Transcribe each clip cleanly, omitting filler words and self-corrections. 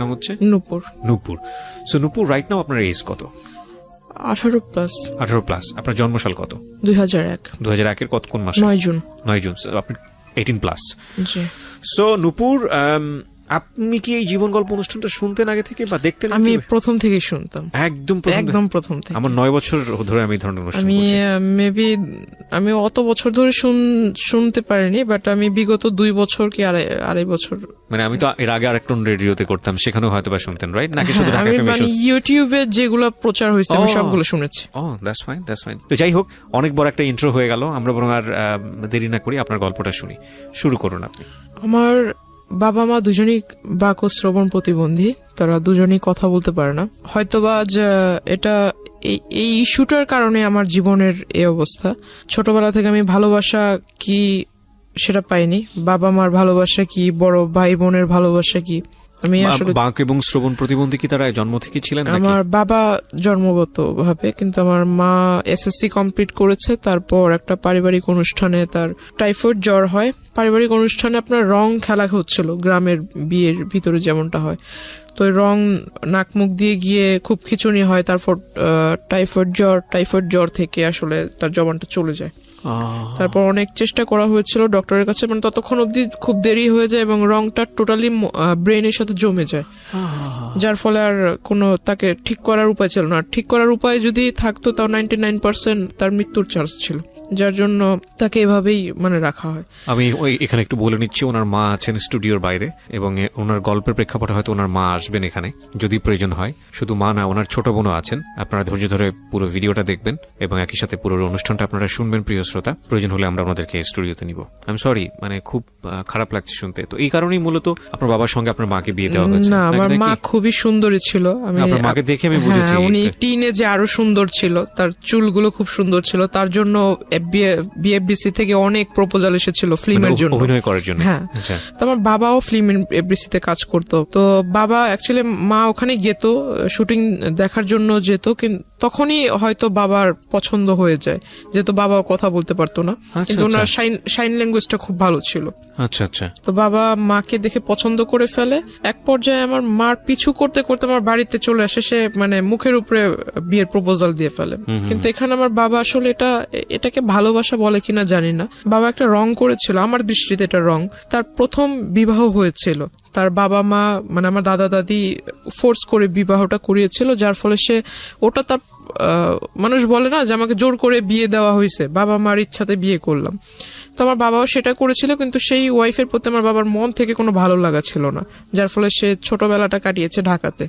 নাম হচ্ছে নূপুর। নূপুর। সো নূপুর, right now আপনার এজ কত? 18+। 18+। আপনার জন্মসাল কত? 2001। 2001 এর কোন মাসে? 9 জুন। 9 জুন। আপনি 18+। জি। সো নূপুর, আপনি কি এই জীবন গল্প অনুষ্ঠানটা শুনতেন আগে থেকে বা দেখতেন? আমি প্রথম থেকেই শুনতাম, একদম প্রথম থেকে। আমার 9 বছর ধরে আমি এই ধরনের অনুষ্ঠান করছি। আমি অত বছর ধরে শুনতে পারিনি, বাট আমি বিগত 2 বছর কি আড়াই বছর, মানে আমি তো এর আগে আরেকটা রেডিওতে করতাম, সেখানেও হয়তো বা শুনতেন, রাইট? নাকি শুধু ঢাকা এফএম? মানে ইউটিউবে যেগুলো প্রচার হয়েছে আমি সবগুলো শুনেছি। That's fine. তো যাই হোক, অনেক বড় একটা ইন্ট্রো হয়ে গেল, আমরা বরং আর দেরি না করি আপনার গল্পটা শুনি। শুরু করুন আপনি। আমার বাবা মা দুজনই বাক ও শ্রবণ প্রতিবন্ধী, তারা দুজনই কথা বলতে পারে না। হয়তোবা এটা এই ইস্যুটার কারণে আমার জীবনের এই অবস্থা। ছোটবেলা থেকে আমি ভালোবাসা কি সেটা পাইনি, বাবা মার ভালোবাসা কি, বড় ভাই বোনের ভালোবাসা কি। আমি আসলে বাক এবং শ্রবণ প্রতিবন্ধী কি তারা জন্ম থেকে ছিলেন? আমার বাবা জন্মগত ভাবে, কিন্তু আমার মা এসএসসি কমপ্লিট করেছে, তারপর একটা পারিবারিক অনুষ্ঠানে তার টাইফয়েড জ্বর হয়। পারিবারিক অনুষ্ঠানে আপনার রং খেলা হচ্ছিল, গ্রামের বিয়ের ভিতরে যেমনটা হয়। তো রং নাক মুখ দিয়ে গিয়ে খুব খিচুনি হয়, তারপর টাইফয়েড জ্বর থেকে আসলে তার জবানটা চলে যায়। তারপর অনেক চেষ্টা করা হয়েছিল ডক্টরের কাছে, মানে ততক্ষণ অব্দি খুব দেরি হয়ে যায় এবং রংটা টোটালি ব্রেনের সাথে জমে যায়, যার ফলে আর কোনো তাকে ঠিক করার উপায় ছিল না। ঠিক করার উপায় যদি থাকতো তাও 99% তার মৃত্যুর চান্স ছিল, যার জন্য তাকে এভাবেই মানে রাখা হয়। আমি এখানে একটু বলে নিচ্ছি, ওনার মা আছেন স্টুডিওর বাইরে এবং ওনার গল্পের প্রেক্ষাপটে হয়তো ওনার মা আসবেন এখানে যদি প্রয়োজন হয়। শুধু মা না, ওনার ছোট বোনও আছেন। আপনারা ধৈর্য ধরে পুরো ভিডিওটা দেখবেন এবং একই সাথে পুরো অনুষ্ঠানটা আপনারা শুনবেন প্রিয় শ্রোতা। প্রয়োজন হলে আমরা ওনাদেরকে স্টুডিওতে নিব। আই এম সরি, মানে খুব খারাপ লাগছে শুনতে। তো এই কারণেই মূলত আপনার বাবার সঙ্গে আপনার মাকে বিয়ে দেওয়া হয়েছে? না, আমার মা খুবই সুন্দরী ছিল। আপনার মাকে দেখে আমি বুঝেছি উনি টিনেজে আরো সুন্দর ছিল, তার চুলগুলো খুব সুন্দর ছিল। তার জন্য বিএফডিসি থেকে অনেক প্রপোজাল এসেছিল ফিল্মের জন্য, অভিনয় করার জন্য। হ্যাঁ, তো আমার বাবাও ফিল্ম এফডিসিতে কাজ করতো। তো বাবা অ্যাকচুয়ালি, মা ওখানে যেত, শুটিং দেখার জন্য যেত, কিন্তু তখনই হয়তো বাবার পছন্দ হয়ে যায়, যেহেতু বাবাও কথা বলতে পারতো না, কিন্তু ওনার সাইন ল্যাঙ্গুয়েজটা খুব ভালো ছিল। আচ্ছা। তো বাবা মাকে দেখে পছন্দ করে ফেলে। এক পর্যায়ে আমার মার পিছু করতে করতে আমার বাড়িতে চলে আসে, সে মানে মুখের উপরে বিয়ের প্রপোজাল দিয়ে ফেলে। কিন্তু এখানে আমার বাবা আসলে এটাকে ভালোবাসা বলে কিনা জানি না, বাবা একটা রং করেছিল, আমার দৃষ্টিতে এটা রং। তার প্রথম বিবাহ হয়েছিল, তার বাবা মা মানে আমার দাদা দাদি ফোর্স করে বিবাহটা করিয়েছিল, যার ফলে সে ওটা তার মানুষ বলে না যে আমাকে জোর করে বিয়ে দেওয়া হয়েছে, বাবা মার ইচ্ছাতে বিয়ে করলাম। তো আমার বাবাও সেটা করেছিল, কিন্তু সেই ওয়াইফের প্রতি আমার বাবার মন থেকে কোনো ভালো লাগা ছিল না, যার ফলে সে ছোটবেলাটা কাটিয়েছে ঢাকাতে।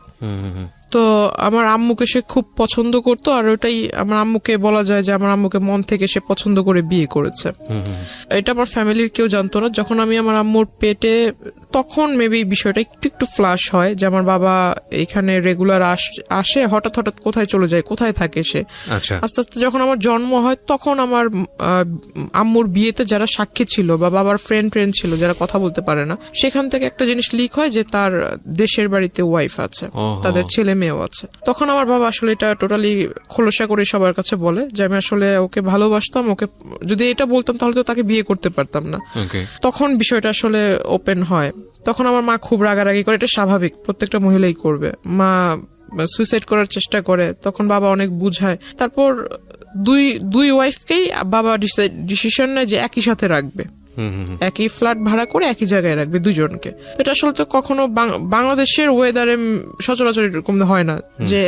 তো আমার আম্মুকে সে খুব পছন্দ করতো, আর ওটাই আমার আম্মুকে বলা যায় যে আমার আম্মুকে মন থেকে সে পছন্দ করে বিয়ে করেছে। এটা আমার ফ্যামিলির কেউ জানতো না। যখন আমি আমার আম্মুর পেটে, তখন মেবি বিষয়টা একটু ফ্লাশ হয় যে আমার বাবা এখানে রেগুলার আসে, হঠাৎ কোথায় চলে যায়, কোথায় থাকে সে। আস্তে আস্তে যখন আমার জন্ম হয়, তখন আমার আম্মুর বিয়েতে যারা সাক্ষী ছিল বা বাবার ফ্রেন্ড ছিল যারা কথা বলতে পারে না, সেখান থেকে একটা জিনিস লিক হয় যে তার দেশের বাড়িতে ওয়াইফ আছে, তাদের ছেলে মেয়েও আছে। তখন আমার বাবা আসলে এটা টোটালি খোলসা করে সবার কাছে বলে যে আমি আসলে ওকে ভালোবাসতাম, ওকে যদি এটা বলতাম তাহলে তো তাকে বিয়ে করতে পারতাম না। তখন বিষয়টা আসলে ওপেন হয়। তখন আমার মা খুব রাগারাগি করে, এটা স্বাভাবিক, প্রত্যেকটা মহিলাই করবে। মা সুইসাইড করার চেষ্টা করে, তখন বাবা অনেক বুঝায়। তারপর দুই ওয়াইফকেই বাবা ডিসিশন নেয় যে একই সাথে রাখবে, একই ফ্ল্যাট ভাড়া করে একই জায়গায় রাখবে দুজনকে। এটা আসলে তো কখনো বাংলাদেশের ওয়েদারে সচরাচর এরকম হয় না যে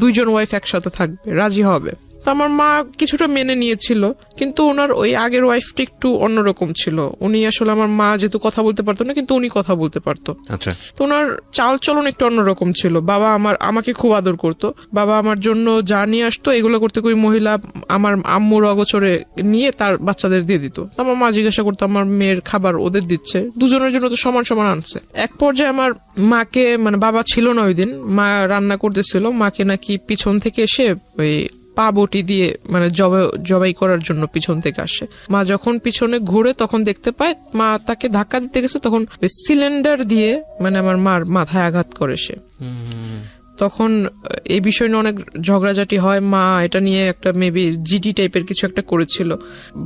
দুইজন ওয়াইফ একসাথে থাকবে, রাজি হবে। তো আমার মা কিছুটা মেনে নিয়েছিল, কিন্তু ওনার ওই আগের ওয়াইফটা একটু অন্যরকম ছিল। উনি আসলে, আমার মা যেহেতু কথা বলতে পারতো না, কিন্তু উনি কথা বলতে পারতো। তো ওনার চাল চলন একটু অন্যরকম ছিল। বাবা আমাকে খুব আদর করতো, বাবা আমার জন্য যা নিয়ে আসতো এগুলো করতে ওই মহিলা আমার আম্মুর অগোচরে নিয়ে তার বাচ্চাদের দিয়ে দিত। আমার মা জিজ্ঞাসা করতো আমার মেয়ের খাবার ওদের দিচ্ছে, দুজনের জন্য তো সমান সমান আনছে। এক পর্যায়ে আমার মাকে, মানে বাবা ছিল না ওই দিন, মা রান্না করতেছিল, মাকে নাকি পিছন থেকে এসে ওই পা বটি দিয়ে মানে জবাই করার জন্য পিছন থেকে আসে। মা যখন পিছনে ঘুরে তখন দেখতে পায় মা তাকে ধাক্কা দিতে গেছে, তখন সিলিন্ডার দিয়ে মানে আমার মার মাথায় আঘাত করে সে। তখন এই বিষয় নিয়ে অনেক ঝগড়াঝাটি হয়। মা এটা নিয়ে একটা মেবি জিডি টাইপের কিছু একটা করেছিল।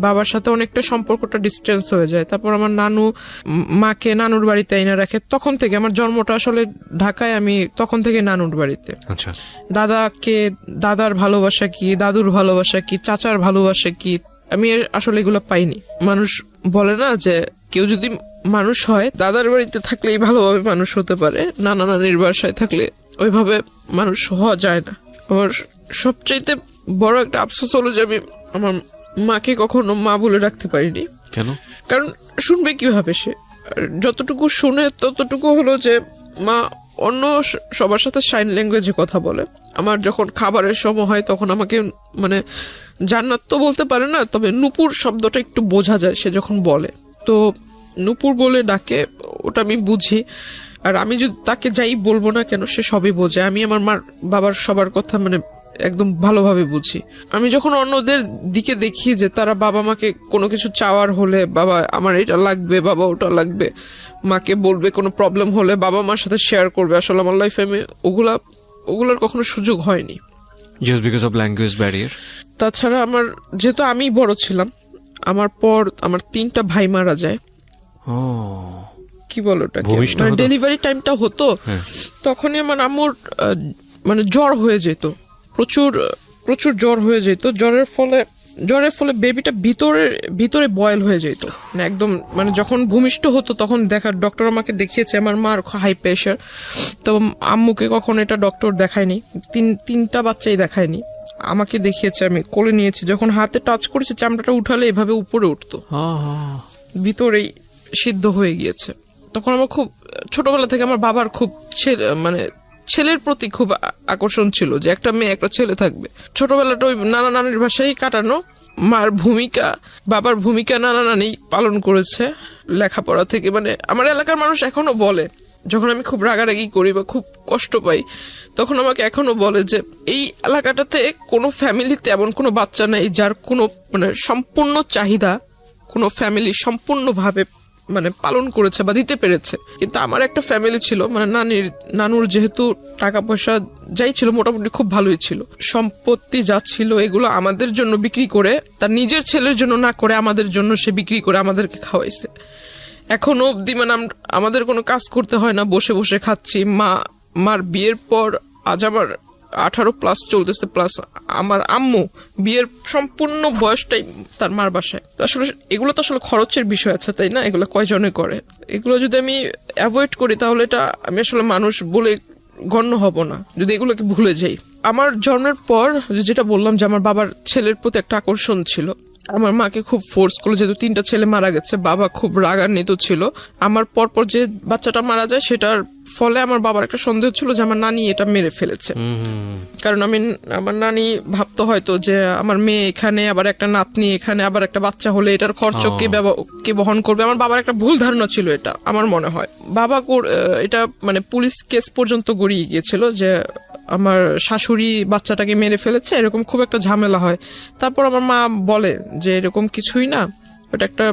বাবার সাথে অনেকটা সম্পর্কটা ডিস্টেন্স হয়ে যায়। তারপর আমার নানু মাকে নানুর বাড়িতে এনে রাখে। তখন থেকে আমার জন্মটা আসলে ঢাকায়, আমি তখন থেকে নানুর বাড়িতে। আচ্ছা, দাদার ভালোবাসা কি, দাদুর ভালোবাসা কি, চাচার ভালোবাসা কি, আমি আসলে এগুলো পাইনি। মানুষ বলে না যে কেউ যদি মানুষ হয় দাদার বাড়িতে থাকলেই ভালোভাবে মানুষ হতে পারে, নানা নানির বাসায় থাকলে ওইভাবে মানুষ হওয়া যায় না। আমার সবচাইতে বড় একটা আফসোস হলো যে আমি আমার মাকে কখনো মা বলে রাখতে পারিনি। কেন? কারণ শুনবে কিভাবে সে? যতটুকু শুনে ততটুকু হলো যে মা অন্য সবার সাথে সাইন ল্যাঙ্গুয়েজে কথা বলে। আমার যখন খাবারের সময় হয় তখন আমাকে মানে জান্নাত তো বলতে পারে না, তবে নুপুর শব্দটা একটু বোঝা যায় সে যখন বলে, তো নুপুর বলে ডাকে, ওটা আমি বুঝি। আর আমি যদি তাকে যাই বলবো না কেন সে সবই বোঝে। আমি আমার মার বাবার সবার কথা মানে একদম ভালোভাবে বুঝি। আমি যখন অন্যদের দিকে দেখি যে তারা বাবা মাকে কোনো কিছু চাওয়ার হলে, বাবা আমার এটা লাগবে, বাবা ওটা লাগবে, মাকে বলবে কোনো প্রবলেম হলে বাবা মার সাথে শেয়ার করবে, আসলে আমার লাইফে আমি ওগুলোর কখনো সুযোগ হয়নি। Just because of language barrier. তাছাড়া আমার যেহেতু আমি বড় ছিলাম, আমার পর আমার 3টা ভাই মারা যায়। কি বলো ওটাকে, মানে ডেলিভারি টাইমটা হতো, তখনই আমার আম্মুর মানে জ্বর হয়ে যেত, প্রচুর জ্বর হয়ে যেত। জ্বরের ফলে বেবিটা ভিতরে বয়েল হয়ে যেত, মানে একদম মানে যখন ভূমিষ্ঠ হতো তখন ডক্টর আমাকে দেখিয়েছে। আমার মার হাই প্রেশার, তো আম্মুকে কখনো এটা ডক্টর দেখায়নি, 3টা বাচ্চাই দেখায়নি, আমাকে দেখিয়েছে। আমি কোলে নিয়েছি, যখন হাতে টাচ করেছে চামড়াটা উঠালে এভাবে উপরে উঠতো, ভিতরেই সিদ্ধ হয়ে গিয়েছে। তখন আমার খুব ছোটবেলা থেকে আমার বাবার খুব মানে ছেলের প্রতি খুব আকর্ষণ ছিল যে একটা মেয়ে একটা ছেলে থাকবে। ছোটবেলাটা ওই নানা নানির বাসায় কাটানো। মার ভূমিকা, বাবার ভূমিকা নানা নানি পালন করেছে লেখাপড়া থেকে। মানে আমার এলাকার মানুষ এখনো বলে, যখন আমি খুব রাগারাগি করি বা খুব কষ্ট পাই তখন আমাকে এখনো বলে যে এই এলাকাটাতে কোনো ফ্যামিলিতে এমন কোনো বাচ্চা নেই যার কোনো মানে সম্পূর্ণ চাহিদা কোনো ফ্যামিলি সম্পূর্ণভাবে মানে পালন করেছে বা দিতে পেরেছে। কিন্তু আমার একটা ফ্যামিলি ছিল, মানে নানুর যেহেতু টাকা পয়সা যাই ছিল মোটামুটি খুব ভালোই ছিল, সম্পত্তি যা ছিল এগুলো আমাদের জন্য বিক্রি করে, তার নিজের ছেলের জন্য না করে আমাদের জন্য সে বিক্রি করে আমাদেরকে খাওয়াইছে। এখনো অব্দি মানে আমাদের কোনো কাজ করতে হয় না, বসে বসে খাচ্ছি। মার বিয়ের পর আজ আমার 18+ চলতেছে, প্লাস আমার আম্মু বিয়ের সম্পূর্ণ বয়সটাই তার মার বাসায়। তো আসলে এগুলো তো আসলে খরচের বিষয় আছে, তাই না? এগুলো কয়জনে করে? এগুলো যদি আমি অ্যাভয়েড করি তাহলে এটা আমি আসলে মানুষ বলে গণ্য হব না, যদি এগুলোকে ভুলে যাই। আমার জন্মের পর যেটা বললাম যে আমার বাবার ছেলের প্রতি একটা আকর্ষণ ছিল, আমার মাকে খুব ফোর্স করলো, যেহেতু 3টা ছেলে মারা গেছে, বাবা খুব রাগান্বিত ছিল। আমার পরপর যে বাচ্চাটা মারা যায় সেটার ফলে আমার বাবার একটা সন্দেহ ছিল যে আমার নানি এটা মেরে ফেলেছে। কারণ আমার নানি ভাবতো হয়তো যে আমার মেয়ে এখানে, আবার একটা নাতনি এখানে, আবার একটা বাচ্চা হলে এটার খরচ কে বহন করবে। আমার বাবার একটা ভুল ধারণা ছিল এটা, আমার মনে হয়। বাবা এটা মানে পুলিশ কেস পর্যন্ত গড়িয়ে গিয়েছিল যে আমার শাশুড়ি বাচ্চাটাকে মেরে ফেলেছে, এরকম খুব একটা ঝামেলা হয়। তারপর আমার মা বলে যে এরকম কিছুই না, ওটা একটা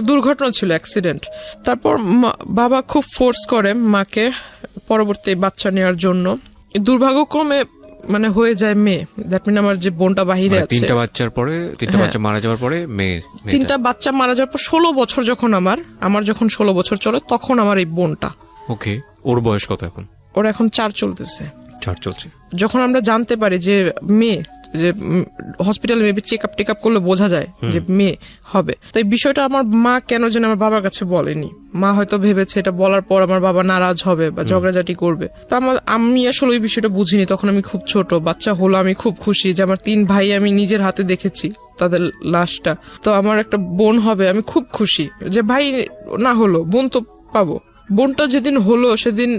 দুর্ঘটনা ছিল, অ্যাক্সিডেন্ট। তারপর বাবা খুব ফোর্স করে মাকে পরবর্তী বাচ্চা নেওয়ার জন্য। দুর্ভাগ্যক্রমে মানে হয়ে যায় মেয়ে। দ্যাট মিন আমার যে বোনটা বাহিরে আছে, 3টা বাচ্চা মারা যাওয়ার পরে মেয়ে, 3টা বাচ্চা মারা যাওয়ার পর 16 বছর যখন আমার যখন 16 বছর চলে তখন আমার এই বোনটা। ওকে, ওর বয়স কত এখন? ওর এখন 4 চলতেছে। 4 চলছে। যখন আমরা জানতে পারি যে মেয়ে, যে হসপিটালে মেবি চেক আপ করলে বোঝা যায় যে মেয়ে হবে, তো এই বিষয়টা আমার মা কেন যেন আমার বাবার কাছে বলেনি। মা হয়তো ভেবেছে এটা বলার পর আমার বাবা নারাজ হবে বা ঝগড়াঝাটি করবে। তো আমি আসলে ওই বিষয়টা বুঝিনি, তখন আমি খুব ছোট। বাচ্চা হলো, আমি খুব খুশি যে আমার 3 ভাই আমি নিজের হাতে দেখেছি তাদের লাশটা। তো আমার একটা বোন হবে, আমি খুব খুশি যে ভাই না হলো বোন তো পাবো। বোনটা যেদিন হলো সেদিন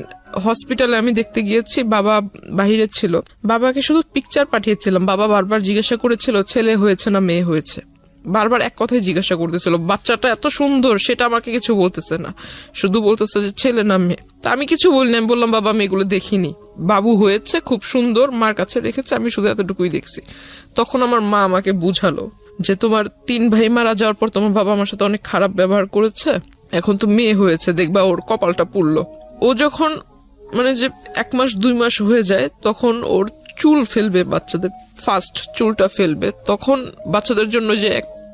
হসপিটালে আমি দেখতে গিয়েছি, বাবা বাহিরে ছিল। বাবাকে শুধু পিকচার পাঠিয়েছিলাম। বাবা বারবার জিজ্ঞাসা করেছিল ছেলে হয়েছে না মেয়ে হয়েছে, বারবার এক কথাই জিজ্ঞাসা করতেছিল। বাচ্চাটা এত সুন্দর সেটা আমাকে কিছু বলতেছে না, শুধু বলতেছে যে ছেলে না মেয়ে। তা আমি কিছু বলিনি, আমি বললাম বাবা আমি এগুলো দেখিনি, বাবু হয়েছে খুব সুন্দর, মার কাছে রেখেছে, আমি শুধু এতটুকুই দেখছি। তখন আমার মা আমাকে বুঝালো যে তোমার 3 ভাই মারা যাওয়ার পর তোমার বাবা আমার সাথে অনেক খারাপ ব্যবহার করেছে, এখন তো মেয়ে হয়েছে, দেখবা ওর কপালটা পুড়লো। ও যখন মানে যে 1 মাস 2 মাস হয়ে যায় তখন ওর চুল ফেলবে, বাচ্চাদের ফার্স্ট চুলটা ফেলবে, তখন বাচ্চাদের জন্য যে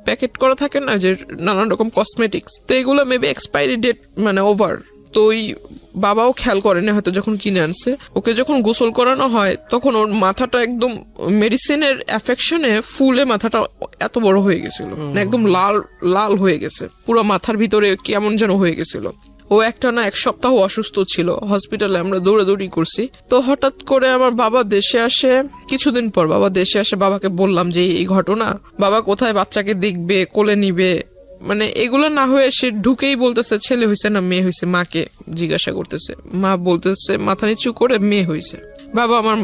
প্যাকেট করা থাকে না যে নানান রকম কসমেটিক্স, তো এগুলো মেবি এক্সপায়ারি ডেট মানে ওভার, তো ওই বাবাও খেয়াল করেনি হয়তো যখন কিনে আনছে। ওকে যখন গোসল করানো হয় তখন ওর মাথাটা একদম মেডিসিনের অ্যাফেকশনে ফুলে মাথাটা এত বড় হয়ে গেছিল, একদম লাল লাল হয়ে গেছে, পুরো মাথার ভিতরে কেমন যেন হয়ে গেছিল। ও একটা না 1 সপ্তাহ অসুস্থ ছিল, হসপিটালে আমরা দৌড়াদৌড়ি করছি। তো হঠাৎ করে আমার বাবা দেশে আসে, কিছুদিন পর বাবা দেশে আসে, বাবাকে বললাম যে এই ঘটনা, বাবা কোথায় বাচ্চাকে দেখবে, কোলে নিবে, মানে এগুলো না হয়ে সে ঢুকেই বলতেছে ছেলে হয়েছে না মেয়ে হয়েছে, মাকে জিজ্ঞাসা করতেছে, মা বলতেছে মাথা নিচু করে মেয়ে হয়েছে। বাবা আমার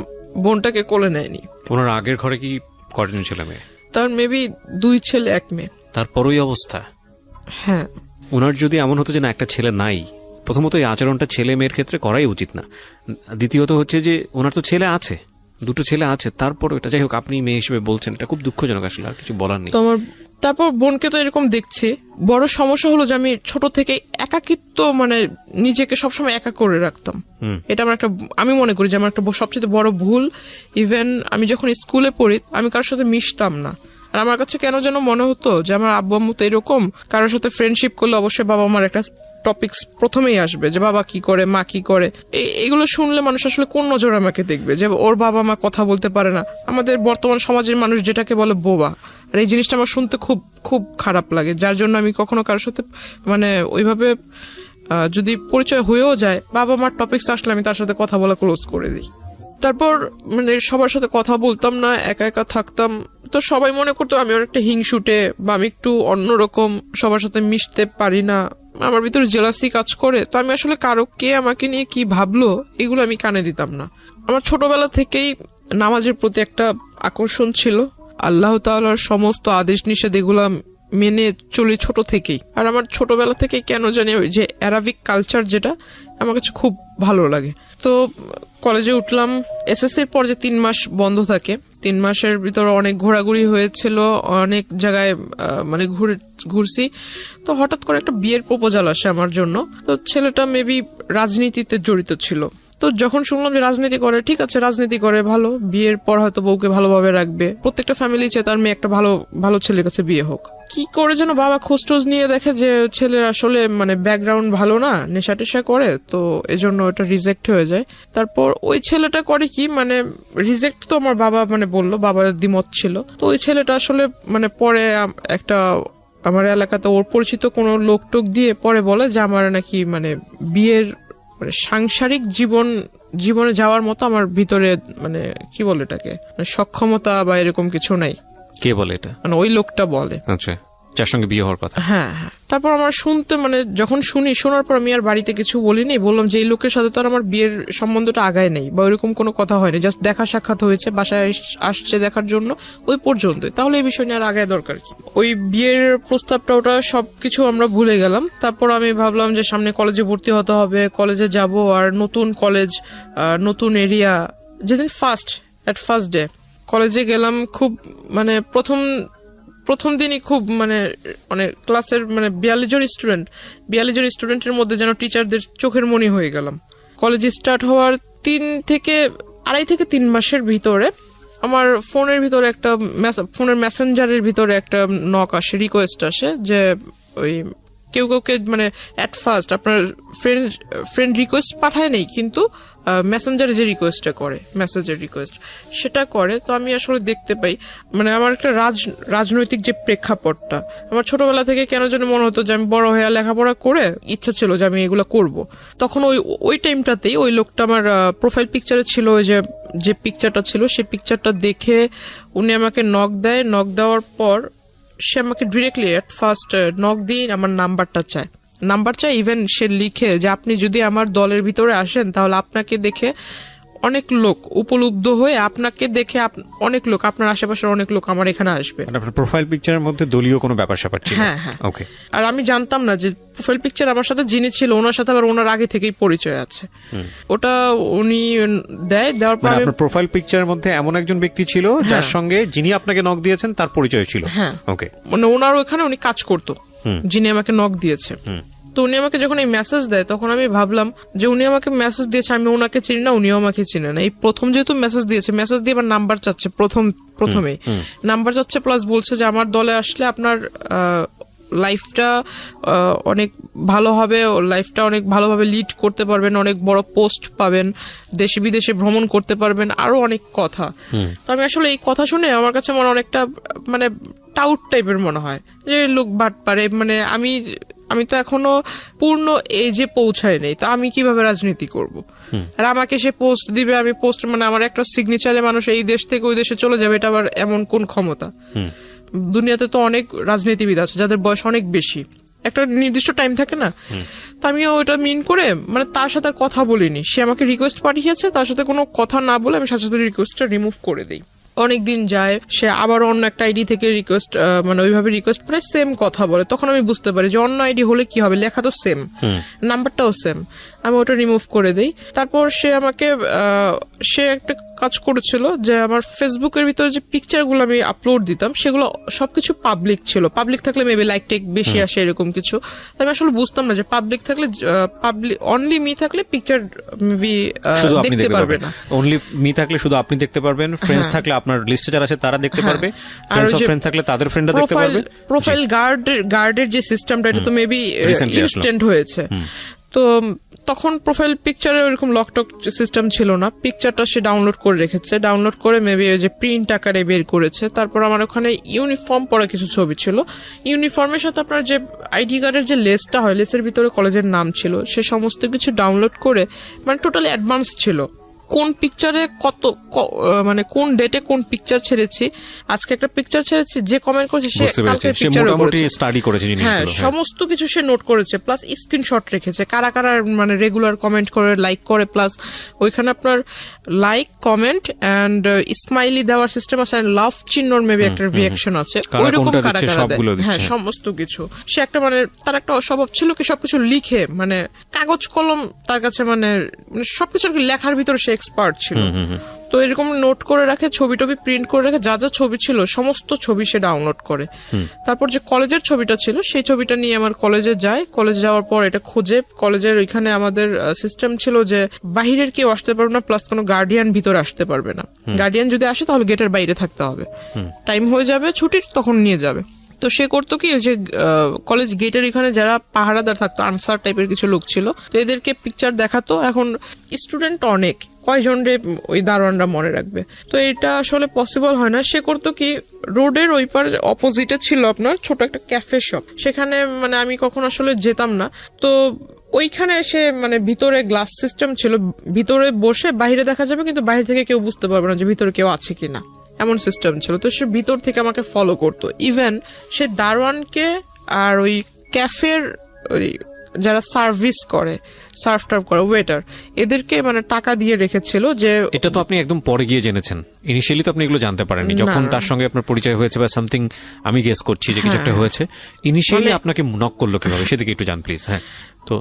বোনটাকে কোলে নেয়নি। ওনার আগের ঘরে কি কয়জন ছেলে মেয়ে? তার মেবি 2 ছেলে 1 মেয়ে। তারপরই অবস্থা। হ্যাঁ, ওনার যদি এমন হতো যে না একটা ছেলে নাই, প্রথমত এই আচরণটা ছেলে মেয়ের ক্ষেত্রে করাই উচিত না। দ্বিতীয়ত হচ্ছে যে ওনার তো ছেলে আছে, 2 ছেলে আছে, তারপর এটা যাই হোক আপনি মেয়ে হিসেবে বলছেন, এটা খুব দুঃখজনক, আসলে আর কিছু বলার নেই। তো আমার তারপর বোনকে তো এরকম দেখছি। বড় সমস্যা হলো যে আমি ছোট থেকে একাকিত্ব, মানে নিজেকে সবসময় একা করে রাখতাম। এটা আমার একটা, আমি মনে করি যে আমার একটা সবচেয়ে বড় ভুল। ইভেন আমি যখন স্কুলে পড়ি আমি কারোর সাথে মিশতাম না, আর আমার কাছে কেন যেন মনে হতো যে আমার আব্বু আম্মু তো এরকম, কারোর সাথে ফ্রেন্ডশিপ করলে অবশ্যই বাবা আমার একটা টপিকস প্রথমেই আসবে যে বাবা কি করে, মা কি করে। এগুলো শুনলে মানুষ আসলে কোন নজরে আমাকে দেখবে যে ওর বাবা মা কথা বলতে পারে না। আমাদের বর্তমান সমাজের মানুষ যেটাকে বলে বোবা, আর এই জিনিসটা আমার শুনতে খুব খুব খারাপ লাগে, যার জন্য আমি কখনো কারোর সাথে মানে ওইভাবে যদি পরিচয় হয়েও যায়, বাবা মার টপিকস আসলে আমি তার সাথে কথা বলা ক্লোজ করে দিই। তারপর মানে সবার সাথে কথা বলতাম না, একা একা থাকতাম। তো সবাই মনে করতো আমি অনেকটা হিংসুটে বা আমি একটু অন্যরকম, সবার সাথে মিশতে পারি না, আমার ভিতরে জেলাসি কাজ করে। তো আমি আসলে কারো কে আমাকে নিয়ে কি ভাবলো এগুলো আমি কানে দিতাম না। আমার ছোটবেলা থেকেই নামাজের প্রতি একটা আকর্ষণ ছিল, আল্লাহ তাআলার সমস্ত আদেশ নিষেধ এগুলা মেনে চলি ছোট থেকেই। আর আমার ছোটবেলা থেকে কেন জানি ওই যে অ্যারাবিক কালচার যেটা আমার কাছে খুব ভালো লাগে। তো কলেজে উঠলাম, এসএসসির পর যে 3 মাস বন্ধ থাকে, 3 মাসের ভিতরে অনেক ঘোরাঘুরি হয়েছিল, অনেক জায়গায় মানে ঘুরছি। তো হঠাৎ করে একটা বিয়ের প্রপোজাল আসে আমার জন্য। তো ছেলেটা মেবি রাজনীতিতে জড়িত ছিল। তো যখন শুনলাম যে রাজনীতি করে, ঠিক আছে রাজনীতি করে ভালো, বিয়ের পর হয়তো বউকে ভালোভাবে রাখবে, প্রত্যেকটা ফ্যামিলি চায় তার মেয়ে একটা ভালো ভালো ছেলের কাছে বিয়ে হোক। কি করে যেন বাবা খোঁজ নিয়ে দেখে যে ছেলের আসলে মানে ব্যাকগ্রাউন্ড ভালো না, নেশা টেশা করে, তো এজন্য ওটা রিজেক্ট হয়ে যায়। তারপর ওই ছেলেটা করে কি, মানে রিজেক্ট তো আমার বাবা মানে বললো, বাবার দ্বিমত ছিল। তো ওই ছেলেটা আসলে মানে পরে একটা আমার এলাকাতে ওর পরিচিত কোনো লোক টোক দিয়ে পরে বলে যে আমার নাকি মানে বিয়ের মানে সাংসারিক জীবনে যাওয়ার মতো আমার ভিতরে মানে কি বলে এটাকে সক্ষমতা বা এরকম কিছু নাই। কে বলে এটা? মানে ওই লোকটা বলে। আচ্ছা, যার সঙ্গে বিয়ে হওয়ার কথা। হ্যাঁ হ্যাঁ। তারপর আমার শুনতে মানে যখন শোনার পর আমি আর বাড়িতে কিছু বলিনি, বললাম যে এই লোকের সাথে তো আর আমার বিয়ের সম্বন্ধটা আগায় নেই বা ওইরকম কোনো কথা হয়নি, জাস্ট দেখা সাক্ষাৎ হয়েছে, বাসায় আসছে দেখার জন্য, ওই পর্যন্তই, তাহলে এই বিষয় নিয়ে আর আগায় দরকার কি। ওই বিয়ের প্রস্তাবটা ওটা সবকিছু আমরা ভুলে গেলাম। তারপর আমি ভাবলাম যে সামনে কলেজে ভর্তি হতে হবে, কলেজে যাব, আর নতুন কলেজ, নতুন এরিয়া। যেদিন ফার্স্ট ডে কলেজে গেলাম, খুব মানে প্রথম দিনই খুব মানে ক্লাসের মানে 42 জন স্টুডেন্টের মধ্যে যেন টিচারদের চোখের মনি হয়ে গেলাম। কলেজ স্টার্ট হওয়ার 2.5 থেকে 3 মাসের ভিতরে আমার ফোনের ভিতরে একটা ফোনের মেসেঞ্জারের ভিতরে একটা নক আসে, রিকোয়েস্ট আসে যে ওই কেউ কাউকে মানে অ্যাট ফার্স্ট আপনার ফ্রেন্ড রিকোয়েস্ট পাঠায় নেই, কিন্তু মেসেঞ্জারে যে রিকোয়েস্টটা করে, মেসেজের রিকোয়েস্ট সেটা করে। তো আমি আসলে দেখতে পাই মানে আমার একটা রাজনৈতিক যে প্রেক্ষাপটটা, আমার ছোটবেলা থেকে কেন যেন মনে হতো যে আমি বড় হয়ে লেখাপড়া করে ইচ্ছা ছিল যে আমি এগুলো করব। তখন ওই টাইমটাতেই ওই লোকটা আমার প্রোফাইল পিকচারে ছিল, ওই যে পিকচারটা ছিল, সেই পিকচারটা দেখে উনি আমাকে নক দেওয়ার পর সে আমাকে ডিরেক্টলি এট ফার্স্ট নক দিয়ে আমার নাম্বার চায়। ইভেন সে লিখে যে আপনি যদি আমার দলের ভিতরে আসেন তাহলে আপনাকে দেখে অনেক লোক উপলব্ধ হয়ে, আপনাকে দেখে অনেক লোক, আপনার আশেপাশের অনেক লোক আমার এখানে আসবে। আপনার প্রোফাইল পিকচারের মধ্যে দলীয় কোনো ব্যাপার স্যাপার ছিল? হ্যাঁ হ্যাঁ। ওকে। আর আমি জানতাম না যে প্রোফাইল পিকচার আমার সাথে যিনি ছিল ওনার সাথে আবার ওনার আগে থেকেই পরিচয় আছে। ওটা উনি দেওয়ার পর আপনার প্রোফাইল পিকচারের মধ্যে এমন একজন ব্যক্তি ছিল যার সঙ্গে যিনি আপনাকে নক দিয়েছেন তার পরিচয় ছিল? হ্যাঁ। ওকে। মানে ওনার ওখানে উনি কাজ করতো, যিনি আমাকে নক দিয়েছে। তো উনি আমাকে যখন এই মেসেজ দেয় তখন আমি ভাবলাম যে উনি আমাকে মেসেজ দিয়েছে, আমি ওনাকে চিনি না, উনিও আমাকে চিনে না। এই প্রথম যেহেতু মেসেজ দিয়েছে, মেসেজ দিয়ে আবার নাম্বার চাচ্ছে প্রথমেই নাম্বার চাচ্ছে, প্লাস বলছে যে আমার দলে আসলে আপনার লাইফটা অনেক ভালো হবে, লাইফটা অনেক ভালোভাবে লিড করতে পারবেন, অনেক বড় পোস্ট পাবেন, দেশে বিদেশে ভ্রমণ করতে পারবেন, আরো অনেক কথা। তো আমি আসলে এই কথা শুনে আমার কাছে মনে অনেকটা মানে টাউট টাইপের মনে হয় যে লোক বাট পারে, মানে আমি তো এখনো পূর্ণ এজে পৌঁছায় নেই, তো আমি কিভাবে রাজনীতি করব? আর আমাকে সে পোস্ট দিবে, আমি পোস্ট মানে আমার একটা সিগনেচারে মানুষ এই দেশ থেকে ওই দেশে চলে যাবে, এটা আবার এমন কোন ক্ষমতা? দুনিয়াতে তো অনেক রাজনীতিবিদ আছে যাদের বয়স অনেক বেশি, একটা নির্দিষ্ট টাইম থাকে না। তো আমিও ওটা মিন করে মানে তার সাথে আর কথা বলিনি, সে আমাকে রিকোয়েস্ট পাঠিয়েছে, তার সাথে কোনো কথা না বলে আমি সাথে সাথে রিকোয়েস্টটা রিমুভ করে দিই। অনেকদিন যায়, সে আবার অন্য একটা আইডি থেকে রিকোয়েস্ট মানে ওইভাবে রিকোয়েস্ট করে সেম কথা বলে, তখন আমি বুঝতে পারি যে অন্য আইডি হলে কি হবে, লেখা তো সেম, নাম্বারটাও সেম, আমি ওটা রিমুভ করে দিই। তারপর সে আমাকে সে একটা কাজ করেছিল যে আমার ফেসবুকের ভিতরে যে পিকচারগুলো আমি আপলোড দিতাম সেগুলো সবকিছু পাবলিক ছিল, পাবলিক থাকলে মেবি লাইক টেক বেশি আসে এরকম কিছু। আমি আসলে বুঝতাম না যে পাবলিক থাকলে পাবলিক অনলি মি থাকলে পিকচার মেবি দেখতে পারবে না, অনলি মি থাকলে শুধু আপনি দেখতে পারবেন, ফ্রেন্ডস থাকলে আপনার লিস্টে যারা আছে তারা দেখতে পারবে, ফ্রেন্ডস অফ ফ্রেন্ড থাকলে তাদের ফ্রেন্ডরা দেখতে পারবে। প্রোফাইল গার্ডের যে সিস্টেমটা এটা তো মেবি ইনস্ট্যান্ট হয়েছে। তো তখন প্রোফাইল পিকচারে ওইরকম লকটক সিস্টেম ছিল না, পিকচারটা সে ডাউনলোড করে রেখেছে, ডাউনলোড করে মেবি ওই যে প্রিন্ট আকারে বের করেছে। তারপর আমার ওখানে ইউনিফর্ম পরা কিছু ছবি ছিল, ইউনিফর্মের সাথে আপনার যে আইডি কার্ডের যে লেসটা হয়, লেসের ভিতরে কলেজের নাম ছিল, সে সমস্ত কিছু ডাউনলোড করে মানে টোটালি অ্যাডভান্স ছিল, কোন পিকচারে কত মানে কোন ডেটে কোন পিকচার ছেড়েছি, আজকে একটা পিকচার ছেড়েছি, যে কমেন্ট করেছে সে কালকের পিকচারও করেছে, হ্যাঁ সমস্ত কিছু সে নোট করেছে, প্লাস স্ক্রিনশট রেখেছে কারা কারা মানে রেগুলার কমেন্ট করে, লাইক করে, প্লাস ওইখানে আপনার লাইক, কমেন্ট এন্ড স্মাইলি দেওয়ার সিস্টেম আছে, লাভ চিহ্নর মেবি একটা রিঅ্যাকশন আছে, ওইরকম কারা কারা দেয়, হ্যাঁ সমস্ত কিছু। সে একটা মানে তার একটা স্বভাব ছিল কি সবকিছু লিখে, মানে কাগজ কলম তার কাছে মানে সবকিছু লেখার ভিতরে সে এক্সপার্ট ছিল। তো এরকম নোট করে রাখে, ছবি টবি প্রিন্ট করে রাখে, যা যা ছবি ছিল সমস্ত ছবি সে ডাউনলোড করে। তারপর যে কলেজের ছবিটা ছিল সেই ছবিটা নিয়ে আমার কলেজে যায়, কলেজে যাওয়ার পর এটা খোঁজে, কলেজের ওইখানে আমাদের সিস্টেম ছিল যে বাহিরের কেউ আসতে পারবে না, প্লাস কোনো গার্ডিয়ান ভিতরে আসতে পারবে না, গার্ডিয়ান যদি আসে তাহলে গেটের বাইরে থাকতে হবে, টাইম হয়ে যাবে ছুটির তখন নিয়ে যাবে। তো সে করতো কি যে কলেজ গেটের এখানে যারা পাহারাদার থাকতো, আনসার টাইপের কিছু লোক ছিল, তো এদেরকে পিকচার দেখাতো। এখন স্টুডেন্ট অনেক, কয়জন রে ওই দারোয়ানরা মনে রাখবে, তো এটা আসলে পসিবল হয় না। সে করতো কি রোডের ওই পার অপোজিটে ছিল আপনার ছোট একটা ক্যাফে শপ, সেখানে মানে আমি কখন আসলে যেতাম না, তো ওইখানে এসে মানে ভিতরে গ্লাস সিস্টেম ছিল, ভিতরে বসে বাইরে দেখা যাবে কিন্তু বাইরে থেকে কেউ বুঝতে পারবে না যে ভিতরে কেউ আছে কিনা, এমন সিস্টেম ছিল। তো সে ভিতর থেকে আমাকে ফলো করতো, ইভেন সে দারোয়ানকে আর ওই ক্যাফের ওই যারা সার্ভিস করে, সার্ভ টার্ভ করে, ওয়েটার, এদেরকে মানে টাকা দিয়ে রেখেছিল। যে এটা তো আপনি একদম পরে গিয়ে জেনেছেন, ইনিশিয়ালি তো আপনি এগুলো জানতে পারেননি, যখন তার সঙ্গে আপনার পরিচয় হয়েছে বা সামথিং, আমি গেস করছি যে কিছু একটা হয়েছে, ইনিশিয়ালি আপনাকে নক করলো কিভাবে সেদিকে একটু জান প্লিজ। হ্যাঁ, তো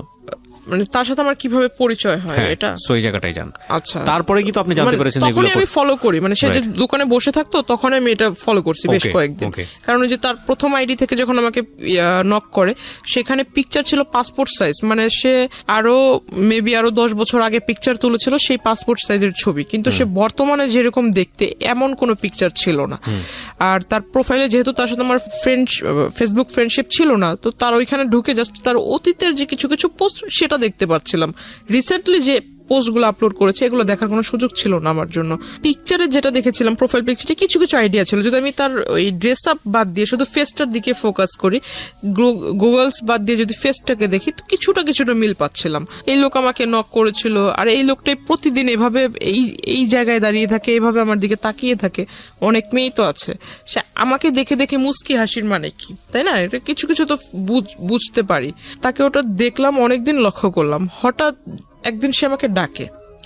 মানে তার সাথে আমার কিভাবে পরিচয় হয় এটা সেই জায়গাটাই জান। আচ্ছা, তারপরে কি তো আপনি জানতে পেরেছেন এগুলো আমি ফলো করি, মানে সে যে দোকানে বসে থাকতো তখন আমি এটা ফলো করছি বেশ কয়েকদিন, কারণ যে তার প্রথম আইডি থেকে যখন আমাকে নক করে সেখানে পিকচার ছিল পাসপোর্ট সাইজ, মানে সে আরো মেবি আরো 10 বছর আগে পিকচার তুলেছিল সেই পাসপোর্ট সাইজের ছবি, কিন্তু সে বর্তমানে যেরকম দেখতে এমন কোনো পিকচার ছিল না। আর তার প্রোফাইলে যেহেতু তার সাথে আমার ফেসবুক ফ্রেন্ডশিপ ছিল না, তো তার ওইখানে ঢুকে জাস্ট তার অতীতের যে কিছু কিছু পোস্ট সেটা দেখতে পাচ্ছিলাম। রিসেন্টলি যে পোস্টগুলো আপলোড করেছে এগুলো দেখার কোনো সুযোগ ছিল না আমার জন্য। পিকচারে যেটা দেখেছিলাম প্রোফাইল পিকচারে কিছু কিছু আইডিয়া ছিল, যদি আমি তার ওই ড্রেস আপ বাদ দিয়ে শুধু ফেসটার দিকে ফোকাস করি, গুগলস বাদ দিয়ে যদি ফেসটাকে দেখি তো কিছুটা মিল পাচ্ছিলাম। এই লোক আমাকে নক করেছিল, আর এই লোকটাই প্রতিদিন এভাবে এই জায়গায় দাঁড়িয়ে থাকে, এভাবে আমার দিকে তাকিয়ে থাকে। অনেক মেয়েই তো আছে, সে আমাকে দেখে দেখে মুস্কি হাসির মানে কি, তাই না? এটা কিছু কিছু তো বুঝতে পারি। তাকে ওটা দেখলাম, অনেকদিন লক্ষ্য করলাম, হঠাৎ একদিন সে আমাকে ডাকে,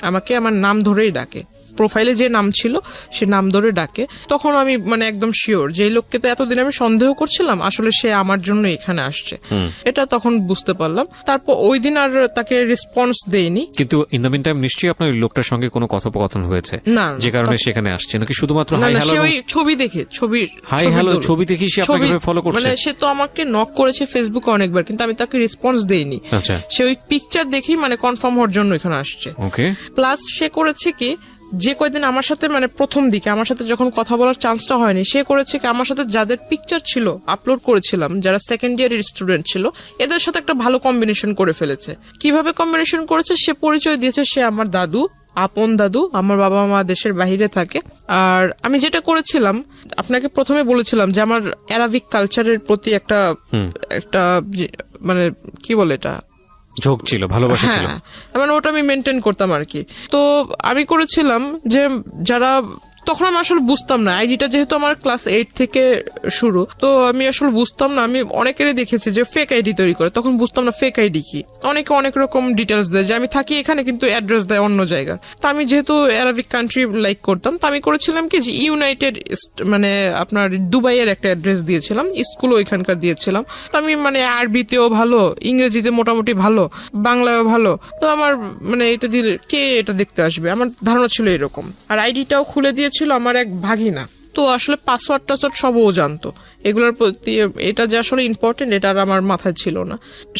আমাকে আমার নাম ধরেই ডাকে, প্রোফাইলে যে নাম ছিল সে নাম ধরে ডাকে, তখন আমি মানে একদম শিওর যে এই লোককে তো এতদিন আমি সন্দেহ করছিলাম, আসলে সে আমার জন্য এখানে আসছে, এটা তখন বুঝতে পারলাম। তারপর ওই দিন আর তাকে রেসপন্স দেইনি। কিন্তু ইন দ্য মিন টাইম নিশ্চয়ই আপনার ওই লোকটার সঙ্গে কোনো কথোপকথন হয়েছে না, যে কারণে সেখানে আসছে, নাকি শুধুমাত্র না হাই না, হ্যালো? সে ওই ছবি দেখে হাই হ্যালো ছবি দেখি সে আপনাকে ফলো করছে? মানে সে তো আমাকে নক করেছে ফেসবুকে অনেকবার, কিন্তু আমি তাকে রেসপন্স দেইনি। আচ্ছা, সে ওই পিকচার দেখেই মানে কনফার্ম হওয়ার জন্য এখানে আসছে। ওকে। প্লাস সে করেছে কি, যে কয়দিন আমার সাথে মানে প্রথম দিকে আমার সাথে যখন কথা বলার চান্সটা হয়নি, সে করেছে কি আমার সাথে যাদের পিকচার ছিল আপলোড করেছিলাম, যারা সেকেন্ড ইয়ারের স্টুডেন্ট ছিল, এদের সাথে একটা ভালো কম্বিনেশন করে ফেলেছে। কিভাবে কম্বিনেশন করেছে, সে পরিচয় দিয়েছে সে আমার দাদু, আপন দাদু। আমার বাবা মা দেশের বাইরে থাকে। আর আমি যেটা করেছিলাম, আপনাকে প্রথমে বলেছিলাম যে আমার অ্যারাবিক কালচারের প্রতি একটা মানে কি বলে এটা, ঝোঁক ছিল, ভালোবাসা ছিল, মানে ওটা আমি মেনটেন করতাম আর কি। তো আমি করেছিলাম যে যারা, তখন আমি আসলে বুঝতাম না, আইডিটা যেহেতু আমার ক্লাস 8 থেকে শুরু, তো আমি আসলে বুঝতাম না। আমি অনেকেরই দেখেছি যে ফেক আইডি তৈরি করে, তখন বুঝতাম না ফেক আইডি কি। অনেকে অনেক রকম ডিটেলস দেয় যে আমি থাকি এখানে কিন্তু অ্যাড্রেস দেয় অন্য জায়গার। তো আমি যেহেতু অ্যারাবিক কান্ট্রি লাইক করতাম, তো আমি করেছিলাম কি যে ইউনাইটেড মানে আপনার দুবাইয়ের একটা অ্যাড্রেস দিয়েছিলাম, স্কুলও ওইখানকার দিয়েছিলাম। তো আমি মানে আরবিতেও ভালো, ইংরেজিতে মোটামুটি ভালো, বাংলায়ও ভালো। তো আমার মানে এটা দিলে কে এটা দেখতে আসবে, আমার ধারণা ছিল এরকম। আর আইডিটাও খুলে দিয়েছিল আমার এক ভাগিনা। তো আসলে পাসওয়ার্ড টাসওয়ার্ড সব ও জানতো, এগুলোর প্রতি এটা যে আসলে ইম্পর্টেন্ট এটা আর আমার মাথায় ছিল না।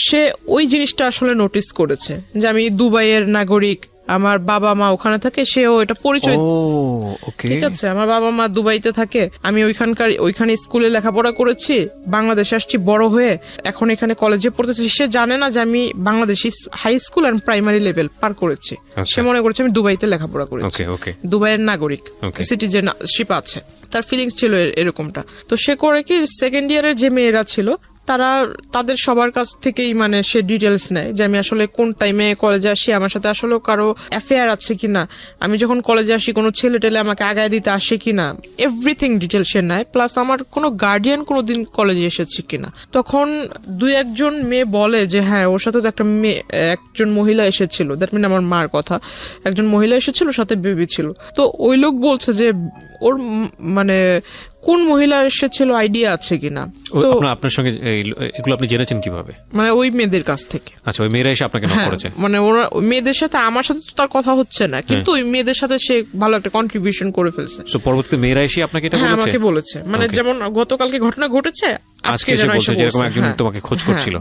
সে ওই জিনিসটা আসলে নোটিস করেছে যে আমি দুবাইয়ের নাগরিক, আমার বাবা মা ওখানে থাকে, সেও এটা পরিচয়। ঠিক আছে, আমার বাবা মা দুবাইতে থাকে, আমি ওইখানে স্কুলে লেখাপড়া করেছি, বাংলাদেশে আসছি বড় হয়ে, এখন এখানে কলেজে পড়তেছি। সে জানে না যে আমি বাংলাদেশি হাই স্কুল আর প্রাইমারি লেভেল পার করেছি। সে মনে করছে আমি দুবাইতে লেখাপড়া করেছি, দুবাইয়ের নাগরিক, সিটিজেনশিপ আছে। তার ফিলিংস ছিল এরকমটা। তো সে করে কি, সেকেন্ড ইয়ারের যে মেয়েরা ছিল তাদের সবার কাছ থেকেই মানে সে ডিটেলস নেয় যে আমি আসলে কোন টাইমে কলেজে আসি, আমার সাথে আসলে কারো অ্যাফেয়ার আছে কিনা, আমি যখন কলেজে আসি কোনো ছেলে টেলে আমাকে আগায় দিতে আসে কিনা, এভরিথিং ডিটেল সে নেয়। প্লাস আমার কোনো গার্ডিয়ান কোনোদিন কলেজে এসেছে কিনা। তখন 2-1 মেয়ে বলে যে হ্যাঁ ওর সাথে তো একজন মহিলা এসেছিল, দ্যাট মিন আমার মার কথা, একজন মহিলা এসেছিল, সাথে বেবি ছিল। তো ওই লোক বলছে যে ওর মানে কোন মহিলা এসেছিল আইডিয়া আছে কিনা। তো আপনার সঙ্গে এগুলো আপনি জেনেছেন কিভাবে? মানে ওই মেয়েদের কাছ থেকে। আচ্ছা, ওই মেয়েরা এসে আপনাকে নক করেছে? মানে ওরা মেয়েদের সাথে, আমার সাথে তো তার কথা হচ্ছে না, কিন্তু ওই মেয়েদের সাথে সে ভালো একটা কন্ট্রিবিউশন করে ফেলছে। সো পরবর্তীতে মেয়েরা এসে আপনাকে এটা বলেছে? আমাকে বলেছে, মানে যেমন গতকালকে ঘটনা ঘটেছে, আজকে যেরকম একজন তোমাকে খোঁজ করছিল।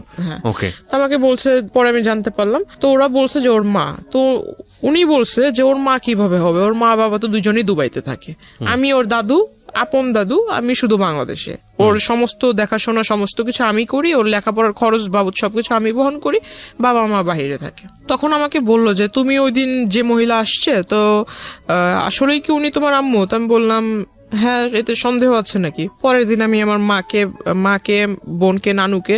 ওকে, আমাকে বলছে, পরে আমি জানতে পারলাম। তো ওরা বলছে যে ওর মা, তো উনি বলছে যে ওর মা কিভাবে হবে, ওর মা বাবা তো দুজনেই দুবাইতে থাকে, আমি ওর দাদু, আপন দাদু, আমি শুধু বাংলাদেশে। ওর সমস্ত দেখাশোনা সমস্ত কিছু আমি করি, ওর লেখাপড়ার খরচ বাবদ সবকিছু আমি বহন করি, বাবা মা বাহিরে থাকে। তখন আমাকে বললো যে তুমি ওই দিন যে মহিলা আসছে, তো আসলেই কি উনি তোমার আম্মু? তো আমি বললাম হ্যাঁ, এতে সন্দেহ আছে নাকি? পরের দিন আমি আমার মাকে বোনকে, নানুকে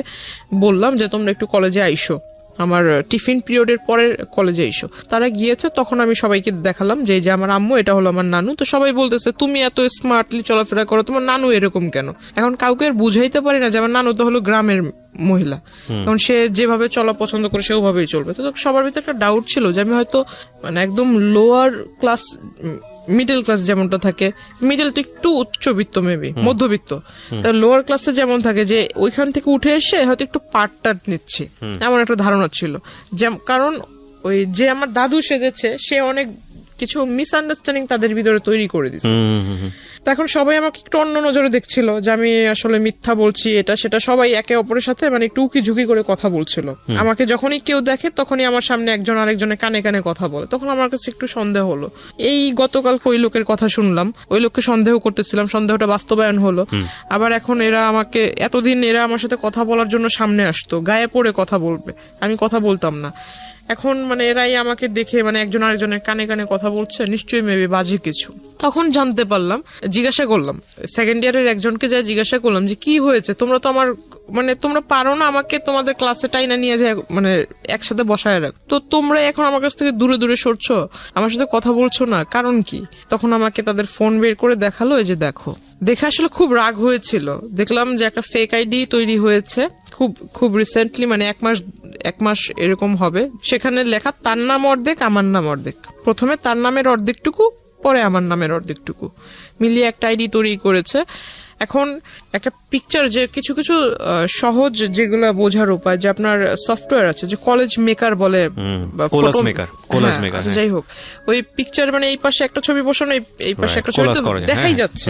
বললাম যে তোমরা একটু কলেজে আইসো, আমার টিফিন পিরিয়ডের পরে কলেজে এসো। তারা গিয়েছে, তখন আমি সবাইকে দেখালাম যে এই যে আমার আম্মু, এটা হলো আমার নানু। তো সবাই বলতেছে তুমি এত স্মার্টলি চলাফেরা করো, তোমার নানু এরকম কেন? এখন কাউকে বুঝাইতে পারি না যে আমার নানু তো হলো গ্রামের মহিলা, কারণ সে যেভাবে চলা পছন্দ করে সে ওভাবেই চলবে। তো সবার ভিতরে একটা ডাউট ছিল যে আমি হয়তো মানে একদম লোয়ার ক্লাস, মিডল ক্লাস যেমনটা থাকে, মিডল তো একটু উচ্চবিত্ত, মেবি মধ্যবিত্ত, লোয়ার ক্লাসে যেমন থাকে, যে ওইখান থেকে উঠে এসে হয়তো একটু পার্ট নিচ্ছি, এমন একটা ধারণা ছিল। কারণ ওই যে আমার দাদু সেজেছে, সে অনেক কিছু মিসআন্ডারস্ট্যান্ডিং তাদের ভিতরে তৈরি করে দিচ্ছে। তখন সবাই আমাকে একটু অন্য নজরে দেখছিল যে আমি আসলে মিথ্যা বলছি, এটা সেটা। সবাই একে অপরের সাথে মানে একটু উকি ঝুঁকি করে কথা বলছিল। আমাকে যখনই কেউ দেখে তখনই আমার সামনে একজন আরেকজনের কানে কানে কথা বলে। তখন আমার কাছে একটু সন্দেহ হলো। এই গতকালকে ওই লোকের কথা শুনলাম, ওই লোককে সন্দেহ করতেছিলাম, সন্দেহটা বাস্তবায়ন হলো। আবার এখন এতদিন এরা আমার সাথে কথা বলার জন্য সামনে আসতো, গায়ে পড়ে কথা বলবে, আমি কথা বলতাম না। এখন মানে এরাই আমাকে দেখে মানে একজন আরেকজনের কানে কানে কথা বলছে, নিশ্চয়ই মেবি বাজে কিছু। তখন জানতে পারলাম, জিজ্ঞাসা করলাম সেকেন্ড ইয়ারের একজনকে, যা জিজ্ঞাসা করলাম যে কি হয়েছে, তোমরা তো আমার মানে তোমরা পারো না আমাকে তোমাদের ক্লাসে টাইনা নিয়ে যায় মানে একসাথে বসায় রাখ, তো তোমরা এখন আমার কাছ থেকে দূরে দূরে সরছো, আমার সাথে কথা বলছো না, কারণ কি? তখন আমাকে তাদের ফোন বের করে দেখালো, এই যে দেখো। দেখে আসলে খুব রাগ হয়েছিল। দেখলাম যে একটা ফেক আইডি তৈরি হয়েছে খুব রিসেন্টলি, মানে এক মাস এরকম হবে। সেখানে লেখা তার নাম অর্ধেক, আমার নাম অর্ধেক। প্রথমে তার নামের অর্ধেকটুকু পরে আমার নামের অর্ধেকটুকু মিলিয়ে একটা আইডি তৈরি করেছে। এখন একটা পিকচার যে কিছু কিছু সহজ যেগুলো বোঝার উপায়, যে আপনার সফটওয়্যার আছে যে কলেজ মেকার বলে, যাই হোক, ওই পিকচার মানে এই পাশে একটা ছবি বসানো, এই পাশে একটা ছবি দেখাই যাচ্ছে,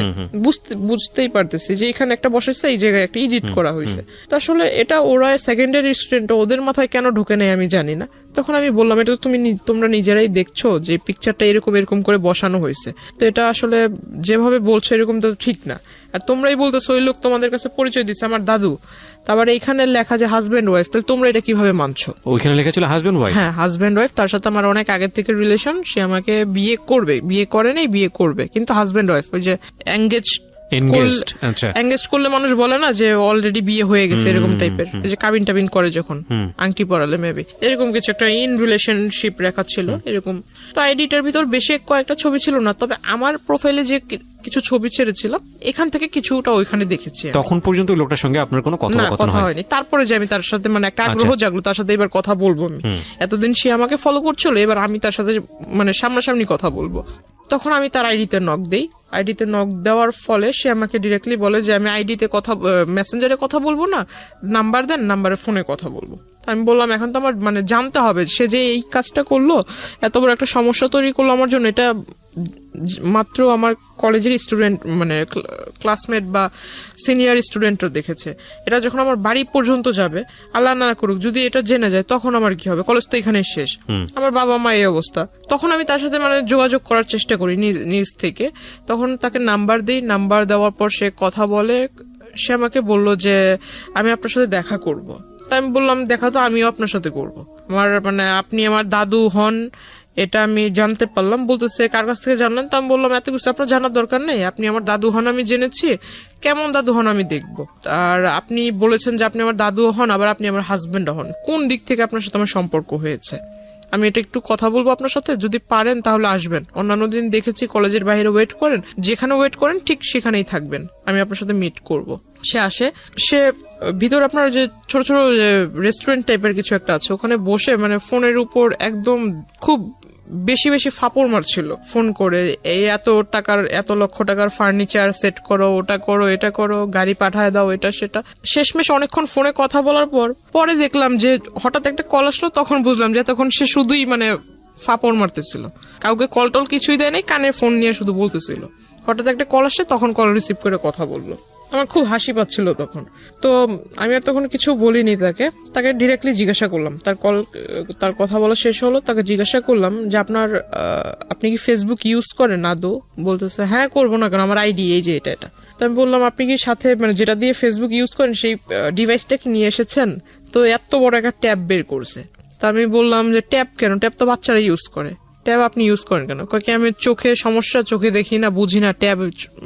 বুঝতেই পারতেছি যে এখানে একটা বসেছে, এই জায়গায় একটা এডিট করা হয়েছে। তো আসলে এটা ওরা সেকেন্ডারি স্টুডেন্ট, ওদের মাথায় কেন ঢুকে নেই আমি জানি না। তখন আমি বললাম এটা তো তোমরা নিজেরাই দেখছো যে পিকচারটা এরকম করে বসানো হয়েছে, তো এটা আসলে যেভাবে বলছো এরকম তো ঠিক না। আর তোমরাই বলতেছো ওই লোক তোমাদের কাছে পরিচয় দিচ্ছে আমার দাদু, তারপরে এইখানে লেখা যে হাজবেন্ড ওয়াইফ, তাহলে তোমরা এটা কিভাবে মানছো? ওইখানে লেখা ছিল হাজবেন্ড ওয়াইফ। হ্যাঁ, হাজবেন্ড ওয়াইফ, তার সাথে আমার অনেক আগের থেকে রিলেশন, সে আমাকে বিয়ে করবে, বিয়ে করে নাই, বিয়ে করবে, কিন্তু হাজবেন্ড ওয়াইফ, ওই যে এঙ্গেজ করলে মানুষ বলে না যে অলরেডি বিয়ে হয়ে গেছে, এরকম টাইপের, যে কাবিন টাবিন করে যখন আংটি পরালে মেবি এরকম কিছু একটা ইন রিলেশনশিপ রেখা ছিল এরকম। তো আইডিটার ভিতর বেশি কয়েকটা ছবি ছিল না, তবে আমার প্রোফাইলে যে কিছু ছবি ছেড়েছিলাম এখান থেকে কিছুটা ওইখানে দেখেছি। তখন পর্যন্ত ওই লোকটার সঙ্গে আপনার কোনো কথা হয়নি। তারপরে যে আমি তার সাথে মানে একটা আগ্রহ জাগলো, তার সাথে এবার কথা বলবো আমি, এতদিন সে আমাকে ফলো করছিল, এবার আমি তার সাথে মানে সামনাসামনি কথা বলবো। তখন আমি তার আইডিতে নক দেই। আইডিতে নক দেওয়ার ফলে সে আমাকে ডিরেক্টলি বলে যে আমি আইডিতে কথা, মেসেঞ্জারে কথা বলবো না, নাম্বার দেন, নাম্বারে ফোনে কথা বলবো। আমি বললাম এখন তো আমার মানে জানতে হবে সে যে এই কাজটা করলো, এত বড় একটা সমস্যা তৈরি করলো আমার জন্য, এটা মাত্র আমার কলেজের স্টুডেন্ট মানে ক্লাসমেট বা সিনিয়র স্টুডেন্টও দেখেছে। এটা যখন আমার বাড়ি পর্যন্ত যাবে, আল্লাহ না করুক যদি এটা জেনে যায়, তখন আমার কি হবে? কলেজ তো এখানেই শেষ, আমার বাবা মা এই অবস্থা। তখন আমি তার সাথে মানে যোগাযোগ করার চেষ্টা করি নিজ থেকে। তখন তাকে নাম্বার দিই, নাম্বার দেওয়ার পর সে কথা বলে। সে আমাকে বললো যে আমি আপনার সাথে দেখা করব। তাই আমি বললাম দেখা তো আমিও আপনার সাথে করব, আমার মানে আপনি আমার দাদু হন এটা আমি জানতে পারলাম। বলতেছে কার কাছ থেকে জানলেন? তো আমি বললাম এত কিছু আপনার জানার দরকার নেই, আপনি আমার দাদু হন আমি জেনেছি, কেমন দাদু হন আমি দেখবো। আর আপনি বলেছেন যে আপনি আমার দাদু হন, আবার আপনি আমার হাজবেন্ড হন, কোন দিক থেকে আপনার সাথে আমার সম্পর্ক হয়েছে? আমি এটা একটু কথা বলবো আপনার সাথে, যদি পারেন তাহলে আসবেন। অন্যান্য দিন দেখেছি কলেজের বাইরে ওয়েট করেন, যেখানে ওয়েট করেন ঠিক সেখানেই থাকবেন, আমি আপনার সাথে মিট করব। সে আসে, সে ভিতর আপনার যে ছোট ছোট রেস্টুরেন্ট টাইপের কিছু একটা আছে, ওখানে বসে মানে ফোনের উপর একদম খুব বেশি বেশি ফাপড় মারছিল ফোন করে, এই এত লক্ষ টাকার ফার্নিচার সেট করো, ওটা করো, এটা করো, গাড়ি পাঠায় দাও, এটা সেটা। শেষমেশ অনেকক্ষণ ফোনে কথা বলার পরে দেখলাম যে হঠাৎ একটা কল আসলো, তখন বুঝলাম যে তখন সে শুধুই মানে ফাপড় মারতেছিল, কাউকে কল টল কিছুই দেয় নাই, কানে ফোন নিয়ে শুধু বলতেছিল। হঠাৎ একটা কল আসছে, তখন কল রিসিভ করে কথা বললো। আমার খুব হাসি পাচ্ছিল তখন। তো আমি আর তখন কিছু বলিনি তাকে ডিরেক্টলি জিজ্ঞাসা করলাম, তার কথা বলা শেষ হলো, তাকে জিজ্ঞাসা করলাম যে আপনি কি ফেসবুক ইউজ করেন আদৌ? বলতেছে হ্যাঁ, করবো না কেন, আমার আইডি এই যে এটা। তো আমি বললাম আপনি কি সাথে মানে যেটা দিয়ে ফেসবুক ইউজ করেন সেই ডিভাইসটা কি নিয়ে এসেছেন? তো এত বড় একটা ট্যাব বের করছে। তা আমি বললাম যে ট্যাব কেন? ট্যাব তো বাচ্চারা ইউজ করে, ট্যাব আপনি ইউজ করেন কেন? কয়েক আমি চোখে সমস্যা, চোখে দেখি না, বুঝি না, ট্যাব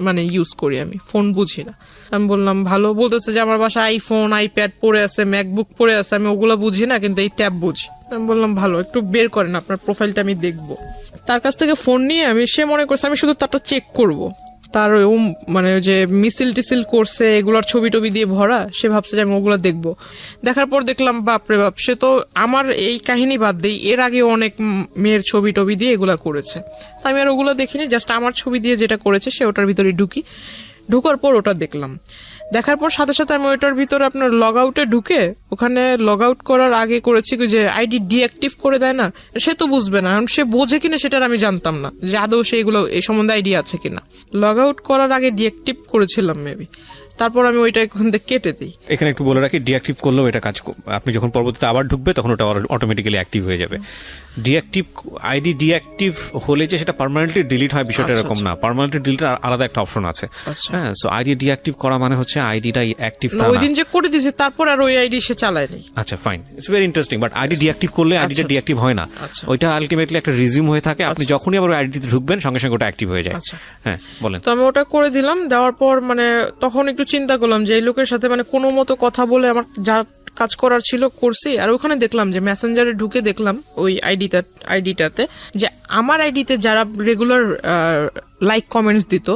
মানে ইউজ করি আমি, ফোন বুঝি না। আমি বললাম ভালো। বলতেছে যে আমার বাসায় আইফোন, আইপ্যাড পড়ে আছে, ম্যাকবুক পড়ে আছে, আমি ওগুলা বুঝি না, কিন্তু এই ট্যাব বুঝি। আমি বললাম ভালো, একটু বের করেন আপনার প্রোফাইলটা আমি দেখবো। তার কাছ থেকে ফোন নিয়ে সে মনে করছে আমি শুধু তারটা চেক করব, তার মানে যে মিছিল টিসিল করছে এগুলোর ছবি টবি দিয়ে ভরা, সে ভাবছে যে আমি ওগুলো দেখবো। দেখার পর দেখলাম বাপরে বাপ, সে তো আমার এই কাহিনী বাদ দেই, এর আগে অনেক মেয়ের ছবি টবি দিয়ে এগুলা করেছে। তাই আমি আর ওগুলো দেখিনি, জাস্ট আমার ছবি দিয়ে যেটা করেছে সে ওটার ভিতরে ঢুকার পর ওটা দেখলাম। দেখার পর সাথে সাথে আমি ওইটার ভিতরে আপনার লগ আউটে ঢুকে, ওখানে লগ আউট করার আগে করেছি যে আইডি ডিঅ্যাক্টিভ করে দেয় না, সে তো বুঝবে না, সে বোঝে কিনা সেটার আমি জানতাম না যে আদৌ সেইগুলো এই সম্বন্ধে আইডিয়া আছে কিনা। লগ আউট করার আগে ডিঅ্যাক্টিভ করেছিলাম মেবি, তারপর আমি ওইটা এখান থেকে কেটে দিই। এখানে একটু বলে রাখি, ডিঅ্যাক্টিভ করলেও এটা কাজ, আপনি যখন পরবর্তীতে আবার ঢুকবে তখন ওটা অটোমেটিক্যালি অ্যাক্টিভ হয়ে যাবে। আইডি ডিঅ্যাক্টিভ হলে যে সেটা পার্মানেন্টলি ডিলিট হয় বিষয়টা এরকম না, পার্মানেন্টলি ডিলিট আলাদা একটা অপশন আছে। হ্যাঁ, সো আইডি ডিঅ্যাক্টিভ করা মানে হচ্ছে আইডিটাই অ্যাক্টিভ না। ওই দিন যে করে দিয়েছে তারপর আর ওই আইডি সে চালায়নি। আচ্ছা fine, it's very interesting. But ID deactive করলে আইডিটা ডিঅ্যাক্টিভ হয় না, ওইটা আলটিমেটলি একটা রিজিউম হয়ে থাকে। আপনি যখনই আবার আইডিতে ঢুকবেন সঙ্গে সঙ্গে ওটা অ্যাক্টিভ হয়ে যায়। হ্যাঁ বলেন। তো আমি ওটা করে দিলাম, দেওয়ার পর মানে তখন একটু চিন্তা করলাম যে এই লোকের সাথে মানে কোনো মতো কথা বলে আমার যা কাজ করার ছিল করছি। আর ওখানে দেখলাম যে মেসেঞ্জারে ঢুকে দেখলাম ওই আইডিটাতে যে আমার আইডিতে যারা রেগুলার লাইক কমেন্টস দিত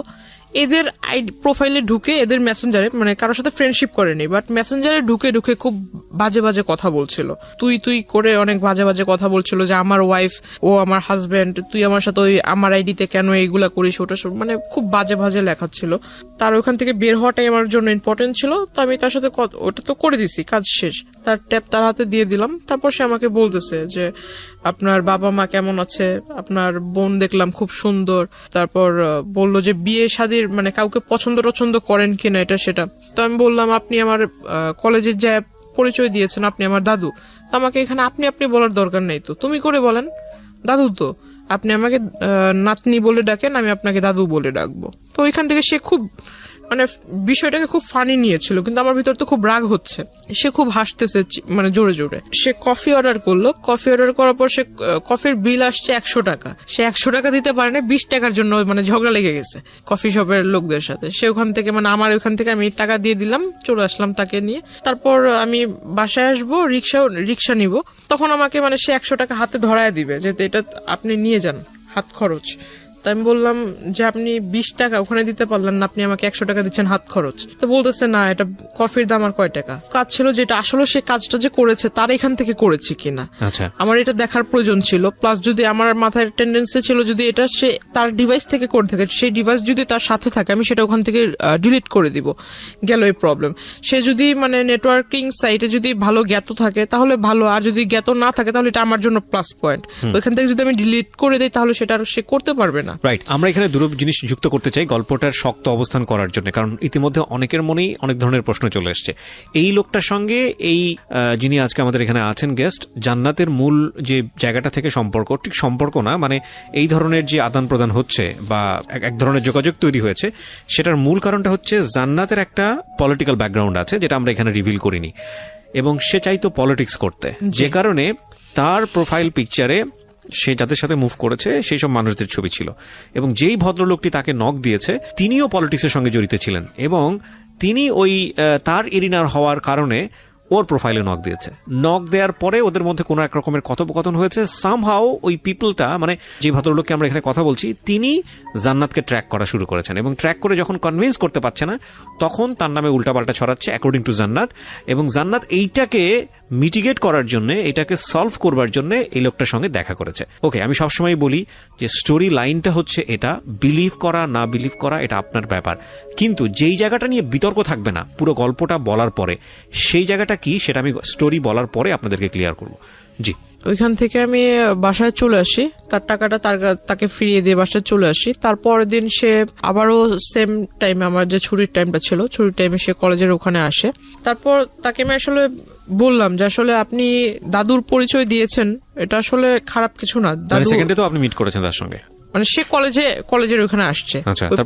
এদের আইডি প্রোফাইলে ঢুকে এদের মেসেঞ্জারে মানে কারোর সাথে ফ্রেন্ডশিপ করেনি, বাট মেসেঞ্জারে ঢুকে ঢুকে খুব বাজে বাজে কথা বলছিল, তুই করে অনেক বাজে বাজে কথা বলছিল যে আমার ওয়াইফ, ও আমার হাজবেন্ড, তুই আমার সাথে ওই আমার আইডিতে কেন এইগুলা করিস, ওটা মানে খুব বাজে বাজে লেখা ছিল। তার ওখান থেকে বের হওয়াটাই আমার জন্য ইম্পর্টেন্ট ছিল, তো আমি তার সাথে ওটা তো করে দিছি, কাজ শেষ। তার ট্যাব তার হাতে দিয়ে দিলাম। তারপর সে আমাকে বলতেছে যে আপনার বাবা মা কেমন আছে, আপনার বোন দেখলাম খুব সুন্দর, তারপর বললো যে বিয়ে শাদীর মানে কাউকে পছন্দ টছন্দ করেন কিনা এটা সেটা। তো আমি বললাম আপনি আমার কলেজের যা পরিচয় দিয়েছেন আপনি আমার দাদু, তো আমাকে এখানে আপনি আপনি বলার দরকার নেই, তো তুমি করে বলেন, দাদু তো আপনি আমাকে নাতনি বলে ডাকেন, আমি আপনাকে দাদু বলে ডাকবো। তো ওইখান থেকে সে খুব মানে বিষয়টাকে খুব ফানি নিয়েছিল, কিন্তু আমার ভিতর তো খুব রাগ হচ্ছে। সে খুব হাসতেছে মানে জোরে জোরে। সে কফি অর্ডার করলো, কফি অর্ডার করার পর সে কফির বিল আসছে 100 টাকা, সে 100 টাকা দিতে পারে না, 20 টাকার জন্য মানে ঝগড়া লেগে গেছে কফি শপের লোকদের সাথে। সে ওখান থেকে মানে আমার ওখান থেকে আমি টাকা দিয়ে দিলাম, চলে আসলাম তাকে নিয়ে। তারপর আমি বাসায় আসবো, রিক্সা নিব, তখন আমাকে মানে সে 100 টাকা হাতে ধরায় দিবে যে এটা আপনি নিয়ে যান হাত খরচ। তাই আমি বললাম যে আপনি 20 টাকা ওখানে দিতে পারলেন না, আপনি আমাকে 100 টাকা দিচ্ছেন হাত খরচ। তো বলতেছে না এটা কফির দাম আর কয় টাকা। কাজ ছিল যেটা আসলে সে কাজটা যে করেছে তার এখান থেকে করেছে কিনা আমার এটা দেখার প্রয়োজন ছিল। প্লাস যদি আমার মাথায় টেন্ডেন্সি ছিল যদি এটা সে তার ডিভাইস থেকে করে থাকে, সেই ডিভাইস যদি তার সাথে থাকে আমি সেটা ওখান থেকে ডিলিট করে দিব, গেল এই প্রবলেম। সে যদি মানে নেটওয়ার্কিং সাইটে যদি ভালো জ্ঞাত থাকে তাহলে ভালো, আর যদি জ্ঞাত না থাকে তাহলে এটা আমার জন্য প্লাস পয়েন্ট। ওইখান থেকে যদি আমি ডিলিট করে দিই তাহলে সেটা আর সে করতে পারবে না। রাইট, আমরা এখানে দুটো জিনিস যুক্ত করতে চাই গল্পটার শক্ত অবস্থান করার জন্য, কারণ ইতিমধ্যে অনেকের মনেই অনেক ধরনের প্রশ্ন চলে এসছে। এই লোকটার সঙ্গে এই যিনি আজকে আমাদের এখানে আছেন গেস্ট, জান্নাতের মূল যে জায়গাটা থেকে সম্পর্ক, ঠিক সম্পর্ক না মানে এই ধরনের যে আদান প্রদান হচ্ছে বা এক ধরনের যোগাযোগ তৈরি হয়েছে, সেটার মূল কারণটা হচ্ছে জান্নাতের একটা পলিটিক্যাল ব্যাকগ্রাউন্ড আছে যেটা আমরা এখানে রিভিল করিনি, এবং সে চাইতো পলিটিক্স করতে, যে কারণে তার প্রোফাইল পিকচারে সে যাদের সাথে মুভ করেছে সেই সব মানুষদের ছবি ছিল, এবং যেই ভদ্রলোকটি তাকে নক দিয়েছে তিনিও পলিটিক্সের সঙ্গে জড়িত ছিলেন, এবং তিনি ওই তার এরিনার হওয়ার কারণে ওর প্রোফাইলে নক দিয়েছে। নক দেওয়ার পরে ওদের মধ্যে কোনো এক রকমের কথোপকথন হয়েছে। সামহাও ওই পিপলটা মানে যে ভদ্রলোককে আমরা এখানে কথা বলছি তিনি জান্নাতকে ট্র্যাক করা শুরু করেছেন, এবং ট্র্যাক করে যখন কনভিন্স করতে পারছে না তখন তার নামে উল্টাপাল্টা ছড়াচ্ছে অ্যাকর্ডিং টু জান্নাত, এবং জান্নাত এইটাকে মিটিগেট করার জন্য, এটাকে সলভ করবার জন্য এই লোকটার সঙ্গে দেখা করেছে। ওকে, আমি সবসময় বলি যে স্টোরি লাইনটা হচ্ছে এটা, বিলিভ করা না বিলিভ করা এটা আপনার ব্যাপার, কিন্তু যেই জায়গাটা নিয়ে বিতর্ক থাকবে না পুরো গল্পটা বলার পরে, সেই জায়গাটা কি সেটা আমি স্টোরি বলার পরে আপনাদেরকে ক্লিয়ার করব। জি, ওইখান থেকে আমি বাসায় চলে আসি, তার টাকাটা তাকে ফিরিয়ে দিয়ে বাসায় চলে আসি। তারপরের দিন সে আবারও সেম টাইমে, আমার যে ছুটির টাইমটা ছিল, ছুটির টাইমে সে কলেজের ওখানে আসে। তারপর তাকে আমি আসলে বললাম যে আসলে আপনি দাদুর পরিচয় দিয়েছেন, এটা আসলে খারাপ কিছু না। দাদু সেকেন্ডে তো আপনি মিট করেছেন তার সঙ্গে, মানে সে কলেজের ওখানে আসছে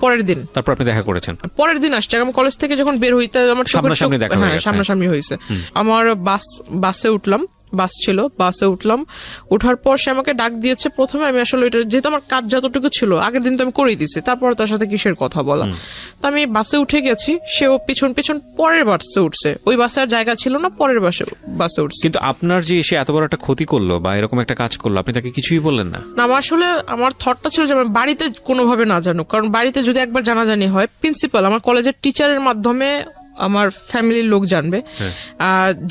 পরের দিন, তারপর আপনি দেখা করেছেন, পরের দিন আসছে। আমি কলেজ থেকে যখন বের হই আমার সামনাসামনি হয়েছে। আমার বাসে উঠলাম, বাস ছিল, বাসে উঠলাম, ওঠার পর সে আমাকে ডাক দিয়েছে। প্রথমে আমি আসলে এটা যেহেতু আমার কাজ যতটুকু ছিল আগের দিন তো আমি করেই দিছি, তারপর তার সাথে কিসের কথা বলা। তো আমি বাসে উঠে গেছি, সেও পিছন পরের বাসে উঠছে, ওই বাসে আর জায়গা ছিল না, পরের বাসে উঠছে। কিন্তু আপনার যে সে এত বড় একটা ক্ষতি করলো বা এরকম একটা কাজ করলো, আপনি তাকে কিছুই বললেন না? না, আমার থটটা ছিল যে আমি বাড়িতে কোনোভাবে না জানুক, কারণ বাড়িতে যদি একবার জানাজানি হয়, প্রিন্সিপাল আমার কলেজের টিচারের মাধ্যমে আমার ফ্যামিলির লোক জানবে,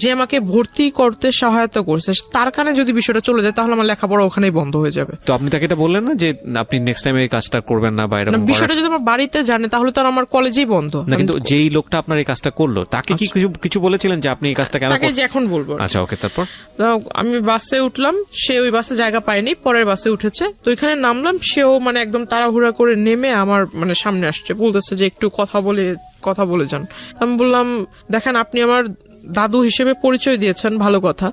যে আমাকে ভর্তি করতে সহায়তা করছে তার কানে যদি বিষয়টা চলে যায় তাহলে আমার লেখাপড়া ওখানেই বন্ধ হয়ে যাবে। তো আপনি তাকে এটা বললেন না যে আপনি নেক্সট টাইম এই কাজটা করবেন না, বা এরকম বিষয়টা যদি আমার বাড়িতে জানে তাহলে তো আমার কলেজেই বন্ধ না। কিন্তু যেই লোকটা আপনার এই কাজটা করলো তাকে কি কিছু বলেছিলেন যে আপনি এই কাজটা কেন? তাকে যে এখন বলবো। আচ্ছা, ওকে। তারপর আমি বাসে উঠলাম, সে ওই বাসে জায়গা পায়নি, পরের বাসে উঠেছে। তো এখানে নামলাম, সেও মানে একদম তাড়াহুড়া করে নেমে আমার মানে সামনে আসছে, বলতেছে যে একটু কথা বলে যান। আমি বললাম দেখেন আপনি আমার দাদু হিসেবে পরিচয় দিয়েছেন, ভালো কথা,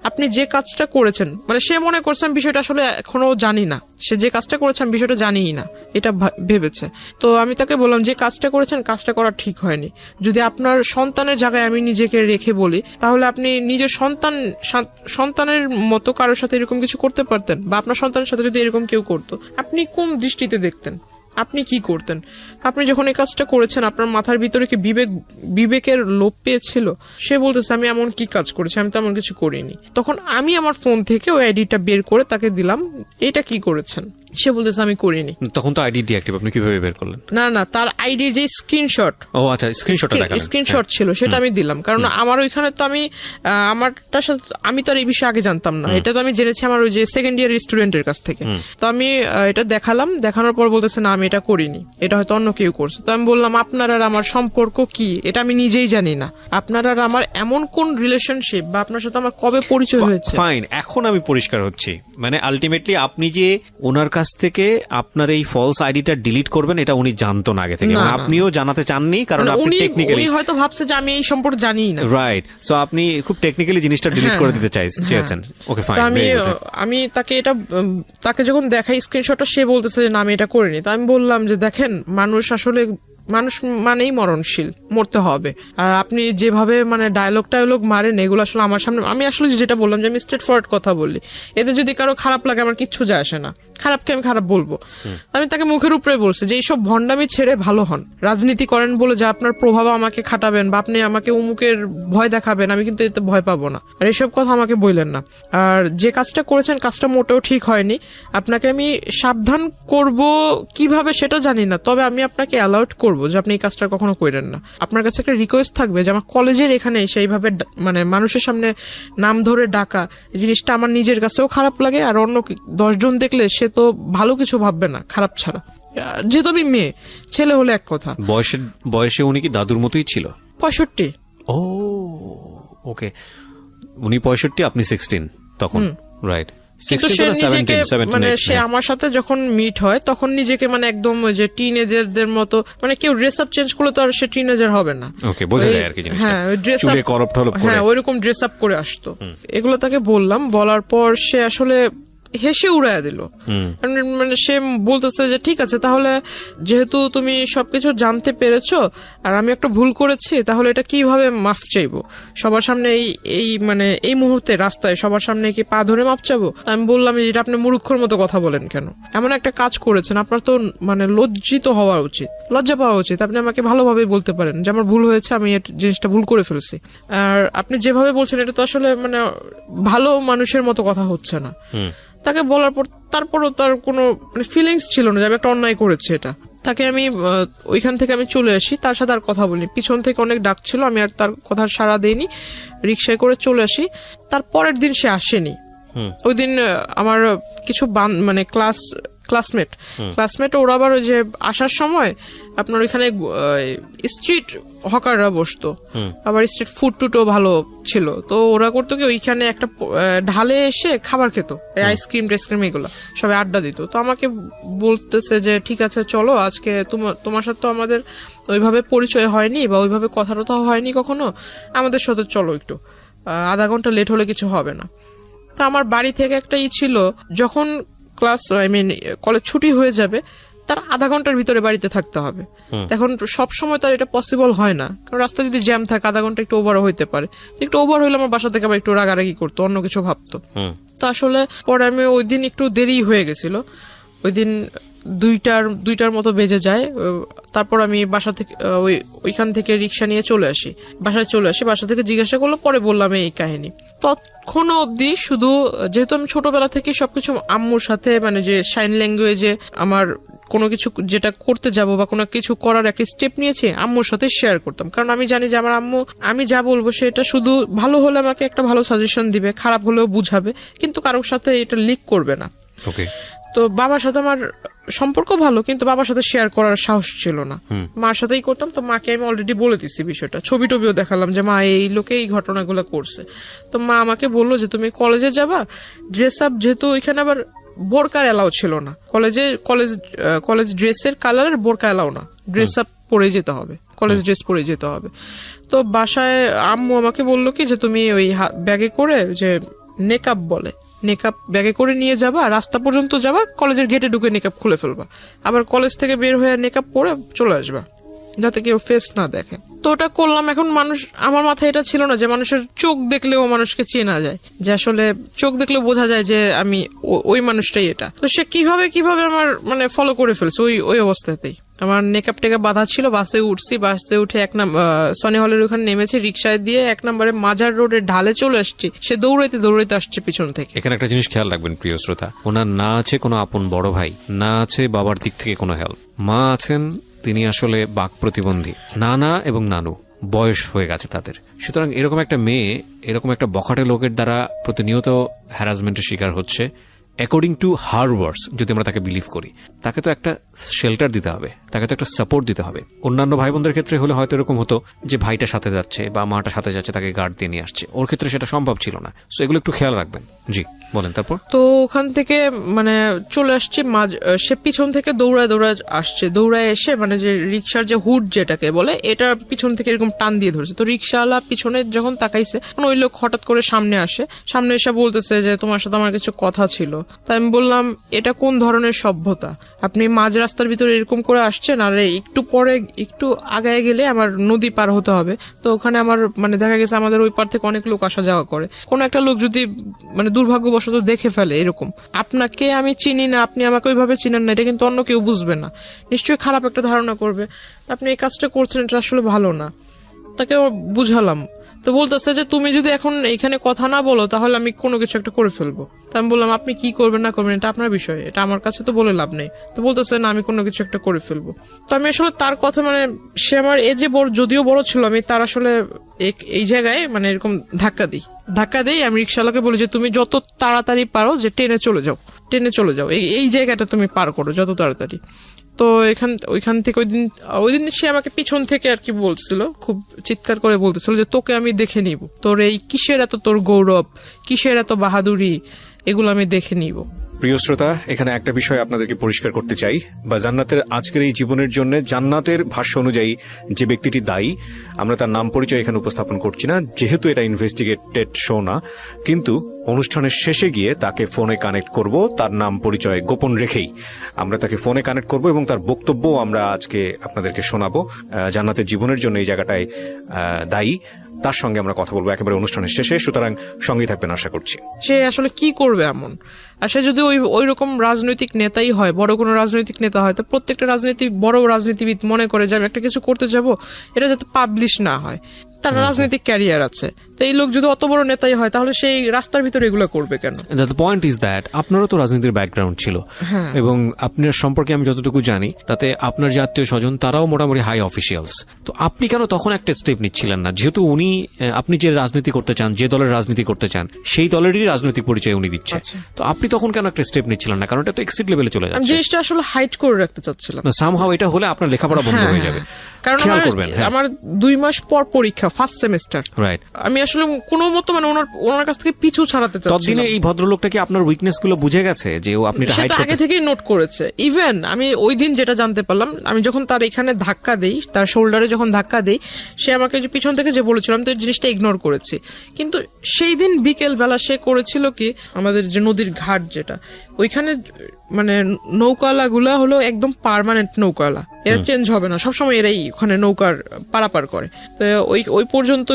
আপনি যে কাজটা করেছেন মানে সে মনে করছেন বিষয়টা আসলে এখনো জানি না, সে যে কাজটা করেছেন বিষয়টা জানিই না এটা ভেবেছে। তো আমি তাকে বললাম যে কাজটা করেছেন কাজটা করা ঠিক হয়নি। যদি আপনার সন্তানের জায়গায় আমি নিজেকে রেখে বলি তাহলে আপনি নিজের সন্তানের মতো কারোর সাথে এরকম কিছু করতে পারতেন, বা আপনার সন্তানের সাথে যদি এরকম কেউ করতো আপনি কোন দৃষ্টিতে দেখতেন, আপনি কি করতেন? আপনি যখন এই কাজটা করেছেন আপনার মাথার ভিতরে কি বিবেকের লোপ পেয়েছিল? সে বলতেছে আমি এমন কি কাজ করেছি, আমি তো এমন কিছু করিনি। তখন আমি আমার ফোন থেকে ওই আইডিটা বের করে তাকে দিলাম, এটা কি করেছেন, সে বলতেছে আমি করিনি। তখন তো আইডি ডিঅ্যাক্টিভ, আপনি কিভাবে বের করলেন? না তার আইডির যে স্ক্রিনশট, ও আচ্ছা, স্ক্রিনশটটা দেখালেন। স্ক্রিনশট ছিল সেটা আমি দিলাম, কারণ আমার ওইখানে তো আমি আমারটার সাথে আমি তো আর এই বিষয়ে আগে জানতাম না, এটা তো আমি জেনেছি আমার ওই যে সেকেন্ড ইয়ার স্টুডেন্টের কাছ থেকে। তো আমি এটা দেখালাম, দেখানোর পর বলতেছে না আমি এটা করিনি, এটা হয়তো অন্য কেউ করছে। তো আমি বললাম আপনার আর আমার সম্পর্ক কি, এটা আমি নিজেই জানি না। আপনার আর আমার এমন কোন রিলেশনশিপ বা আপনার সাথে আমার কবে পরিচয় হয়েছে? ফাইন, এখন আমি পরিষ্কার হচ্ছি। মানে আলটিমেটলি আপনি যে ওনার কাছ থেকে আপনার এই ফলস আইডিটা ডিলিট করবেন এটা উনি জানতো না আগে থেকে, আপনিও জানাতে চাননি, কারণ আপনি টেকনিক্যালি হয়তো ভাবছে যে আমি এই সম্পর্কে জানি না। রাইট, সো আপনি খুব টেকনিক্যালি জিনিসটা ডিলিট করে দিতে চেয়েছেন। Okay fine. আমি তাকে যখন দেখাই স্ক্রিনশটটা, সে বলতেছে যে না আমি এটা করিনি। তো আমি বললাম যে দেখেন, মানুষ মানেই মরণশীল, মরতে হবে। আর আপনি যেভাবে মানে ডায়লগ মারেন এগুলো আসলে আমার সামনে, আমি আসলে যেটা বললাম যে আমি স্ট্রেট ফরওয়ার্ড কথা বললি, এতে যদি কারো খারাপ লাগে আমার কিচ্ছু যায় আসে না, খারাপকে আমি খারাপ বলবো। আমি তাকে মুখের উপরে বলছি যে এইসব ভণ্ডামি ছেড়ে ভালো হন, রাজনীতি করেন বলে যে আপনার প্রভাব আমাকে খাটাবেন বা আপনি আমাকে উমুকের ভয় দেখাবেন, আমি কিন্তু এতে ভয় পাবো না, আর এইসব কথা আমাকে বললেন না। আর যে কাজটা করেছেন কাজটা মোটেও ঠিক হয়নি, আপনাকে আমি সাবধান করব কিভাবে সেটা জানি না, তবে আমি আপনাকে অ্যালার্ট করবো যে আপনি এই কাজটা কখনো করেন না। আপনার কাছে একটা রিকোয়েস্ট থাকবে যে আমার কলেজের এখানে সেইভাবে মানে মানুষের সামনে নাম ধরে ডাকা, এই জিনিসটা আমার নিজের কাছেও খারাপ লাগে, আর অন্য 10 জন দেখলে সে তো ভালো কিছু ভাববে না খারাপ ছাড়া। যেহেতু আমি মেয়ে, ছেলে হলে এক কথা। বয়সে উনি কি দাদুর মতোই ছিল? 65। ও ওকে, উনি 65, আপনি 16 তখন, রাইট। কিন্তু সে নিজেকে মানে সে আমার সাথে যখন মিট হয় তখন নিজেকে মানে একদম ওই যে টিনেজারদের মতো, মানে কেউ ড্রেস আপ চেঞ্জ করলে তো আর সে টিনেজার হবে না। ওকে, বোঝা যায় আর কি জিনিসটা। হ্যাঁ, ড্রেস আপ, হ্যাঁ ওইরকম ড্রেস আপ করে আসতো। এগুলো তাকে বললাম, বলার পর সে আসলে হেসে উড়াইয়া দিল। মানে সে বলতেছে যে ঠিক আছে, তাহলে যেহেতু তুমি সবকিছু জানতে পেরেছো আর আমি একটা ভুল করেছি, তাহলে এটা কিভাবে মাফ চাইবো? সবার সামনে এই মানে এই মুহূর্তে রাস্তায় সবার সামনে কি পা ধরে মাফ চাবো? আমি বললাম যে এটা আপনি মূর্খর মতো কথা বলেন কেন? এমন একটা কাজ করেছেন, আপনার তো মানে লজ্জিত হওয়া উচিত, লজ্জা পাওয়া উচিত। আপনি আমাকে ভালোভাবে বলতে পারেন যে আমার ভুল হয়েছে, আমি জিনিসটা ভুল করে ফেলছি। আর আপনি যেভাবে বলছেন এটা তো আসলে মানে ভালো মানুষের মতো কথা হচ্ছে না। তাকে বলার পর তারপরও তার কোনো মানে ফিলিংস ছিল না যে আমি একটা অন্যায় করেছি এটা। তাকে আমি ওইখান থেকে আমি চলে আসি, তার সাথে আর কথা বলিনি। পিছন থেকে অনেক ডাক ছিল, আমি আর তার কথা সাড়া দেইনি, রিক্সায় করে চলে আসি। তার পরের দিন সে আসেনি। ওই দিন আমার কিছু মানে ক্লাসমেট ওরা আবার ওই যে আসার সময় আপনার ওইখানে স্ট্রিট হকাররা বসতো, আবার স্ট্রিট ফুড টুটও ভালো ছিল। তো ওরা করতো কি, ওইখানে একটা ঢালে এসে খাবার খেত, আইসক্রিম টেসক্রিম এগুলো সবাই আড্ডা দিত। তো আমাকে বলতেছে যে ঠিক আছে চলো, আজকে তোমার সাথে তো আমাদের ওইভাবে পরিচয় হয়নি বা ওইভাবে কথা টথা হয়নি কখনো, আমাদের সাথে চলো একটু, আধা ঘন্টা লেট হলে কিছু হবে না। তো আমার বাড়ি থেকে একটা ছিল, যখন কলেজ ছুটি হয়ে যাবে তার আধা ঘন্টার ভিতরে বাড়িতে থাকতে হবে। এখন সব সময় তার এটা পসিবল হয় না, কারণ রাস্তা যদি জ্যাম থাকে আধা ঘন্টা একটু ওভারও হইতে পারে। একটু ওভার হইলে আমার বাসা থেকে আবার একটু রাগারাগি করতো, অন্য কিছু ভাবতো। তো আসলে পরে আমি ওই দিন একটু দেরি হয়ে গেছিল, ওই দিন 2টার মতো বেজে যায়। তারপর আমি বাসা থেকে ওইখান থেকে রিক্সা নিয়ে চলে আসি, বাসায় চলে আসি। বাসা থেকে জিজ্ঞাসা করলো, পরে বললাম এই কাহিনী। তখনও অব্দি শুধু, যেহেতু আমি ছোটবেলা থেকে সবকিছু আম্মুর সাথে মানে যে সাইন ল্যাঙ্গুয়েজে আমার কোনো কিছু যেটা করতে যাব বা কোনো কিছু করার একটা স্টেপ নিয়েছি আম্মুর সাথে শেয়ার করতাম, কারণ আমি জানি যে আমার আম্মু আমি যা বলবো সেটা শুধু ভালো হলে আমাকে একটা ভালো সাজেশন দিবে, খারাপ হলেও বুঝাবে, কিন্তু কারোর সাথে এটা লিক করবে না। তো বাবার সাথে আমার সম্পর্ক ভালো, কিন্তু বাবার সাথে শেয়ার করার সাহস ছিল না। মার সাথেই করতাম। তো মাকে আমি অলরেডি বলে দিচ্ছি বিষয়টা, ছবি টবিও দেখালাম যে মা এই লোকে এই ঘটনাগুলো করছে। তো মা আমাকে বললো যে তুমি কলেজে যাবা, ড্রেস আপ, যেহেতু ওইখানে আবার বোরকার এলাও ছিল না, কলেজ ড্রেসের কালারের বোরকা এলাও না, ড্রেস আপ পরে যেতে হবে, কলেজ ড্রেস পরে যেতে হবে। তো বাসায় আম্মু আমাকে বললো কি যে তুমি ওই ব্যাগে করে যে নেকআপ বলে, নেকআপ ব্যাগে করে নিয়ে যাবা, রাস্তা পর্যন্ত যাবা, কলেজের গেটে ঢুকে নেকআপ খুলে ফেলবা, আবার কলেজ থেকে বের হয়ে নেকআপ পরে চলে আসবা। যাতে কেউ ফেস না দেখে। তো ওটা করলাম। এখন মানুষ, আমার মাথায় এটা ছিল না যে মানুষের চোখ দেখলেও মানুষকে চেনা যায়, যে আসলে চোখ দেখলে বোঝা যায় যে আমি ওই মানুষটাই এটা। তো সে কিভাবে আমার মানে ফলো করে ফেলছে ওই অবস্থাতেই। আমার নেকআপ টেকআপ বাঁধা ছিল, বাসে উঠছি, বাসে উঠে সনি হলের ওখানে নেমেছি, রিক্সায় দিয়ে 1 নম্বরে মাজার রোডে ঢালে চলে আসছি। সে দৌড়াইতে আসছে পিছন থেকে। এখানে একটা জিনিস খেয়াল রাখবেন প্রিয় শ্রোতা, ওনার না আছে কোনো আপন বড় ভাই, না আছে বাবার দিক থেকে কোনো হেল্প, মা আছেন তিনি আসলে বাক প্রতিবন্ধী, নানা এবং নানু বয়স হয়ে গেছে তাদের। সুতরাং এরকম একটা মেয়ে এরকম একটা বখাটে লোকের দ্বারা প্রতিনিয়ত হ্যারাসমেন্টের শিকার হচ্ছে। অ্যাকর্ডিং টু হার ওয়ার্ডস, যদি আমরা তাকে বিলিভ করি, তাকে তো একটা শেল্টার দিতে হবে, তাকে তো একটা সাপোর্ট দিতে হবে। অন্যান্য ভাই বোনদের ক্ষেত্রে হলে হয়তো এরকম হতো যে ভাইটা সাথে যাচ্ছে বা মাটা সাথে যাচ্ছে, তাকে গার্ড দিয়ে নিয়ে আসছে। ওর ক্ষেত্রে সেটা সম্ভব ছিল না। সো এগুলো একটু খেয়াল রাখবেন। জি বলেন। তারপর তো ওখান থেকে মানে চলে আসছি, সে পিছন থেকে দৌড়ায় আসছে। দৌড়ায় এসে মানে যে রিক্সার যে হুড যেটাকে বলে, এটা পিছন থেকে এরকম টান দিয়ে ধরছে। তো রিক্সাওয়ালা পিছনে যখন তাকাইছে, ওই লোক হঠাৎ করে সামনে এসে বলতেছে যে তোমার সাথে আমার কিছু কথা ছিল। তাই আমি বললাম, এটা কোন ধরনের সভ্যতা? আপনি মাঝ রাস্তার ভিতরে এরকম করে আসছেন, আর একটু পরে একটু আগায় গেলে আমার নদী পার হতে হবে। তো ওখানে আমার মানে দেখা গেছে আমাদের ওই পার থেকে অনেক লোক আসা যাওয়া করে। কোন একটা লোক যদি মানে দুর্ভাগ্যবশত দেখে ফেলে এরকম, আপনাকে আমি চিনি না, আপনি আমাকে ওইভাবে চিনেন না, এটা কিন্তু অন্য কেউ বুঝবে না, নিশ্চয়ই খারাপ একটা ধারণা করবে। আপনি এই কাজটা করছেন, এটা আসলে ভালো না। তাকে বুঝালাম। তো বলতেছে যে তুমি যদি এখন এখানে কথা না বলো তাহলে আমি কোনো কিছু একটা করে ফেলবো। তা আমি বললাম, আপনি কি করবেন না করবেন এটা আপনার বিষয়, এটা আমার কাছে তো বলে লাভ নেই। তো বলতেছে না, আমি কোনো কিছু একটা করে ফেলবো। তো আমি আসলে তার কথা মানে সে আমার এজে বড়, যদিও বড় ছিল, আমি তার আসলে এই জায়গায় মানে এরকম ধাক্কা দিই। আমি রিক্সাওয়ালাকে বলি যে তুমি যত তাড়াতাড়ি পারো যে টেনে চলে যাও, এই জায়গাটা তুমি পার করো যত তাড়াতাড়ি। তো ওইখান থেকে ওই দিন সে আমাকে পিছন থেকে আর কি বলছিল, খুব চিৎকার করে বলতেছিল যে তোকে আমি দেখে নিব, তোর এই কিসের এত তোর গৌরব, কিসের এত বাহাদুরি, এগুলো আমি দেখে নিব। প্রিয় শ্রোতা, এখানে একটা বিষয় আপনাদেরকে পরিষ্কার করতে চাই, বা জান্নাতের আজকের এই জীবনের জন্য জান্নাতের ভাষ্য অনুযায়ী যে ব্যক্তিটি দায়ী, আমরা তার নাম পরিচয় এখানে উপস্থাপন করছি না, যেহেতু এটা ইনভেস্টিগেটেড শো না। কিন্তু অনুষ্ঠানের শেষে গিয়ে তাকে ফোনে কানেক্ট করব, তার নাম পরিচয় গোপন রেখেই আমরা তাকে ফোনে কানেক্ট করব এবং তার বক্তব্য আমরা আজকে আপনাদেরকে শোনাবো। জান্নাতের জীবনের জন্য এই জায়গাটায় দায়ী, তার সঙ্গে আমরা কথা বলবো একেবারে অনুষ্ঠানের শেষে। সুতরাং সঙ্গে থাকবেন আশা করছি। সে আসলে কি করবে এমন, আর সে যদি ওই রকম রাজনৈতিক নেতাই হয়, বড় কোনো রাজনৈতিক নেতা হয়, তো প্রত্যেকটা বড় রাজনীতিবিদ মনে করে যে আমি একটা কিছু করতে যাব, এটা যাতে পাবলিশ না হয়। তার রাজনৈতিক ক্যারিয়ার আছে। তো এই লোক যদি অত বড় নেতাই হয় তাহলে সেই রাস্তার ভিতরে এগুলো করবে কেন? দ্য পয়েন্ট ইজ দ্যাট আপনারও তো রাজনীতির ব্যাকগ্রাউন্ড ছিল, এবং আপনার সম্পর্কে আমি যতটুকু জানি তাতে আপনার যে আত্মীয় স্বজন তারাও মোটামুটি হাই অফিসিয়ালস। তো আপনি কেন তখন একটা স্টেপ নিচ্ছিলেন না? যেহেতু আপনি যে রাজনীতি করতে চান, যে দলের রাজনীতি করতে চান, সেই দলেরই রাজনৈতিক পরিচয় উনি দিচ্ছে। তো আপনি তখন কেন একটা স্টেপ নিচ্ছিলেন না? কারণ এটা তো এক্সিট লেভেলে চলে যাচ্ছে। জিনিসটা আসলে হাইড করে রাখতে চাচ্ছিলাম। সামহাও এটা হলে আপনার লেখাপড়া বন্ধ হয়ে যাবে। কারণ আমার 2 মাস পর পরীক্ষা, ফার্স্ট সেমিস্টার। রাইট। আমি আসলে কোনো মতো মানে ওনার কাছ থেকে পিছু ছাড়াতে চাচ্ছিলাম। ততদিনে এই ভদ্রলোকটাকে আপনার উইকনেস গুলো বুঝে গেছে যে আপনি এটা হাইড করতে, আগে থেকেই নোট করেছে। ইভেন আমি ওই দিন যেটা জানতে পারলাম, আমি যখন তার এখানে ধাক্কা দেই, তার শোল্ডারে যখন ধাক্কা দেই, সে আমাকে যে পিছন থেকে যে বলেছিলাম, তো এই জিনিসটা ইগনোর করেছি। কিন্তু সেই দিন বিকেল বেলা সে করেছিল কি, আমাদের যে নদীর ঘাট যেটা, ওইখানে মানে নৌকালা গুলা হলো একদম পার্মানেন্ট নৌকালা, এরা চেঞ্জ হবে না, সবসময় এরাই ওখানে নৌকার পারাপার করে। তো ওই পর্যন্ত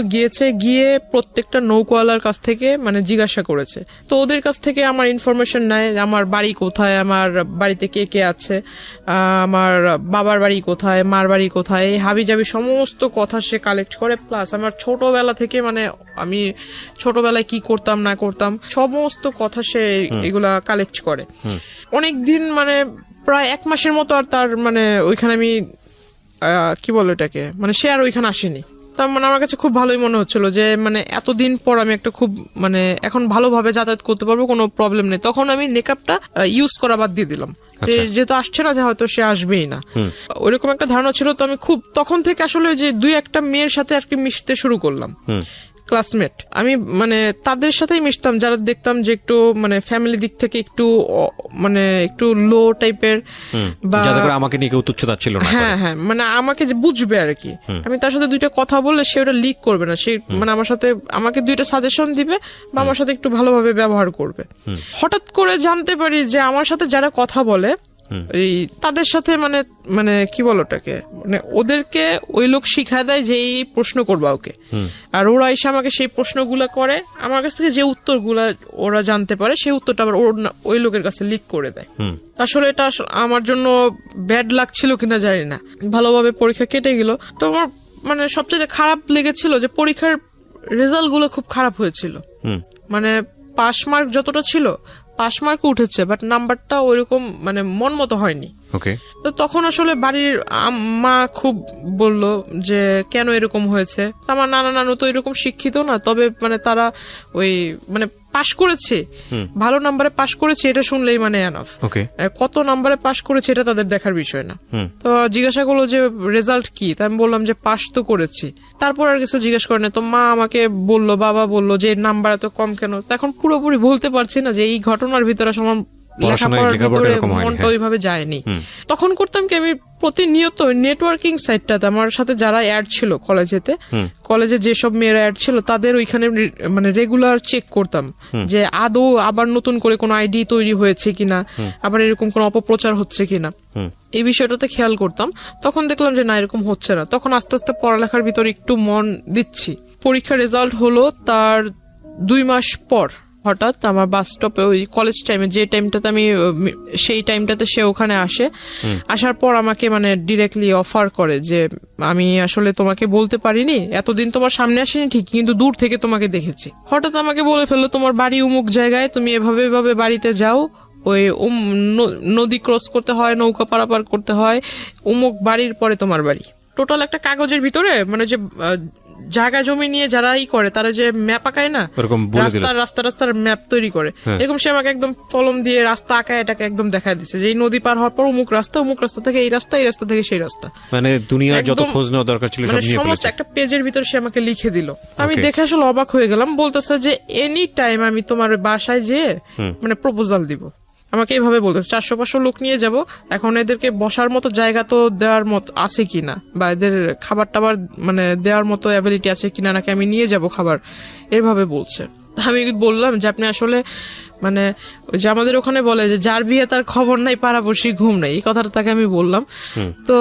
গিয়ে প্রত্যেকটা নৌকাওয়ালার কাছ থেকে মানে জিজ্ঞাসা করেছে। তো ওদের কাছ থেকে আমার ইনফরমেশন নেয়, আমার বাড়ি কোথায়, আমার বাড়িতে কে কে আছে, আমার বাবার বাড়ি কোথায়, মার বাড়ি কোথায়, হাবি জাবি সমস্ত কথা সে কালেক্ট করে। প্লাস আমার ছোটবেলা থেকে মানে আমি ছোটবেলায় কি করতাম না করতাম সমস্ত কথা সে এগুলা কালেক্ট করে। অনেকদিন মানে প্রায় 1 মাসের মতো আর তার মানে ওইখানে আমি কি বলো এটাকে, মানে সে আর ওইখানে আসেনি। তার মানে আমার কাছে খুব ভালোই মনে হচ্ছিল যে মানে এতদিন পর আমি একটা খুব মানে এখন ভালোভাবে যাতায়াত করতে পারবো, কোনো প্রবলেম নেই। তখন আমি মেকআপটা ইউজ করা বাদ দিয়ে দিলাম, যেহেতু আসছে না, হয়তো সে আসবেই না, ওইরকম একটা ধারণা ছিল। তো আমি খুব তখন থেকে আসলে যে 2-1টা মেয়ের সাথে আর কি মিশতে শুরু করলাম, ক্লাসমেট। আমি মানে তাদের সাথেই মিশতাম যারা দেখতাম যে একটু মানে ফ্যামিলি দিক থেকে একটু মানে একটু লো টাইপের, বা আমাকে নিয়ে কেউ তুচ্ছতাচ্ছিল না। হ্যাঁ, মানে আমাকে যে বুঝবে আর কি। আমি তার সাথে 2টা কথা বললে সে ওটা লিক করবে না, সে মানে আমাকে 2টা সাজেশন দিবে বা আমার সাথে একটু ভালোভাবে ব্যবহার করবে। হঠাৎ করে জানতে পারি যে আমার সাথে যারা কথা বলে এই তাদের সাথে মানে মানে কি বলো ওটাকে, মানে ওদেরকে ওই লোক শিখায় দেয় যে এই প্রশ্ন করবা ওকে, আর ওরা এসে আমাকে সেই প্রশ্নগুলো করে, আমার কাছ থেকে যে উত্তরগুলা ওরা জানতে পারে সেই উত্তরটা আবার ওই লোকের কাছে লিক করে দেয়। আসলে এটা আমার জন্য ব্যাড লাগছিল কিনা জানি না, ভালোভাবে পরীক্ষা কেটে গেল। তো আমার মানে সবচেয়ে খারাপ লেগেছিল যে পরীক্ষার রেজাল্ট গুলো খুব খারাপ হয়েছিল, মানে পাস মার্ক যতটা ছিল পাস মার্ক উঠেছে, বাট নাম্বারটা ওইরকম মানে মন মতো হয়নি। তো তখন আসলে বাড়ির মা খুব বলল যে কেন এরকম হয়েছে। আমার নানা নানু তো এরকম শিক্ষিত না, তবে মানে তারা ওই মানে পাশ করেছে, ভালো নাম্বারে পাশ করেছে এটা শুনলেই মানে এনাফ। কত নাম্বারে পাশ করেছে এটা তাদের দেখার বিষয় না। তো জিজ্ঞাসা করলো যে রেজাল্ট কি, তাই আমি বললাম যে পাশ তো করেছি। তারপর আর কিছু জিজ্ঞেস করে না। তো মা আমাকে বললো, বাবা বললো যে নাম্বার এত কম কেন। এখন পুরোপুরি বলতে পারছি না যে এই ঘটনার ভিতরে আসলে লেখাপড়ার ভিতরে মনটা ওইভাবে যায়নি। তখন করতাম কি, আমি প্রতিনিয়ত নেটওয়ার্কিং সাইটটাতে আমার সাথে যারা অ্যাড ছিল কলেজে যেসব মেয়েরা অ্যাড ছিল তাদের ওইখানে মানে রেগুলার চেক করতাম যে আদৌ আবার নতুন করে কোনো আইডি তৈরি হয়েছে কিনা, আবার এরকম কোনো অপপ্রচার হচ্ছে কিনা, এই বিষয়টাতে খেয়াল করতাম। তখন দেখলাম যে না, এরকম হচ্ছে না। তখন আস্তে আস্তে পড়ালেখার ভিতরে একটু মন দিচ্ছি। পরীক্ষার রেজাল্ট হলো তার 2 মাস পর হঠাৎ আমার বাস স্টপে ওই কলেজ টাইমে যে টাইমটাতে আমি সেই টাইমটাতে সে ওখানে আসে। আসার পর আমাকে মানে ডিরেক্টলি অফার করে যে আমি আসলে তোমাকে বলতে পারিনি, এতদিন তোমার সামনে আসেনি ঠিক, কিন্তু দূর থেকে তোমাকে দেখেছি। হঠাৎ আমাকে বলে ফেললো তোমার বাড়ি অমুক জায়গায়, তুমি এভাবে এভাবে বাড়িতে যাও, ওই নদী ক্রস করতে হয়, নৌকা পারাপার করতে হয়, অমুক বাড়ির পরে তোমার বাড়ি। টোটাল একটা কাগজের ভিতরে মানে যে জায়গা জমি নিয়ে যারা করে তারা যে ম্যাপ আঁকায় না, রাস্তার ম্যাপ তৈরি করে, এরকম সে আমাকে একদম কলম দিয়ে রাস্তা আঁকায় এটাকে একদম দেখা দিচ্ছে যে এই নদী পার হওয়ার পর অমুক রাস্তা থেকে এই রাস্তা থেকে সেই রাস্তা, মানে দুনিয়ার যত খোঁজ নেওয়া দরকার ছিল সব নিয়ে ফেলেছে। একটা পেজের ভিতর সে আমাকে লিখে দিল। আমি দেখে আসলে অবাক হয়ে গেলাম। বলতেছে যে এনি টাইম আমি তোমার বাসায় যেয়ে মানে প্রপোজাল দিব। আমাকে এইভাবে বলতেছে 400-500 লোক নিয়ে যাব, এখন এদেরকে বসার মতো জায়গা তো দেওয়ার মতো আছে কিনা, বা এদের খাবার টাবার মানে দেওয়ার মতো অ্যাবিলিটি আছে কিনা, নাকি আমি নিয়ে যাব খাবার, এভাবে বলছে। আমি বললাম যে আপনি আসলে মানে ওই যে আমাদের ওখানে বলে যে যার বিয়ে তার খবর নাই পাড়াপড়শি ঘুম নাই, এই কথাটা তাকে আমি বললাম। তো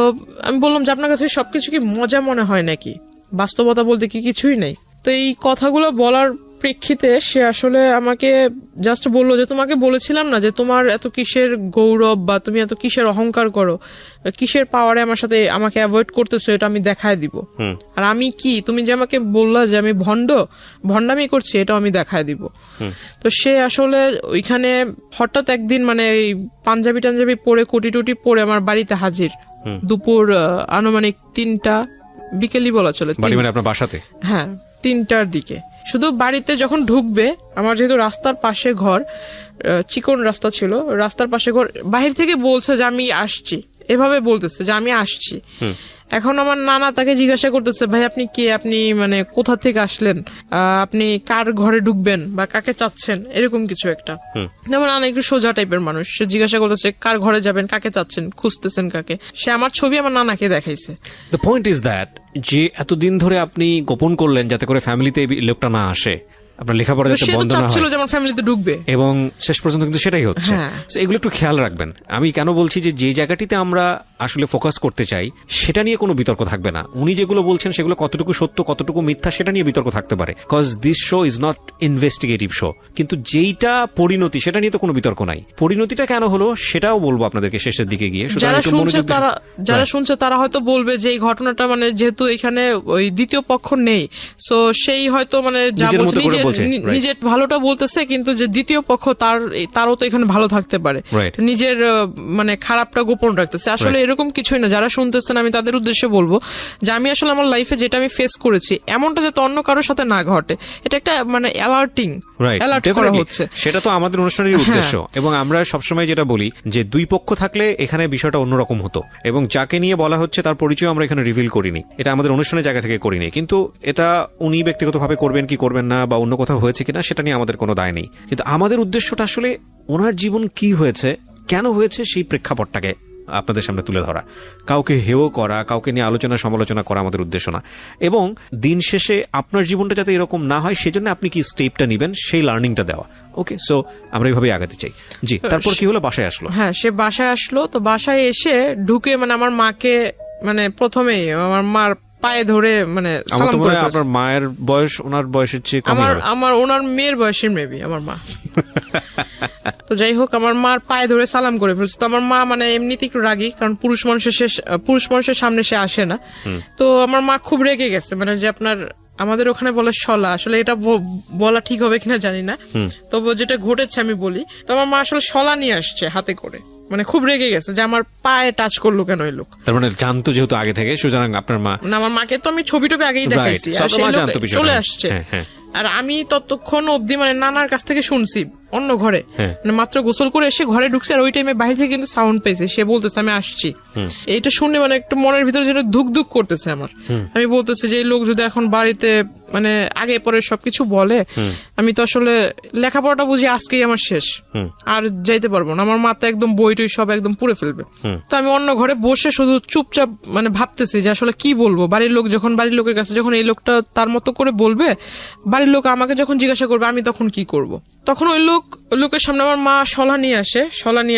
আমি বললাম যে আপনার কাছে সবকিছু কি মজা মনে হয় নাকি, বাস্তবতা বলতে কি কিছুই নেই। তো এই কথাগুলো বলার প্রেক্ষিতে সে আসলে আমাকে জাস্ট বললো যে তোমাকে বলেছিলাম না যে তোমার এত কিসের গৌরব বা তুমি এত কিসের অহংকার করো, কিসের পাওয়ারে আমার সাথে আমাকে অ্যাভয়েড করতেছো, এটা আমি দেখায় দিব। আর আমি কি, তুমি যে আমাকে বললা যে আমি ভণ্ডামি করছি, এটাও আমি দেখায় দিব। তো সে আসলে ওইখানে হঠাৎ একদিন মানে পাঞ্জাবি টাঞ্জাবি পরে কোটি টুটি পরে আমার বাড়িতে হাজির, দুপুর আনুমানিক 3টা বিকেলই বলা চলে, আপনার বাসাতে, হ্যাঁ 3টার দিকে। শুধু বাড়িতে যখন ঢুকবে, আমার যেহেতু রাস্তার পাশে ঘর, চিকন রাস্তা ছিল, রাস্তার পাশে ঘর, বাহির থেকে বলছে যে আমি আসছি, এভাবে বলতেছে যে আমি আসছি। এখন আমার নানা তাকে জিজ্ঞাসা করতেছে ভাই আপনি কে, আপনি মানে কোথা থেকে আসলেন, আপনি কার ঘরে ঢুকবেন বা কাকে চাচ্ছেন, এরকম কিছু একটা। যেমন নানা একটু সোজা টাইপের মানুষ, সে জিজ্ঞাসা করতেছে কার ঘরে যাবেন, কাকে চাচ্ছেন, খুঁজতেছেন কাকে। সে আমার ছবি আমার নানাকে দেখাইছে। দ্য পয়েন্ট ইজ দ্যাট যে এতদিন ধরে আপনি গোপন করলেন যাতে করে ফ্যামিলিতে লোকটা না আসে, আপনার লেখাপড়া যাতে বন্ধ না হয়, যেমন ফ্যামিলিতে ঢুকবে, এবং শেষ পর্যন্ত কিন্তু সেটাই হচ্ছে। এগুলো একটু খেয়াল রাখবেন। আমি কেন বলছি যে জায়গাটিতে আমরা আসলে ফোকাস করতে চাই সেটা নিয়ে কোনো বিতর্ক থাকবে না। উনি যেগুলো বলছেন সেগুলো কতটুকু সত্য কতটুকু মিথ্যা সেটা নিয়ে বিতর্ক থাকতে পারে, cause this show is not investigative show. কিন্তু যেইটা পরিণতি সেটা নিয়ে তো কোনো বিতর্ক নাই। পরিণতিটা কেন হলো সেটাও বলবো আপনাদেরকে শেষের দিকে গিয়ে। যারা শুনছে তারা হয়তো বলবে যে এই ঘটনাটা মানে যেহেতু এখানে ওই দ্বিতীয় পক্ষ নেই, সো সেই হয়তো মানে নিজের ভালোটা বলতেছে, কিন্তু যে দ্বিতীয় পক্ষ তারও তো এখানে ভালো থাকতে পারে, নিজের মানে খারাপটা গোপন রাখতেছে। আসলে এরকম কিছুই না। যারা শুনতেছেন আমি তাদের উদ্দেশ্যে বলবো যে আমি আসলে আমার লাইফে যেটা আমি ফেস করেছি এমনটা যাতে অন্য কারোর সাথে না ঘটে, এটা একটা মানে অ্যালার্ট করা হচ্ছে, সেটা তো আমাদের অনুষ্ঠানের উদ্দেশ্য। এবং আমরা সবসময় যেটা বলি যে দুই পক্ষ থাকলে এখানে বিষয়টা অন্যরকম হতো, এবং যাকে নিয়ে বলা হচ্ছে তার পরিচয় আমরা এখানে রিভিল করিনি, এটা আমাদের অনুষ্ঠানের জায়গা থেকে করিনি। কিন্তু এটা উনি ব্যক্তিগতভাবে করবেন কি করবেন না বা অন্য কোথাও হয়েছে কিনা সেটা নিয়ে আমাদের কোনো দায় নেই। কিন্তু আমাদের উদ্দেশ্যটা আসলে ওনার জীবন কি হয়েছে, কেন হয়েছে, সেই প্রেক্ষাপটটাকে আপনাদের সামনে তুলে ধরা, কাউকে হেয় করা, কাউকে নিয়ে আলোচনা সমালোচনা করা আমাদের উদ্দেশ্য না। এবং দিন শেষে আপনার জীবনটা যাতে এরকম না হয় সেজন্য আপনি কি স্টেপটা নেবেন সেই লার্নিংটা দেওয়া। ওকে, সো আমরা এইভাবে আগাতে চাই। জি, তারপর কি হলো? বাসায় আসলো। হ্যাঁ, সে বাসায় আসলো। তো বাসায় এসে ঢুকে মানে আমার মাকে মানে প্রথমেই আমার মার পায়ে ধরে মানে সালাম করে ফেলছে। আপনার মায়ের বয়স ওনার বয়সের চেয়ে কম হবে। আমার ওনার মেয়ের বয়সের মেবি আমার মা। তো যাই হোক, আমার মার পায়ে ধরে সালাম করে ফেলছে। তো আমার মা মানে এমনিতে একটু রাগী, কারণ পুরুষ মানুষের সামনে সে আসে না। তো আমার মা খুব রেগে গেছে, মানে যে আপনার আমাদের ওখানে বলে শলা, আসলে এটা বলা ঠিক হবে কিনা জানি না, তবু যেটা ঘটেছে আমি বলি। তো আমার মা আসলে শলা নিয়ে আসছে হাতে করে, মানে খুব রেগে গেছে যে আমার পায়ে টাচ করলো কেন এই লোক। তার মানে জানতো যেহেতু আগে থেকে, সুতরাং আপনার মা না, আমার মাকে তো আমি ছবি আগেই দেখাইছি, আর সেই লোক চলে আসছে। আর আমি ততক্ষণ অব্দি মানে নানার কাছ থেকে শুনছি অন্য ঘরে, মানে মাত্র গোসল করে এসে ঘরে ঢুকছে, আর ওই টাইমে বাইরে থেকে কিন্তু সাউন্ড পেয়েছে, সে বলতেছে আমি আসছি। এইটা শুনে মানে একটু মনের ভিতরে যেটা ধুক ধুক করতেছে আমার। আমি বলতেছি যে এই লোক যদি এখন বাড়িতে মানে আগে পরে সবকিছু বলে, আমি তো আসলে লেখাপড়াটা বুঝি আজকেই আমার শেষ, আর যাইতে পারবো না। আমার মাথা একদম বই টই সব একদম পুড়ে ফেলবে। তো আমি অন্য ঘরে বসে শুধু চুপচাপ মানে ভাবতেছি যে আসলে কি বলবো। বাড়ির লোকের কাছে যখন এই লোকটা তার মতো করে বলবে, বাড়ির লোক আমাকে যখন জিজ্ঞাসা করবে, আমি তখন কি করব। তখন ওই লোকের সামনে আমার মা শলা নিয়ে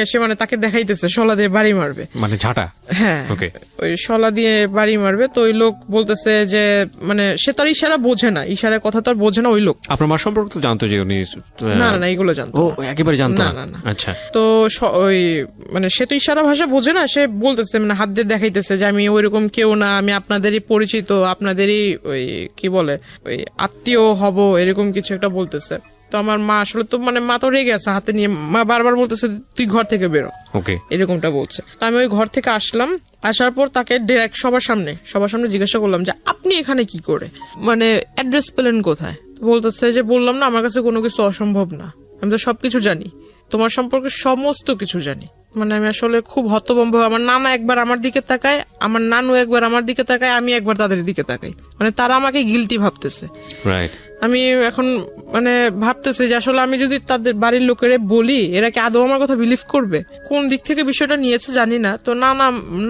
আসে, মানে তাকে দেখাইতেছে শলা দিয়ে বাড়ি মারবে, মানে ঝাঁটা। হ্যাঁ, ওই শলা দিয়ে বাড়ি মারবে। তো ওই লোক বলতেছে যে মানে সে তো আর ইশারা বোঝে না, ইশারার কথা তো আর বোঝে না ওই লোক। আপনার মা সম্পর্কে তো জানতো যে উনি? না, এগুলো জানতো। ও একেবারে জানতো না। আচ্ছা। তো ওই মানে সে তো ইশারা ভাষা বোঝে না, সে বলতেছে মানে হাত দিয়ে দেখাইতেছে যে আমি ওইরকম কেউ না, আমি আপনাদেরই পরিচিত, আপনাদেরই ওই কি বলে ওই আত্মীয় হব, এরকম কিছু একটা বলতেছে। তো আমার মা আসলে তো মানে মা তো রেগে আছে, হাতে নিয়ে মা বারবার বলতেছে তুই ঘর থেকে বেরো, এরকমটা বলছে। তো আমি ওই ঘর থেকে আসলাম, আসার পর তাকে ডিরেক্ট সবার সামনে জিজ্ঞাসা করলাম যে আপনি এখানে কি করে, মানে অ্যাড্রেস পেলেন কোথায়? বলতেছে যে বললাম না আমার কাছে কোনো কিছু অসম্ভব না, আমি তো সবকিছু জানি, তোমার সম্পর্কে সমস্ত কিছু জানি। মানে আমি আসলে খুব হতভম্ব। আমার নানা একবার আমার দিকে তাকায়, আমার নানু একবার আমার দিকে তাকায়, আমি একবার তাদের দিকে তাকাই, মানে তারা আমাকে গিলটি ভাবতেছে। আমি এখন মানে ভাবতেছি যে আসলে আমি যদি তাদের বাড়ির লোকেরা বলি, এরা কি আদৌ আমার কথা বিলিভ করবে? কোন দিক থেকে বিষয়টা নিয়েছে জানি না। তো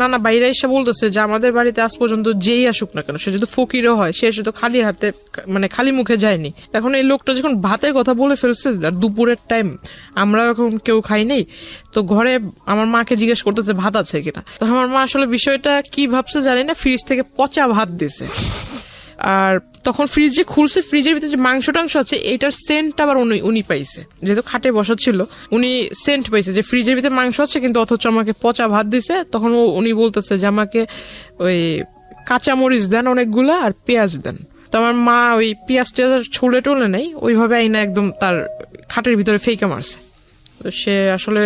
নানা বাইরে এসে বলতেছে যে আমাদের বাড়িতে আজ পর্যন্ত যেই আসুক না কেন, সে যদি ফকিরও হয়, সে শুধু খালি হাতে মানে খালি মুখে যায়নি। এখন এই লোকটা যখন ভাতের কথা বলে ফেলছে, আর দুপুরের টাইম, আমরা এখন কেউ খাই নেই, তো ঘরে আমার মাকে জিজ্ঞেস করতেছে ভাত আছে কিনা। তো আমার মা আসলে বিষয়টা কি ভাবছে জানি না, ফ্রিজ থেকে পচা ভাত দিছে। আর তখন ফ্রিজ যে খুলছে, ফ্রিজের ভিতরে যে মাংস টাংস আছে, এটার সেন্ট আবার উনি পাইছে, যেহেতু খাটে বসা ছিল, উনি সেন্ট পাইছে যে ফ্রিজের ভিতরে মাংস আছে, কিন্তু অথচ আমাকে পচা ভাত দিছে। তখন উনি বলতেছে যে আমাকে ওই কাঁচামরিচ দেন অনেকগুলা, আর পেঁয়াজ দেন। তো আমার মা ওই পেঁয়াজ টেয়াজ ছুলে টুলে নেই, ওইভাবে আইনা একদম তার খাটের ভিতরে ফেঁকে মারছে। তো সে আসলে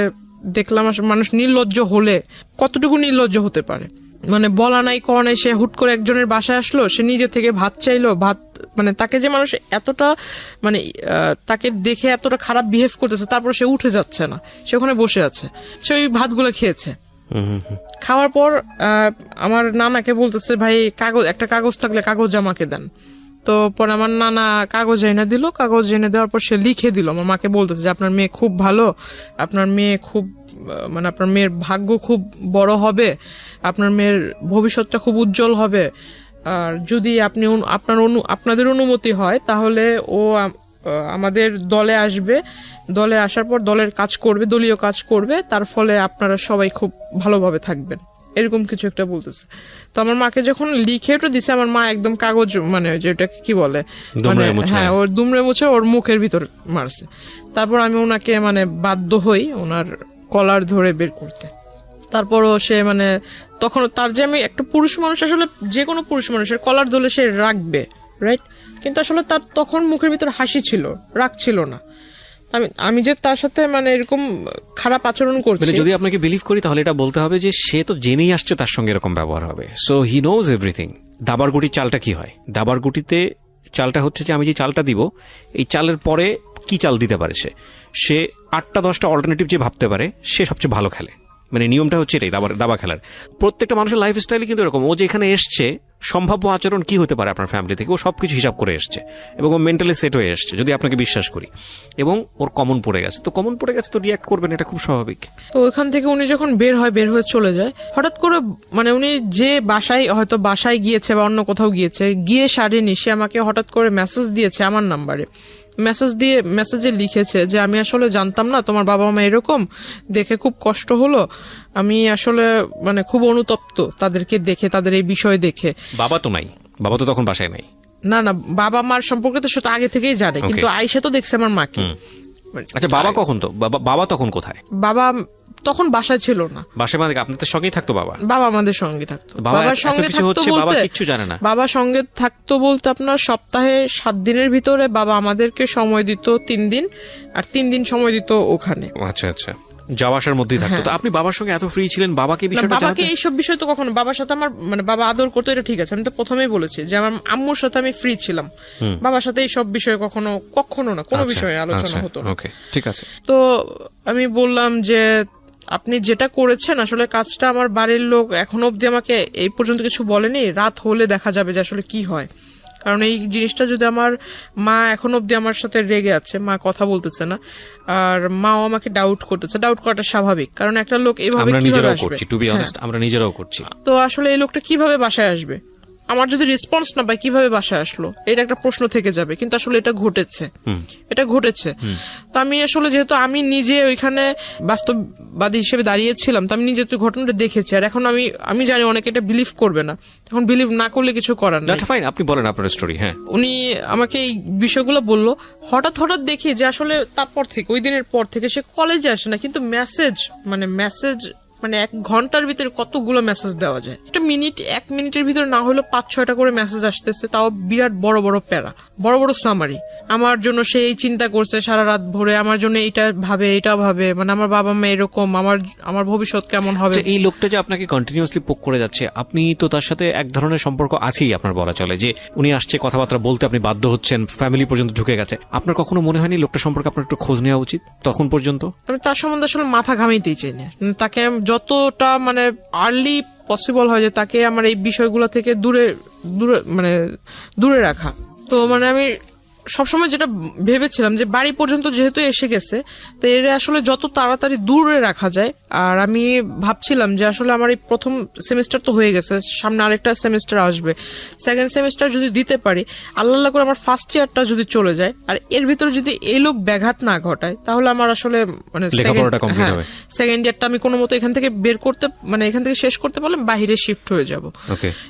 দেখলাম মানুষ নির্লজ্জ হলে কতটুকু নির্লজ্জ হতে পারে, মানে বলা নাই কওয়া নাই, সে হুট করে একজনের বাসায় আসলো, সে নিজে থেকে ভাত চাইলো, ভাত মানে তাকে যে মানুষ এতটা মানে তাকে দেখে এতটা খারাপ বিহেভ করতেছে, তারপর সে উঠে যাচ্ছে না, সে ওখানে বসে আছে, সে ওই ভাতগুলো খেয়েছে। খাওয়ার পর আমার নানাকে বলতেছে ভাই একটা কাগজ থাকলে কাগজ আমাকে দেন। তো পরে আমার নানা কাগজ এনে দিল, কাগজ এনে দেওয়ার পর সে লিখে দিল। আমার মাকে বলতেছে যে আপনার মেয়ে খুব ভালো, আপনার মেয়ে খুব মানে আপনার মেয়ের ভাগ্য খুব বড় হবে, আপনার মেয়ের ভবিষ্যৎটা খুব উজ্জ্বল হবে, আর যদি আপনাদের অনুমতি হয় তাহলে ও আমাদের দলে আসবে, দলে আসার পর দলের কাজ করবে, দলীয় কাজ করবে, তার ফলে আপনারা সবাই খুব ভালোভাবে থাকবেন, এরকম কিছু একটা বলতেছে। তো আমার মাকে যখন লিখে ওটা দিছে, আমার মা একদম কাগজ মানে যেটাকে কি বলে মানে হ্যাঁ ওর দুমড়ে মুছে ওর মুখের ভিতর মারছে। তারপর আমি ওনাকে মানে বাধ্য হই ওনার কলার ধরে বের করতে। তারপরও সে মানে তখন তার যে আমি একটা পুরুষ মানুষ, আসলে যে কোনো পুরুষ মানুষের কলার ধরলে সে রাখবে, রাইট? কিন্তু আসলে তার তখন মুখের ভিতর হাসি ছিল, রাগ ছিল না। আমি যে তার সাথে মানে এরকম খারাপ আচরণ করছি, যদি আপনাকে বিলিভ করি তাহলে এটা বলতে হবে যে সে তো জেনেই আসছে তার সঙ্গে এরকম ব্যবহার হবে, সো হি নোজ এভরিথিং। দাবার গুটির চালটা কি হয়? দাবার গুটিতে চালটা হচ্ছে যে আমি যে চালটা দিব, এই চালের পরে কি চাল দিতে পারে সে 8টা 10টা অল্টারনেটিভ যে ভাবতে পারে, সে সবচেয়ে ভালো খেলে। মানে নিয়মটা হচ্ছে এটাই দাবা খেলার। প্রত্যেকটা মানুষের লাইফ স্টাইলে কিন্তু এরকম, ও যেখানে এসছে সম্ভাব্য আচরণ কি হতে পারে আপনার ফ্যামিলি থেকে, ও সবকিছু হিসাব করে এসছে এবং ও মেন্টালি সেট হয়ে এসছে, যদি আপনাকে বিশ্বাস করি, এবং ওর কমন পড়ে গেছে, তো রিয়াক্ট করবেন, এটা খুব স্বাভাবিক। তো ওইখান থেকে উনি যখন বের হয়ে চলে যায়, হঠাৎ করে মানে উনি যে বাসায় গিয়েছে বা অন্য কোথাও গিয়েছে, গিয়ে সারেনি, সে আমাকে হঠাৎ করে মেসেজ দিয়েছে আমার নাম্বারে। মেসেজে লিখেছে যে আমি আসলে জানতাম না তোমার বাবা মা এরকম, দেখে খুব কষ্ট হলো, আমি আসলে মানে খুব অনুতপ্ত তাদেরকে দেখে, তাদের এই বিষয় দেখে। বাবা তো তখন বাসায় নাই। না, বাবা মার সম্পর্কে তো সেটা আগে থেকেই জানে, কিন্তু আয়েশা তো দেখছে আমার মাকে। আচ্ছা, বাবা তখন কোথায়? বাবা তখন বাসায় ছিল না। বাসায় মানে আপনাদের সঙ্গেই থাকতো বাবা? বাবা আমাদের সঙ্গে থাকতো। বাবার সঙ্গে থাকতো বলতে কিচ্ছু জানে না? বাবা সঙ্গে থাকতো বলতে আপনার সপ্তাহে 7 দিনের ভিতরে বাবা আমাদেরকে সময় দিত 3 দিন, আর 3 দিন সময় দিত ওখানে। আচ্ছা, যাওয়া আসার মধ্যেই থাকতো। তো আপনি বাবার সঙ্গে এত ফ্রি ছিলেন, বাবাকে এইসব বিষয় তো কখনো, বাবার সাথে আমার মানে বাবা আদর করতো, এটা ঠিক আছে, আমি তো প্রথমেই বলেছি যে আমার আম্মুর সাথে আমি ফ্রি ছিলাম, বাবার সাথে এইসব বিষয়ে কখনো না, কোনো বিষয়ে আলোচনা হতো না। ঠিক আছে। তো আমি বললাম যে আপনি যেটা করেছেন আসলে কাজটা, আমার বাড়ির লোক এখনো অব্দি আমাকে এই পর্যন্ত কিছু বলেনি, রাত হলে দেখা যাবে যে আসলে কি হয়। কারণ এই জিনিসটা যদি আমার মা এখনো অব্দি আমার সাথে রেগে আছে, মা কথা বলতেছে না, আর মাও আমাকে ডাউট করতেছে। ডাউট করাটা স্বাভাবিক, কারণ একটা লোক এইভাবে কিভাবে আসবে? আমরা নিজেরাও করছি। তো আসলে এই লোকটা কিভাবে বাসায় আসবে? আমার যদি রেসপন্স না পাই কিভাবে বাসায় আসলো, এটা একটা প্রশ্ন থেকে যাবে। কিন্তু আসলে এটা ঘটেছে। তো আমি আসলে, যেহেতু আমি নিজে ওইখানে বাস্তববাদী হিসেবে দাঁড়িয়েছিলাম, তো আমি নিজে তো ঘটনাটা দেখেছি, আর এখন আমি জানি অনেকে এটা বিলিভ করবে না। এখন বিলিভ না করলে কিছু করার নেই। আপনি বলেন আপনার স্টোরি। হ্যাঁ, উনি আমাকে এই বিষয়গুলো বললো। হঠাৎ দেখি যে আসলে তারপর থেকে, ওই দিনের পর থেকে সে কলেজে আসে না, কিন্তু মেসেজ মানে 1 ঘন্টার ভিতরে কতগুলো মেসেজ দেওয়া যায়। 1 মিনিটের ভিতরে না হলেও 5-6টা করে মেসেজ আসতেছে, তাও বিরাট বড় বড় প্যারা, বড় বড় সামারি। আমার জন্য সে এই চিন্তা করছে সারা রাত ভরে, আমার জন্য এটা ভাবে, মানে আমার বাবা মা এরকম, আমার ভবিষ্যৎ কেমন হবে। এই লোকটা যে আপনাকে কন্টিনিউয়াসলি পোক করে যাচ্ছে, আপনি তো তার সাথে এক ধরনের সম্পর্ক আছেই, আপনার বলা চলে যে উনি আসছে, কথাবার্তা বলতে আপনি বাধ্য হচ্ছেন, ফ্যামিলি পর্যন্ত ঢুকে গেছে। আপনার কখনো মনে হয়নি লোকটা সম্পর্কে আপনার একটু খোঁজ নেওয়া উচিত তখন পর্যন্ত? আমি তার সম্বন্ধে আসলে মাথা ঘামাইতেই চাই না। তাকে যতটা মানে আর্লি পসিবল হয় যে তাকে আমার এই বিষয়গুলো থেকে দূরে রাখা। তো মানে আমি সবসময় যেটা ভেবেছিলাম যে বাড়ি পর্যন্ত যেহেতু এসে গেছে, তো এর আসলে যত তাড়াতাড়ি দূরে রাখা যায়। আর আমি ভাবছিলাম যে আসলে আমার এই প্রথম সেমিস্টার তো হয়ে গেছে, সামনে আরেকটা সেমিস্টার আসবে, 2nd সেমিস্টার যদি দিতে পারি, আল্লাহ করে আমার 1st ইয়ারটা যদি চলে যায়, আর এর ভিতরে যদি এই লোক ব্যাঘাত না ঘটায়, তাহলে আমার আসলে মানে 2nd ইয়ারটা আমি কোনো মতো এখান থেকে এখান থেকে শেষ করতে পারলাম, বাহিরে শিফট হয়ে যাব,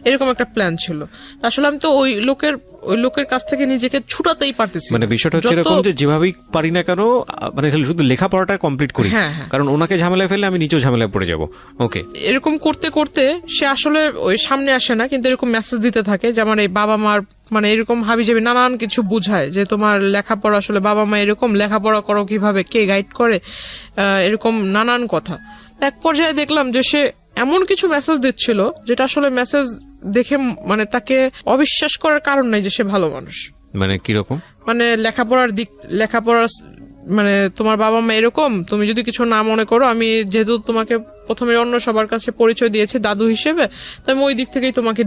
এরকম একটা প্ল্যান ছিল। আসলে আমি তো ওই লোকের কাছ থেকে নিজেকে ছুটাতেই পারতেছি। মানে বিষয়টা হচ্ছে এরকম যে যেভাবেই পারি না কেন, মানে শুধু লেখাপড়াটা কমপ্লিট করি, কারণ ওনাকে ঝামেলায় ফেললে আমি নিজেও ঝামেলায় পড়ে যাব। এরকম করতে করতে সে আসলে ওই সামনে আসে না, কিন্তু এরকম মেসেজ দিতে থাকে যে আমার এই বাবা মার মানে এরকম হাবিজাবি নানান কিছু বুঝায়, যে তোমার লেখাপড়া আসলে বাবা মা এরকম, লেখাপড়া করো কিভাবে, কে গাইড করে, এরকম নানান কথা। এক পর্যায়ে দেখলাম যে সে এমন কিছু মেসেজ দিচ্ছিল যেটা আসলে মেসেজ দেখে মানে তাকে অবিশ্বাস করার কারণ নাই যে সে ভালো মানুষ। মানে কিরকম? মানে লেখাপড়ার মানে তোমার বাবা মা এরকম, তুমি যদি কিছু না মনে করো, আমি যেহেতু তোমাকে প্রথমে অন্য সবার কাছে পরিচয় দিয়েছি দাদু হিসেবে, তো আমি ওই দিক থেকেই তোমাকে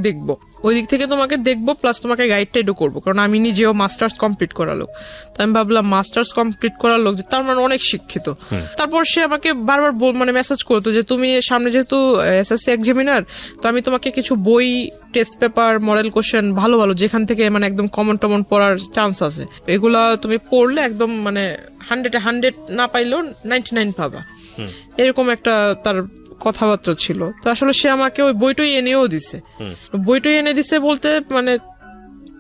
দেখবো, প্লাস তোমাকে গাইড টাইডও করবো, কারণ আমি নিজেও মাস্টার্স কমপ্লিট করা লোক। তো আমি ভাবলাম মাস্টার্স কমপ্লিট করার লোক, তার মানে অনেক শিক্ষিত। তারপর সে আমাকে বারবার মানে মেসেজ করতো যে তুমি সামনে যেহেতু এসএসসি এক্সামিনার, তো আমি তোমাকে কিছু বই, টেস্ট পেপার, মডেল কোশ্চেন ভালো যেখান থেকে মানে একদম কমন পড়ার চান্স আছে, এগুলা তুমি পড়লে একদম মানে 100 না পাইলেও 99 পাবা, এরকম একটা তার কথাবার্তা ছিল। তো আসলে সে আমাকে ওই বইটাই এনে দিছে বলতে মানে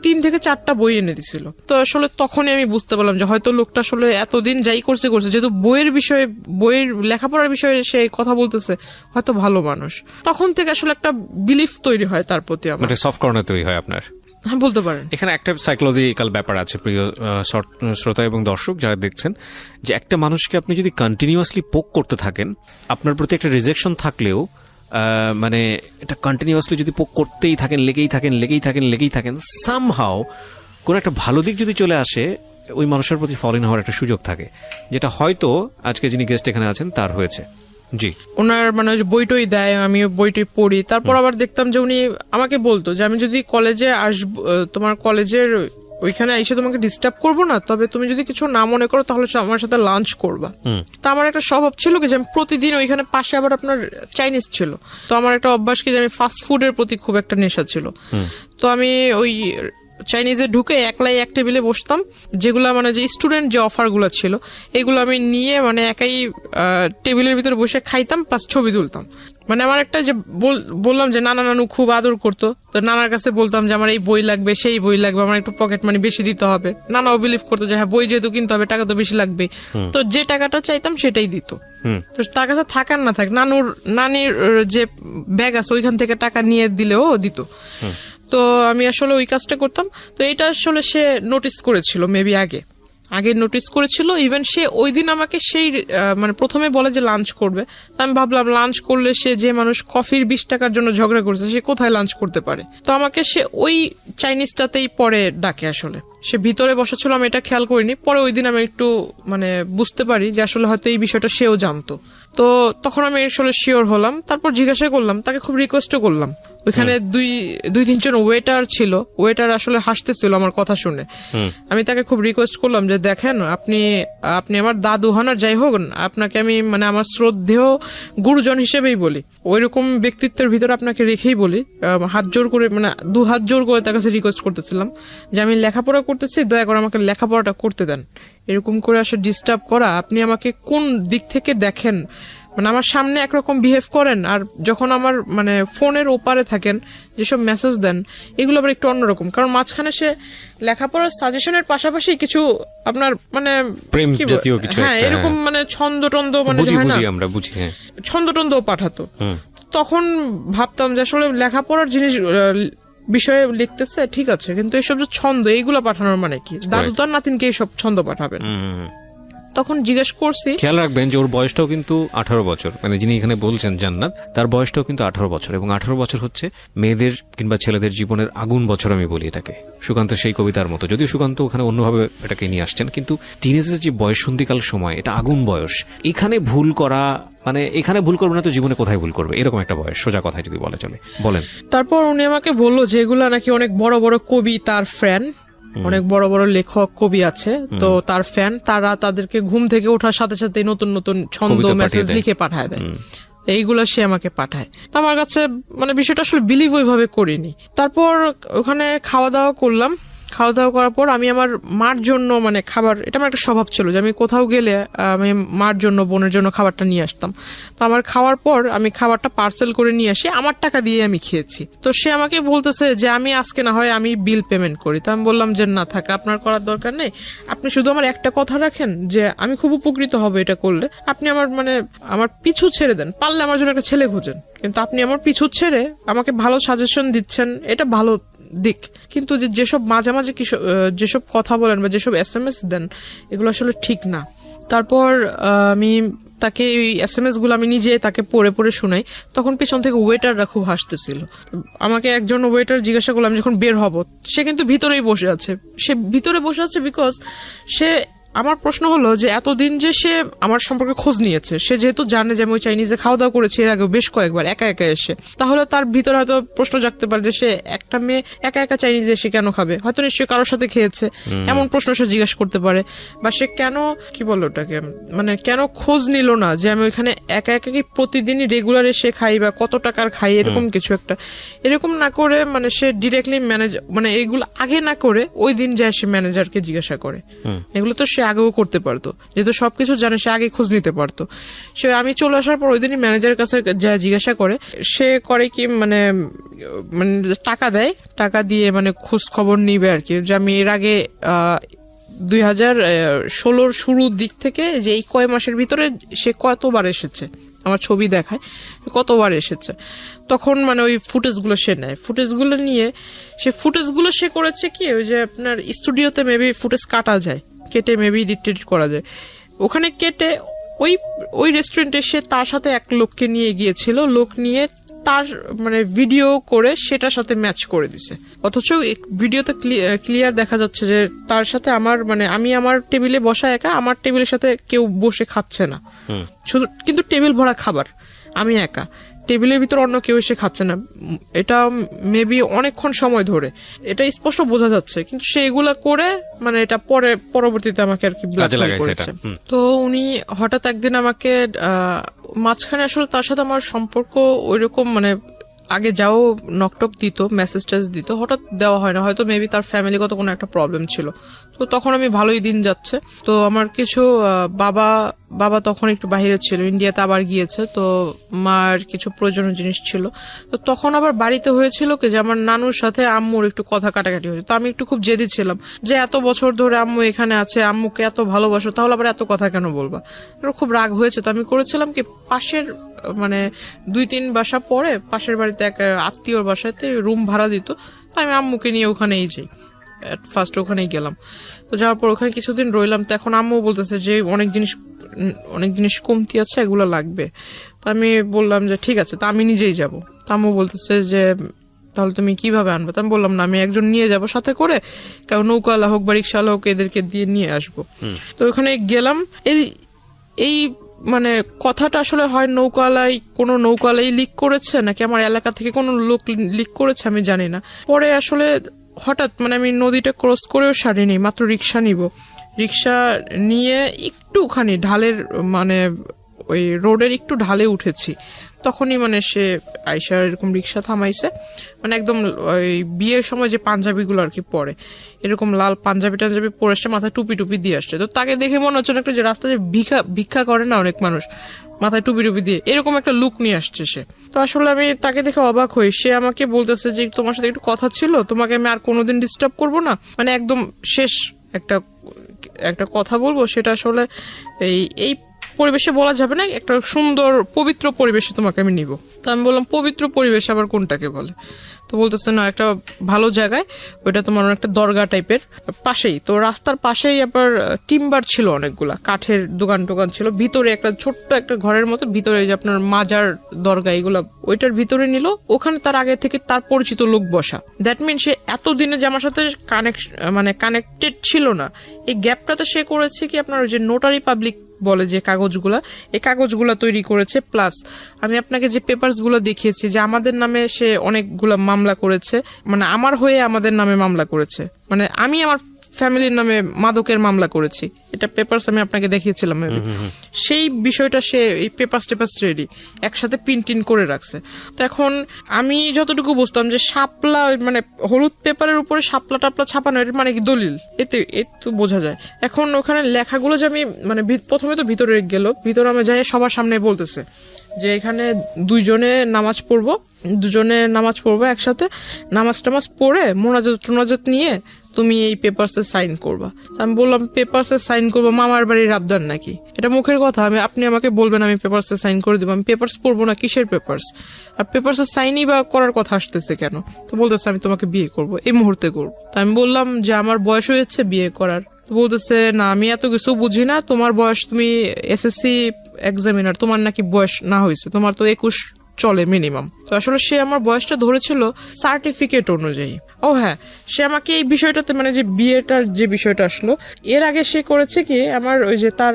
3 থেকে 4টা বই এনে দিছিল। তো আসলে তখনই আমি বুঝতে পারলাম যে হয়তো লোকটা আসলে এতদিন যাই করছে, যেহেতু বইয়ের লেখাপড়ার বিষয়ে সে কথা বলতেছে, হয়তো ভালো মানুষ। তখন থেকে আসলে একটা বিলিফ তৈরি হয় তার প্রতি, আমার সফট কর্নার তৈরি হয় আপনার। হ্যাঁ, বলতে পারেন। এখানে একটা সাইকোলজিক্যাল ব্যাপার আছে প্রিয় শ্রোতা এবং দর্শক যারা দেখছেন, যে একটা মানুষকে আপনি যদি কন্টিনিউয়াসলি পোক করতে থাকেন, আপনার প্রতি একটা রিজেকশন থাকলেও মানে এটা কন্টিনিউয়াসলি যদি পোক করতেই থাকেন, লেগেই থাকেন, সামহাও কোনো একটা ভালো দিক যদি চলে আসে, ওই মানুষের প্রতি ফল ইন হওয়ার একটা সুযোগ থাকে, যেটা হয়তো আজকে যিনি গেস্ট এখানে আছেন তার হয়েছে। জি। ওনার মানে ওই যে বইটই দেয়, আমি বইটই পড়ি। তারপর আবার দেখতাম যে উনি আমাকে বলতো যে আমি যদি কলেজে আসবো, তোমার কলেজের ওইখানে এসে তোমাকে ডিস্টার্ব করবো না, তবে তুমি যদি কিছু না মনে করো তাহলে আমার সাথে লাঞ্চ করবা। তো আমার একটা স্বভাব ছিল কি যে আমি প্রতিদিন ওইখানে পাশে আবার আপনার চাইনিজ ছিল, তো আমার একটা অভ্যাস কি যে আমি ফাস্ট ফুডের প্রতি খুব একটা নেশা ছিল। তো আমি ওই চাইনিজে ঢুকে একলাই এক টেবিলে বসতাম, যেগুলা মানে যে স্টুডেন্ট যে অফার গুলো ছিল এগুলো আমি নিয়ে মানে একাই টেবিলের ভিতরে বসে খাইতাম, প্লাস ছবি তুলতাম। মানে আমার একটা যে বললাম যে নানা নানু খুব আদর করতো, তো নানার কাছে বলতাম যে আমার এই বই লাগবে, সেই বই লাগবে, আমার একটু পকেট মানি বেশি দিতে হবে। নানাও বিলিভ করতো যে হ্যাঁ বই যেহেতু কিনতে হবে টাকা তো বেশি লাগবে, তো যে টাকাটা চাইতাম সেটাই দিত। তো তার কাছে থাকার না থাক, নানির যে ব্যাগ আছে ওইখান থেকে টাকা নিয়ে দিলেও দিত। তো আমি আসলে ওই কাজটা করতাম। তো এটা আসলে সে নোটিস করেছিল, মেবি আগে নোটিস করেছিল। ইভেন সে ওই দিন আমাকে সেই মানে প্রথমে বলে যে লাঞ্চ করবে, আমি ভাবলাম লাঞ্চ করলে সে যে মানুষ কফির 20 টাকার জন্য ঝগড়া করছে সে কোথায় লাঞ্চ করতে পারে। তো আমাকে সে ওই চাইনিজটাতেই পরে ডাকে। আসলে সে ভিতরে বসা ছিল, আমি এটা খেয়াল করিনি। পরে ওই দিন আমি একটু মানে বুঝতে পারি যে আসলে হয়তো এই বিষয়টা সেও জানতো। তো তখন আমি আসলে শিওর হলাম। তারপর জিজ্ঞাসা করলাম, তাকে খুব রিকোয়েস্টও করলাম। ওইখানে দুই তিনজন ওয়েটার ছিল, ওয়েটার আসলে হাসতেছিল আমার কথা শুনে। আমি তাকে খুব রিকোয়েস্ট করলাম যে দেখেন আপনি আমার দাদু হন আর যাই হোক, আপনাকে আমি মানে আমার শ্রদ্ধেয় গুরুজন হিসেবেই বলি, ওইরকম ব্যক্তিত্বের ভিতরে আপনাকে রেখেই বলি। হাত জোর করে মানে 2 হাত জোর করে তার কাছে রিকোয়েস্ট করতেছিলাম যে আমি লেখাপড়া করতেছি, দয়া করে আমাকে লেখাপড়াটা করতে দেন। এরকম করে আসলে ডিস্টার্ব করা, আপনি আমাকে কোন দিক থেকে দেখেন? মানে আমার সামনে একরকম বিহেভ করেন, আর যখন আমার মানে ফোনের ওপারে থাকেন যেসব মেসেজ দেন এগুলো আবার একটু অন্যরকম। কারণ মাঝখানে সে লেখাপড়ার সাজেশনের পাশাপাশি কিছু আপনার মানে প্রেম জাতীয় কিছু, হ্যাঁ এরকম মানে ছন্দ মানে আমরা বুঝি, হ্যাঁ ছন্দটন্দও পাঠাতো। তখন ভাবতাম যে আসলে লেখাপড়ার জিনিস বিষয়ে লিখতেছে ঠিক আছে, কিন্তু এইসব যে ছন্দ এইগুলো পাঠানোর মানে কি? দাদু তার নাতিনকে এইসব ছন্দ পাঠাবেন। তখন জিজ্ঞেস করছি, খেয়াল রাখবেন যে ওর বয়সটাও কিন্তু 18 বছর, মানে যিনি এখানে বলছেন জান্নাত, তার বয়সটাও কিন্তু 18 বছর, এবং 18 বছর হচ্ছে মেয়েদের কিংবা ছেলেদের জীবনের আগুন বছর আমি বলি এটাকে, সুকান্তের সেই কবিতার মতো। যদিও সুকান্ত ওখানে অন্যভাবে এটাকে নিয়ে আসছেন, কিন্তু টিনেজের যে বয়ঃসন্ধিকাল সময়, এটা আগুন বয়স। এখানে ভুল করা মানে এখানে ভুল করবে না তো জীবনে কোথায় ভুল করবে, এরকম একটা বয়স, সোজা কথায় যদি বলে চলে। বলেন। তারপর উনি আমাকে বললো যে এগুলা নাকি অনেক বড় বড় কবি, তার ফ্যান, অনেক বড় বড় লেখক কবি আছে, তো তার ফ্যান, তারা তাদেরকে ঘুম থেকে ওঠার সাথে সাথে নতুন নতুন ছন্দ মেসেজ লিখে পাঠায় দেয়, এইগুলা সে আমাকে পাঠায়। তো আমার কাছে মানে বিষয়টা আসলে বিলিভ ওইভাবে করিনি। তারপর ওখানে খাওয়া দাওয়া করলাম। খাওয়া দাওয়া করার পর আমি আমার মার জন্য মানে খাবার, এটা আমার একটা স্বভাব ছিল যে আমি কোথাও গেলে আমি মার জন্য বোনের জন্য খাবারটা নিয়ে আসতাম। তো আমার খাওয়ার পর আমি খাবারটা পার্সেল করে নিয়ে আসি, আমার টাকা দিয়ে আমি খেয়েছি। তো সে আমাকে বলতেছে যে আমি আজকে না হয় আমি বিল পেমেন্ট করি। তো আমি বললাম যে না থাক, আপনার করার দরকার নেই, আপনি শুধু আমার একটা কথা রাখেন যে আমি খুব উপকৃত হব এটা করলে, আপনি আমার মানে আমার পিছু ছেড়ে দেন, পারলে আমার জন্য একটা ছেলে খোঁজেন, কিন্তু আপনি আমার পিছু ছেড়ে আমাকে ভালো সাজেশন দিচ্ছেন, এটা ভালো দিক, কিন্তু যেসব মাঝে মাঝে যেসব কথা বলেন বা যেসব SMS দেন এগুলো আসলে ঠিক না। তারপর আমি তাকে ওই SMS গুলো আমি নিজে তাকে পড়ে পড়ে শোনাই। তখন পিছন থেকে ওয়েটাররা খুব হাসতেছিল। আমাকে একজন ওয়েটার জিজ্ঞাসা করলাম যখন বের হব, সে কিন্তু ভিতরেই বসে আছে। সে ভিতরে বসে আছে বিকজ সে, আমার প্রশ্ন হলো যে এতদিন যে সে আমার সম্পর্কে খোঁজ নিয়েছে, সে যেহেতু জানে যে আমি ওই চাইনিজে খাওয়া দাওয়া করেছি এর আগে বেশ কয়েকবার একা একা এসে, তাহলে তার ভিতরে হয়তো প্রশ্ন জাগতে পারে যে সে একটা মেয়ে একা একা চাইনিজে এসে কেন খাবে, হয়তো নিশ্চয়ই কারোর সাথে খেয়েছে, এমন প্রশ্ন সে জিজ্ঞাসা করতে পারে। বা সে কেন কি বলো ওটাকে মানে কেন খোঁজ নিল না যে আমি ওইখানে একা একা কি প্রতিদিনই রেগুলার এসে খাই বা কত টাকার খাই, এরকম কিছু একটা। এরকম না করে মানে সে ডিরেক্টলি ম্যানেজার মানে এইগুলো আগে না করে ওই দিন যায় সে ম্যানেজারকে জিজ্ঞাসা করে। এগুলো তো সে আগেও করতে পারতো, যেহেতু সবকিছু জানে সে আগে খোঁজ নিতে পারতো। সে আমি চলে আসার পর ওই দিনই ম্যানেজারের কাছে যা জিজ্ঞাসা করে, সে করে কি মানে টাকা দেয়, টাকা দিয়ে মানে খোঁজ খবর নিবে আর কি, যে আমি এর আগে 2016 শুরুর দিক থেকে যে এই কয় মাসের ভিতরে সে কতবার এসেছে, আমার ছবি দেখায় কতবার এসেছে। তখন মানে ওই ফুটেজগুলো সে নেয়, ফুটেজগুলো নিয়ে সে করেছে কি ওই যে আপনার স্টুডিওতে মেবি ফুটেজ কাটা যায়, কেটে মেবি এডিট করা যায়, ওখানে কেটে ওই রেস্টুরেন্টে সে তার সাথে এক লোককে নিয়ে গিয়েছিল, লোক নিয়ে তার মানে ভিডিও করে সেটার সাথে ম্যাচ করে দিছে, অথচ ভিডিওতে ক্লিয়ার দেখা যাচ্ছে যে তার সাথে আমার মানে আমি আমার টেবিলে বসা একা, আমার টেবিলের সাথে কেউ বসে খাচ্ছে না, শুধু কিন্তু টেবিল ভরা খাবার, আমি একা, টেবিলের ভিতর অন্য কেউ এসে খাচ্ছে না, এটা মেবি অনেকক্ষণ সময় ধরে, এটা স্পষ্ট বোঝা যাচ্ছে, কিন্তু সে এগুলা করে মানে এটা পরবর্তীতে আমাকে আর কি ব্ল্যাকমেইল করেছে। তো উনি হঠাৎ একদিন আমাকে মাঝখানে আসলে তার সাথে আমার সম্পর্ক ওইরকম মানে আগে যাও নকটক দিত, মেসেজ টেস দিত, হঠাৎ দেওয়া হয় না, হয়তো মেবি তার ফ্যামিলিগত কোনো একটা প্রবলেম ছিল। তো তখন আমি ভালোই দিন যাচ্ছে, তো আমার কিছু বাবা তখন একটু বাইরে ছিল, ইন্ডিয়াতে আবার গিয়েছে, তো মার কিছু প্রয়োজনীয় জিনিস ছিল, তো তখন আবার বাড়িতে হয়েছিল কি যে আমার নানুর সাথে আম্মুর একটু কথা কাটাকাটি হয়েছে, তো আমি একটু খুব জেদি ছিলাম যে এত বছর ধরে আম্মু এখানে আছে, আম্মুকে এত ভালোবাসো, তাহলে আবার এত কথা কেন বলবা, খুব রাগ হয়েছে। তো আমি করেছিলাম কি, পাশের মানে 2-3 বাসা পরে পাশের বাড়িতে এক আত্মীয়র বাসাতে রুম ভাড়া দিত, তো আমি আম্মুকে নিয়ে ওখানেই যাই, ফার্স্ট ওখানেই গেলাম। তো যাওয়ার পর ওখানে কিছুদিন রইলাম, তো এখন আম্মু বলতেছে যে অনেক জিনিস কমতি আছে, এগুলো লাগবে। তো আমি বললাম যে ঠিক আছে, তা আমি নিজেই যাব। তো আম্মু বলতেছে যে তাহলে তুমি কিভাবে আনবে? তো আমি বললাম না, আমি একজন নিয়ে যাব সাথে করে, কারণ নৌকাওয়ালা হোক বা রিক্সাওয়ালা হোক, এদেরকে দিয়ে নিয়ে আসবো। তো ওখানে গেলাম, এই মানে কথাটা আসলে হয় কোনো নৌকাওয়ালাই লিক করেছে নাকি আমার এলাকা থেকে কোনো লোক লিক করেছে আমি জানি না। পরে আসলে হঠাৎ মানে আমি নদীটা ক্রস করেও সারিনি, মাত্র রিক্সা নিব, রিক্সা নিয়ে একটুখানি ঢালের মানে ওই রোডের একটু ঢালে উঠেছি, তখনই মানে সে আইসা এরকম রিক্সা থামাইছে, মানে একদম ওই বিয়ের সময় যে পাঞ্জাবিগুলো আর কি পরে, এরকম লাল পাঞ্জাবি পরে আসছে, মাথায় টুপি দিয়ে আসছে। তো তাকে দেখে মনে হচ্ছে একটা যে রাস্তায় যে ভিক্ষা করে না অনেক মানুষ, মাথায় টুপি দিয়ে এরকম একটা লুক নিয়ে আসছে সে। তো আসলে আমি তাকে দেখে অবাক হই, সে আমাকে বলতেছে যে তোমার সাথে একটু কথা ছিল, তোমাকে আমি আর কোনোদিন ডিস্টার্ব করবো না, মানে একদম শেষ একটা কথা বলবো, সেটা আসলে এই পরিবেশে বলা যাবে না, একটা সুন্দর পবিত্র পরিবেশে তোমাকে আমি নিব। তো আমি বললাম পবিত্র পরিবেশ আবার কোনটাকে বলে? তো বলতেছে না, একটা ভালো জায়গায়, ওইটা তোমার একটা দরগা টাইপের পাশেই, তো রাস্তার পাশেই আবার টিম্বার ছিল, অনেকগুলা কাঠের দোকান ছিল, ভিতরে একটা ছোট্ট একটা ঘরের মতো, ভিতরে যে আপনার মাজার দরগা এগুলা ওইটার ভিতরে নিল, ওখানে তার আগে থেকে তার পরিচিত লোক বসা। দ্যাট মিন সে এতদিনে যে আমার সাথে কানেক্টেড ছিল না, এই গ্যাপটাতে সে করেছে কি আপনার ওই যে নোটারি পাবলিক বলে যে কাগজগুলা, এই কাগজগুলা তৈরি করেছে, প্লাস আমি আপনাকে যে পেপারস গুলো দেখিয়েছি যে আমাদের নামে সে অনেকগুলা মামলা করেছে, মানে আমার হয়ে আমাদের নামে মামলা করেছে, মানে আমি আমার ফ্যামিলির নামে মাদকের মামলা করেছি, এটা পেপারস আমি আপনাকে দেখিয়েছিলাম। সেই বিষয়টা সে এই পেপারস রেডি একসাথে প্রিন্ট করে রাখছে। তো এখন আমি যতটুকু বুঝতাম যে শাপলা মানে হলুদ পেপারের উপরে শাপলা টাপলা ছাপানো, এর মানে কি দলিল, এতে বোঝা যায়। এখন ওখানে লেখাগুলো যে আমি মানে প্রথমে তো ভিতরে আমি যাই, সবার সামনে বলতেছে যে এখানে দুজনে নামাজ পড়বো একসাথে, নামাজ পড়ে মোনাজাত নিয়ে তুমি এই পেপারসে সাইন করবা। আমি বললাম পেপারসে সাইন করবো, মামার বাড়ির আবদার নাকি? এটা মুখের কথা, আপনি আমাকে বলবেন আমি পেপারসে সাইন করে দিব, আমি পেপারস পড়বো না, কিসের পেপারস? আর পেপারসে সাইনই বা করার কথা আসতেছে কেন? তো বলতেছে আমি তোমাকে বিয়ে করব, এই মুহূর্তে করবো। তা আমি বললাম যে আমার বয়স হয়েছে বিয়ে করার। তো বলতেছে না, আমি এত কিছু বুঝি না, তোমার বয়স, তুমি এসএসসি এক্সামিনার, তোমার নাকি বয়স না হয়েছে, তোমার তো 21 চলে মিনিমাম। তো আসলে সে আমার বয়সটা ধরেছিল সার্টিফিকেট অনুযায়ী। ও হ্যাঁ, সে আমাকে এই বিষয়টাতে মানে যে বিয়েটার যে বিষয়টা আসলো, এর আগে সে করেছে কি, আমার ওই যে তার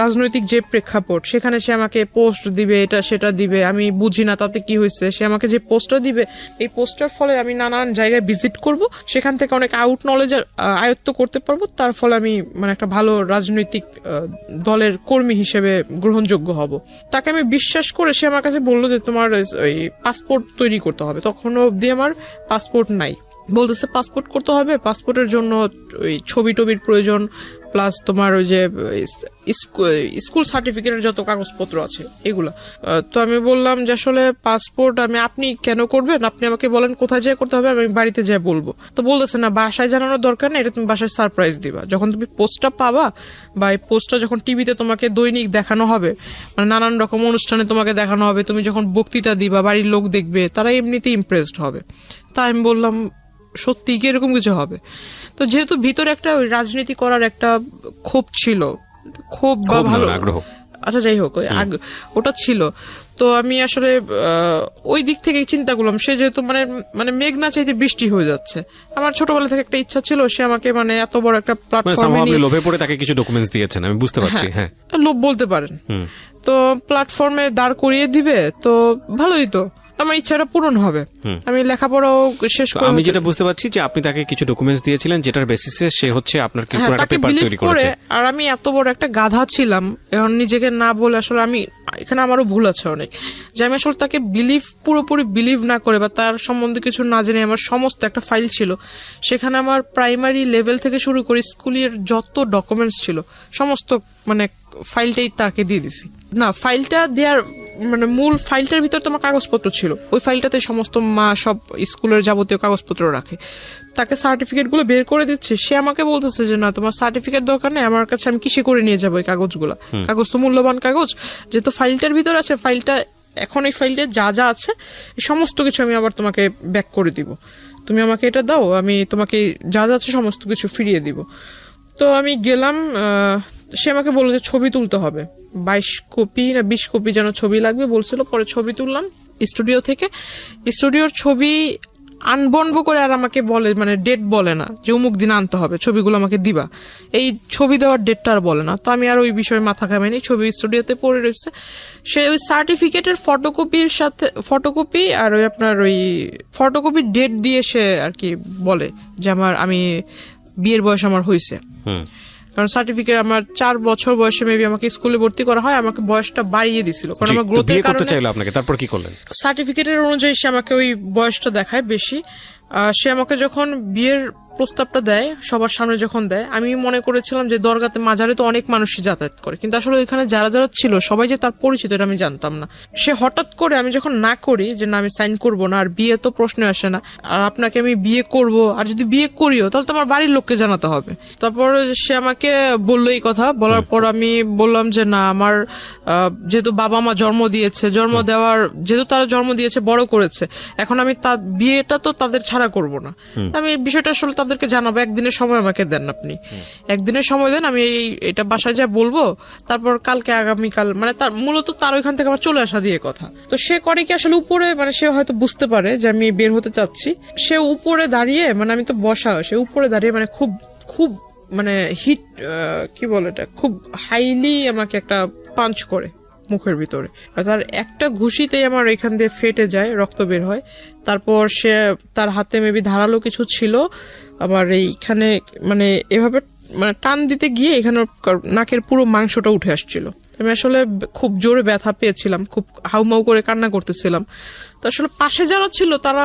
রাজনৈতিক যে প্রেক্ষাপট, সেখানে সে আমাকে পোস্ট দিবে, এটা সেটা দিবে, আমি বুঝি না তাতে কি হয়েছে, সে আমাকে যে পোস্টটা দিবে, এই পোস্টার ফলে আমি নানান জায়গায় ভিজিট করব, সেখান থেকে অনেক আউট নলেজ আয়ত্ত করতে পারবো, তার ফলে আমি মানে একটা ভালো রাজনৈতিক দলের কর্মী হিসেবে গ্রহণযোগ্য হব। তাকে আমি বিশ্বাস করে সে আমার কাছে বললো যে তোমার ওই পাসপোর্ট তৈরি করতে হবে, তখনও অবধি আমার পাসপোর্ট নাই। বলতেছে পাসপোর্ট করতে হবে, পাসপোর্টের জন্য ওই ছবির প্রয়োজন, প্লাস তোমার ওই যে স্কুল সার্টিফিকেটের যত কাগজপত্র আছে এগুলা। তো আমি বললাম যে আসলে পাসপোর্ট আপনি কেন করবেন, আপনি আমাকে বলেন কোথায় যেয়ে করতে হবে, আমি বাড়িতে যেয়ে বলবো। তো বলতেছে না, বাসায় জানানোর দরকার নেই, এটা তুমি বাসায় সারপ্রাইজ দিবা, যখন তুমি পোস্টটা পাবা বা এই পোস্টটা যখন টিভিতে তোমাকে দৈনিক দেখানো হবে, মানে নানান রকম অনুষ্ঠানে তোমাকে দেখানো হবে, তুমি যখন বক্তৃতা দিবা বাড়ির লোক দেখবে, তারা এমনিতেই ইমপ্রেসড হবে। তাই আমি বললাম সত্যি কি এরকম কিছু হবে? তো যেহেতু ভিতরে একটা রাজনীতি করার একটা ক্ষোভ ছিল, ক্ষোভ বা ভালো আচ্ছা যাই হোক ওটা ছিল। তো আমি আসলে ওই দিক থেকে চিন্তা করলাম, সে যেহেতু মানে মানে মেঘ না চাইতে বৃষ্টি হয়ে যাচ্ছে, আমার ছোটবেলা থেকে একটা ইচ্ছা ছিল সে আমাকে মানে এত বড় একটা প্ল্যাটফর্মে আপনি লোভে পড়ে তাকে কিছু ডকুমেন্টস দিয়েছেন, আমি বুঝতে পারছি। হ্যাঁ, লোভ বলতে পারেন। তো প্ল্যাটফর্মে দাঁড় করিয়ে দিবে তো ভালোই, তো আমার ইচ্ছাটা পূরণ হবে, আমি লেখাপড়াও শেষ করে। আমি যেটা বুঝতে পারছি যে আপনি তাকে কিছু ডকুমেন্টস দিয়েছিলেন যেটার বেসিসে সে হচ্ছে আপনার কি পুরো একটা পেপার তৈরি করেছে। আর আমি এত বড় একটা গাধা ছিলাম, এখন নিজেকে না বলে আসলে আমি এখানে আমারও ভুল আছে অনেক, যে আমি আসলে তাকে পুরোপুরি বিলিভ না করে বা তার সম্বন্ধে কিছু না জেনে আমার সমস্ত একটা ফাইল ছিল, সেখানে আমার প্রাইমারি লেভেল থেকে শুরু করে স্কুলের যত ডকুমেন্টস ছিল সমস্ত মানে ফাইলটাই তাকে দিয়ে দিছি। না, ফাইলটা দেওয়ার মানে মূল ফাইলটার ভিতর তোমার কাগজপত্র ছিল, ওই ফাইলটাতে সমস্ত মা সব স্কুলের যাবতীয় কাগজপত্র রাখে। তাকে সার্টিফিকেট গুলো বের করে দিচ্ছে, সে আমাকে বলতেছে যে না তোমার সার্টিফিকেট দরকার নেই, আমার কাছে আমি কিসে করে নিয়ে যাবো এই কাগজগুলো, কাগজ তো মূল্যবান কাগজ, যেহেতু ফাইলটার ভিতর আছে, ফাইলটা এখন এই ফাইলটা যা যা আছে সমস্ত কিছু আমি আবার তোমাকে ব্যাক করে দিব, তুমি আমাকে এটা দাও, আমি তোমাকে যা যা আছে সমস্ত কিছু ফিরিয়ে দিব। তো আমি গেলাম, সে আমাকে বললো যে ছবি তুলতে হবে, 22 কপি না 20 কপি যেন ছবি লাগবে বলছিল। পরে ছবি তুললাম স্টুডিও থেকে, স্টুডিওর ছবি আনবন্ড করে আর আমাকে বলে মানে ডেট বলে না যে অমুক দিন আনতে হবে, ছবিগুলো আমাকে দিবা, এই ছবি দেওয়ার ডেটটা আর বলে না। তো আমি আর ওই বিষয়ে মাথা ঘামাইনি, ছবি স্টুডিওতে পড়ে রয়েছে। সে ওই সার্টিফিকেটের ফটোকপির সাথে ফটোকপি আর ওই আপনার ওই ফটোকপির ডেট দিয়ে সে আর কি বলে যে আমি বিয়ের বয়স আমার হয়েছে, কারণ সার্টিফিকেট আমার 4 বছর বয়সে মেবি আমাকে স্কুলে ভর্তি করা হয়, আমাকে বয়সটা বাড়িয়ে দিছিল কারণ আমার গ্রোথের কারণে। আপনাকে তারপর কি করলেন? সার্টিফিকেটের অনুযায়ী সে আমাকে ওই বয়সটা দেখায় বেশি। সে আমাকে যখন বিয়ের প্রস্তাবটা দেয় সবার সামনে যখন দেয়, আমি মনে করেছিলাম যে দরগাতে মাজারে তো অনেক মানুষই যাতায়াত করে, কিন্তু আসলে ওইখানে যারা যারা ছিল সবাই যে তার পরিচিত এটা আমি জানতাম না। সে হঠাৎ করে আমি যখন না করি যে না আমি সাইন করব না, আর বিয়ে তো প্রশ্ন আসে না, আর আপনাকে আমি বিয়ে করব, আর যদি বিয়ে করিও তাহলে তো আমার বাড়ির লোককে জানাতে হবে। তারপর সে আমাকে বললো এই কথা, বলার পর আমি বললাম যে না আমার যেহেতু বাবা মা জন্ম দিয়েছে, যেহেতু তারা জন্ম দিয়েছে বড় করেছে, এখন আমি তার বিয়েটা তো তাদের ছাড়া করব না, আমি বিষয়টা আসলে তাদেরকে জানাবো, একদিনের সময় আমাকে দেন, আপনি একদিনের সময় দেন, আমি এটা বাসায় যা বলবো, তারপর কালকে আগামীকাল মানে তার মূলত তার ওইখান থেকে আমার চলে আসা দিয়ে কথা। তো সে করে কি আসলে উপরে মানে সে হয়তো বুঝতে পারে যে আমি বের হতে চাচ্ছি, সে উপরে দাঁড়িয়ে মানে আমি তো বসা, সে উপরে দাঁড়িয়ে মানে খুব খুব মানে হিট কি বলে এটা, খুব হাইলি আমাকে একটা পাঞ্চ করে মুখের ভিতরে, তার একটা ঘুষিতেই আমার এখান দিয়ে ফেটে যায়, রক্ত বের হয়। তারপর সে তার হাতে মেবি ধারালো কিছু ছিল, আবার এইখানে মানে এভাবে মানে টান দিতে গিয়ে এখানে নাকের পুরো মাংসটা উঠে আসছিল। আমি আসলে খুব জোরে ব্যথা পেয়েছিলাম, খুব হাউমাউ করে কান্না করতেছিলাম। তো আসলে পাশে যারা ছিল তারা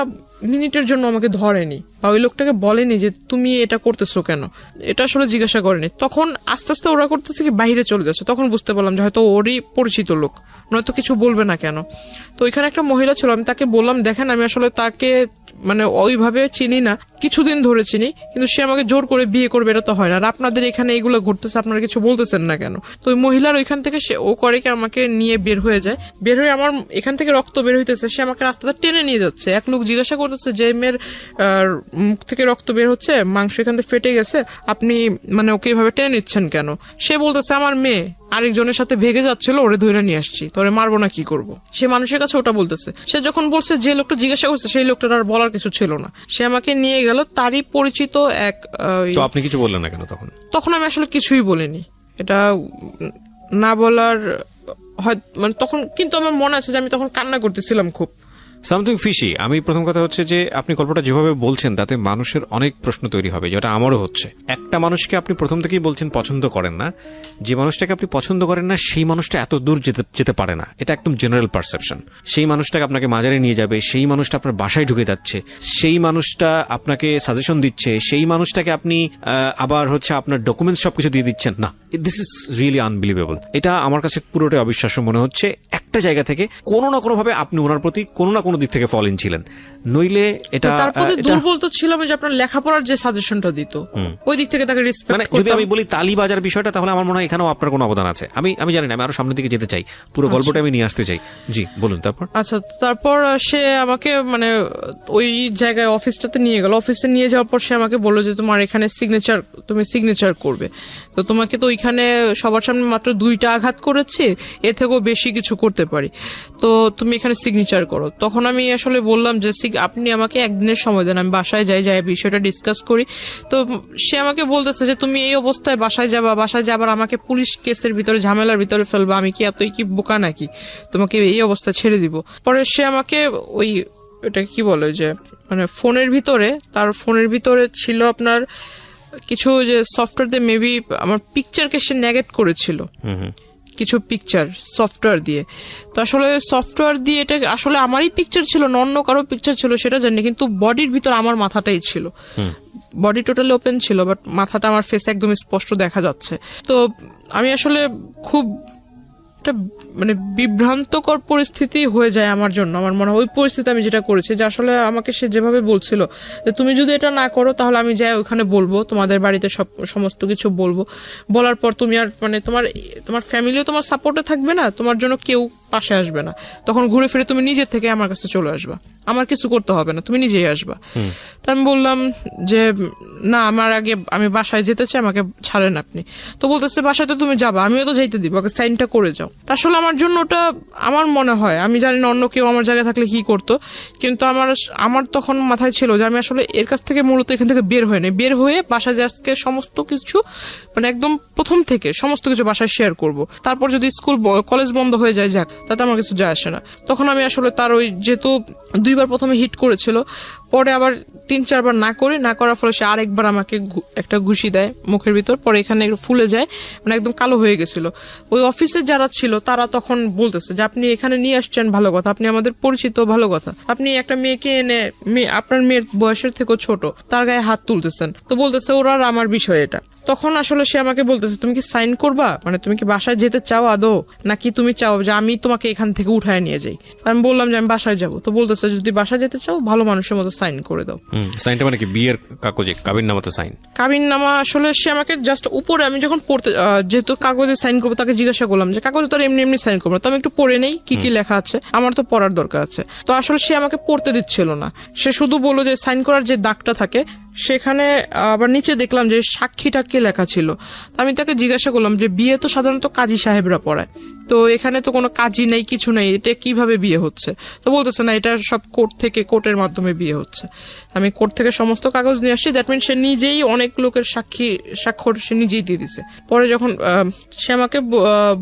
মিনিটের জন্য আমাকে ধরেনি বা ওই লোকটাকে বলেনি যে তুমি এটা করতেছো কেন, এটা আসলে জিজ্ঞাসা করেনি। তখন আস্তে আস্তে ওরা করতেছে কি বাইরে চলে যাচ্ছে, তখন বুঝতে পারলাম যে হয়তো ওরই পরিচিত লোক, নয়তো কিছু বলবে না কেন। তো ওইখানে একটা মহিলা ছিল, আমি তাকে বললাম দেখেন আমি আসলে তাকে মানে ওইভাবে চিনি না, কিছুদিন ধরে চিনি, কিন্তু সে আমাকে জোর করে বিয়ে করবে এটা তো হয় না, আর আপনাদের এখানে এইগুলো ঘটতেছে আপনারা কিছু বলতেছেন না কেন। তো ওই মহিলার ওইখান থেকে সে ও করে কি আমাকে নিয়ে বের হয়ে যায়, বের হয়ে আমার এখান থেকে রক্ত বের হইতেছে, সে আমাকে রাস্তাটা টেনে নিয়ে যাচ্ছে। এক লোক জিজ্ঞাসা করতেছে যে মেয়ের মুখ থেকে রক্ত বের হচ্ছে, মাংস এখান থেকে ফেটে গেছে, আপনি মানে ওকে এইভাবে টেনে নিচ্ছেন কেন? সে বলতেছে আমার মেয়ে আরেকজনের সাথে ভেগে যাচ্ছিল, ওরে ধরে নিয়ে আসছি, তোরে মারবো না কি করব। সে মানুষের কাছে ওটা বলতেছে। সে যখন বলছে যে লোকটা জিজ্ঞাসা করছে সেই লোকটার আর বলার কিছু ছিল না, সে আমাকে নিয়ে গেল তারই পরিচিত এক। তো আপনি কিছু বললেন না কেন তখন? তখন আমি আসলে কিছুই বলিনি, এটা না বলার হয় মানে তখন, কিন্তু আমার মনে আছে যে আমি তখন কান্না করতেছিলাম খুব। Something fishy. আমি প্রথম কথা হচ্ছে যে আপনি গল্পটা যেভাবে বলছেন তাতে মানুষের অনেক প্রশ্ন তৈরি হবে, যেটা আমারও হচ্ছে। একটা মানুষকে আপনি প্রথম থেকেই বলছেন পছন্দ করেন না, যে মানুষটাকে আপনি পছন্দ করেন না সেই মানুষটা এত দূর যেতে পারে না, এটা একদম জেনারেল পারসেপশন। সেই মানুষটাকে আপনাকে মাজারে নিয়ে যাবে, সেই মানুষটা আপনার বাসায় ঢুকে যাচ্ছে, সেই মানুষটা আপনাকে সাজেশন দিচ্ছে, সেই মানুষটাকে আপনি আবার হচ্ছে আপনার ডকুমেন্টস সবকিছু দিয়ে দিচ্ছেন না। This is really unbelievable. এটা আমার কাছে পুরোটাই অবিশ্বাস্য মনে হচ্ছে। একটা জায়গা থেকে কোনো না কোনো ভাবে আপনি ওনার প্রতি কোনো না কোনো কোনো দিক থেকে ফল ইন ছিলেন, নইলে এটা তারপরে দুর্বল তো ছিলাম যে আপনার লেখাপড়ার যে সাজেশনটা দিত ওই দিক থেকে তাকে রেসপেক্ট মানে যদি আমি বলি তালি বাজার বিষয়টা, তাহলে আমার মনে হয় এখানেও আপনার কোনো অবদান আছে। আমি জানি না, আমি আরো সামনের দিকে যেতে চাই, পুরো গল্পটা আমি নিয়ে আসতে চাই। জি বলুন। তারপর আচ্ছা, তারপর সে আমাকে মানে ওই জায়গায় অফিসটাতে নিয়ে গেল। অফিসে নিয়ে যাওয়ার পর সে আমাকে বললো যে তোমার এখানে তুমি সিগনেচার করবে, তো তোমাকে তো ওইখানে সবার সামনে মাত্র 2টা আঘাত করেছে, এর থেকেও বেশি কিছু করতে পারি, তো তুমি এখানে সিগনেচার করো। তখন আমি আসলে বললাম যে আপনি আমাকে একদিনের সময় দেন, আমি বাসায় যাই বিষয়টা ডিসকাস করি। তো সে আমাকে বলতেছে যে তুমি এই অবস্থায় বাসায় যাবার আমাকে পুলিশ কেসের ভিতরে ঝামেলার ভিতরে ফেলবা, আমি কি এতই কি বোকা নাকি তোমাকে এই অবস্থায় ছেড়ে দিব। পরে সে আমাকে ওই এটা কি বলে যে মানে ফোনের ভিতরে ছিল আপনার কিছু যে সফটওয়্যার দিয়ে মেবি আমার পিকচারকে সে নেগেট করেছিল, কিছু পিকচার সফটওয়্যার দিয়ে। তো আসলে সফটওয়্যার দিয়ে এটা আসলে আমারই পিকচার ছিল না অন্য কারো পিকচার ছিল সেটা জানি, কিন্তু বডির ভিতর আমার মাথাটাই ছিল, বডি টোটালি ওপেন ছিল, বাট মাথাটা আমার ফেস একদম স্পষ্ট দেখা যাচ্ছে। তো আমি আসলে খুব একটা মানে বিভ্রান্তকর পরিস্থিতি হয়ে যায় আমার জন্য। আমার মনে হয় ওই পরিস্থিতি আমি যেটা করেছি যে আসলে আমাকে সে যেভাবে বলছিল যে তুমি যদি এটা না করো তাহলে আমি যাই ওখানে বলবো, তোমাদের বাড়িতে সমস্ত কিছু বলবো, বলার পর তুমি আর মানে তোমার ফ্যামিলিও তোমার সাপোর্টে থাকবে না, তোমার জন্য কেউ পাশে আসবে না, তখন ঘুরে ফিরে তুমি নিজের থেকে আমার কাছে চলে আসবা, আমার কিছু করতে হবে না, তুমি নিজেই আসবা। তা আমি বললাম যে না, আমি বাসায় যেতে চাই, আমাকে ছাড়েন আপনি। তো বলতেছে বাসাতে তুমি যাবা, আমিও তো যাইতে দিব, আগে সাইনটা করে যাও। তা আসলে আমার জন্য ওটা আমার মনে হয়, আমি জানি না অন্য কেউ আমার জায়গায় থাকলে কি করতো, কিন্তু আমার তখন মাথায় ছিল যে আমি আসলে এর কাছ থেকে মূলত এখান থেকে বের হয়ে বাসায় আজকে সমস্ত কিছু মানে একদম প্রথম থেকে সমস্ত কিছু বাসায় শেয়ার করব। তারপর যদি স্কুল কলেজ বন্ধ হয়ে যায় যাক, তাতে আমার কিছু যায় আসে না। তখন আমি আসলে তার ওই যেহেতু 2বার প্রথমে হিট করেছিল, পরে আবার 3-4 বার না করার ফলে সে আরেকবার আমাকে একটা ঘুষি দেয় মুখের ভিতর, পরে এখানে একটু ফুলে যায়, মানে একদম কালো হয়ে গেছিল। ওই অফিসে যারা ছিল তারা তখন বলতেছে যে আপনি এখানে নিয়ে আসছেন ভালো কথা, আপনি আমাদের পরিচিত ভালো কথা, আপনি একটা মেয়েকে এনে আপনার মেয়ের বয়সের থেকেও ছোট তার গায়ে হাত তুলতেছেন, তো বলতেছে ওরা আর আমার বিষয় এটা। তখন আসলে সে আমাকে বলতেছে তুমি কি সাইন করবা, মানে তুমি কি বাসায় যেতে চাও আদৌ, নাকি তুমি চাও যে আমি তোমাকে এখান থেকে উঠায় নিয়ে যাই। আমি বললাম যে আমি বাসায় যাবো। তো বলতেছে যদি বাসায় যেতে চাও ভালো মানুষের মতো সাইন করে দাও। সাইনটা মানে কি বিয়ের কাগজে কাবিননামাতে সাইন? কাবিননামা আসলে সে আমাকে জাস্ট উপরে, আমি যখন পড়তে যেহেতু কাগজে সাইন করবো তাকে জিজ্ঞাসা করলাম যে কাগজে তো এমনি সাইন করবো, তো আমি একটু পড়ে নেই কি লেখা আছে, আমার তো পড়ার দরকার আছে। তো আসলে সে আমাকে পড়তে দিচ্ছিল না, সে শুধু বললো যে সাইন করার যে দাগটা থাকে সেখানে আবার নিচে দেখলাম যে সাক্ষীটা কে লেখা ছিল। আমি তাকে জিজ্ঞাসা করলাম যে বিয়ে তো সাধারণত কাজী সাহেবরা পড়ায়, তো এখানে তো কোনো কাজী নেই, কিছু নেই, এটা কিভাবে বিয়ে হচ্ছে? তো বলতেছে না, এটা সব কোর্টের মাধ্যমে বিয়ে হচ্ছে। আমি কোর্ট থেকে সমস্ত কাগজ নিয়ে আসছি, দ্যাট মিন সে নিজেই অনেক লোকের স্বাক্ষর সে নিজেই দিয়ে দিছে। পরে যখন সে আমাকে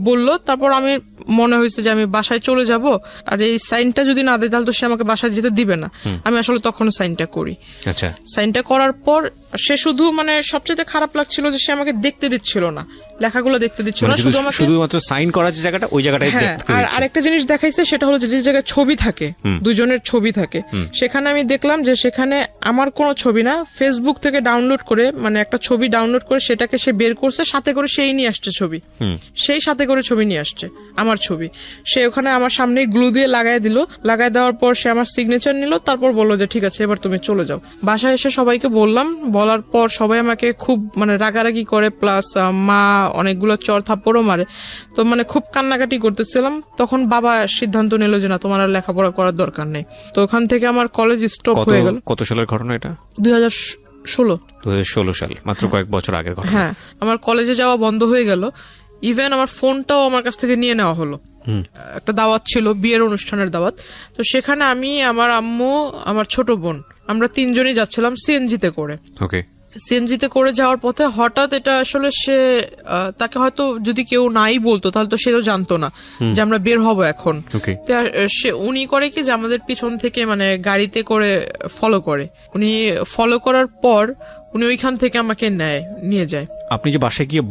বললো, তারপর আমি মনে হয়েছে যে আমি বাসায় চলে যাব, আর এই সাইনটা যদি না দেয় তাহলে তো সে আমাকে বাসায় যেতে দিবে না। আমি আসলে তখন সাইনটা করি। আচ্ছা, সাইনটা করার পর সে শুধু মানে সবচেয়ে খারাপ লাগছিল যে সে আমাকে দেখতে দিচ্ছিল না, লেখাগুলো দেখতে দিচ্ছিল না, শুধুমাত্র সাইন করার যে জায়গাটা ওই জায়গাটাই দেখতে দিচ্ছে। আর আরেকটা জিনিস দেখাইছে, সেটা হলো যে জায়গায় ছবি থাকে, দুজনের ছবি থাকে, সেখানে আমি দেখলাম যে সেখানে আমার কোনো ছবি না, ফেসবুক থেকে ডাউনলোড করে মানে একটা ছবি ডাউনলোড করে সেটাকে সে বের করছে, সাথে করে সেই নিয়ে আসছে ছবি, সেই সাথে করে ছবি নিয়ে আসছে আমার ছবি। সে ওখানে আমার সামনে গ্লু দিয়ে লাগাই দেওয়ার পর সে আমার সিগনেচার নিল, তারপর বললো যে ঠিক আছে এবার তুমি চলে যাও। বাসায় এসে সবাইকে বলার পর সবাই আমাকে খুব মানে রাগারাগি করে, প্লাস মা অনেকগুলো চর থাপ্পড়ও মারে। তো মানে খুব কান্নাকাটি করতেছিলাম। তখন বাবা সিদ্ধান্ত নিল যে না, তোমার আর লেখাপড়া করার দরকার নেই। তো ওখান থেকে আমার কলেজ স্টপ হয়ে গেল। কত সালের ঘটনা এটা? 2016 সাল, মাত্র কয়েক বছর আগের ঘটনা। হ্যাঁ, আমার কলেজে যাওয়া বন্ধ হয়ে গেল, ইভেন আমার ফোনটাও আমার কাছ থেকে নিয়ে নেওয়া হলো। একটা দাওয়াত ছিল, বিয়ের অনুষ্ঠানের দাওয়াত, তো সেখানে আমি, আমার আম্মু, আমার ছোট বোন, আমরা 3 জনই যাচ্ছিলাম সিএনজিতে করে। ওকে, সিএনজিতে করে যাওয়ার পথে হঠাৎ এটা আসলে তাকে হয়তো যদি কেউ নাই বলতো তাহলে তো সে তো জানতো না যে আমরা বের হব এখন। উনি করে কি যে আমাদের পিছন থেকে মানে গাড়িতে করে ফলো করে, উনি ফলো করার পর উনি ওইখান থেকে আমাকে নিয়ে যায়। আপনি যে বাসায় গিয়ে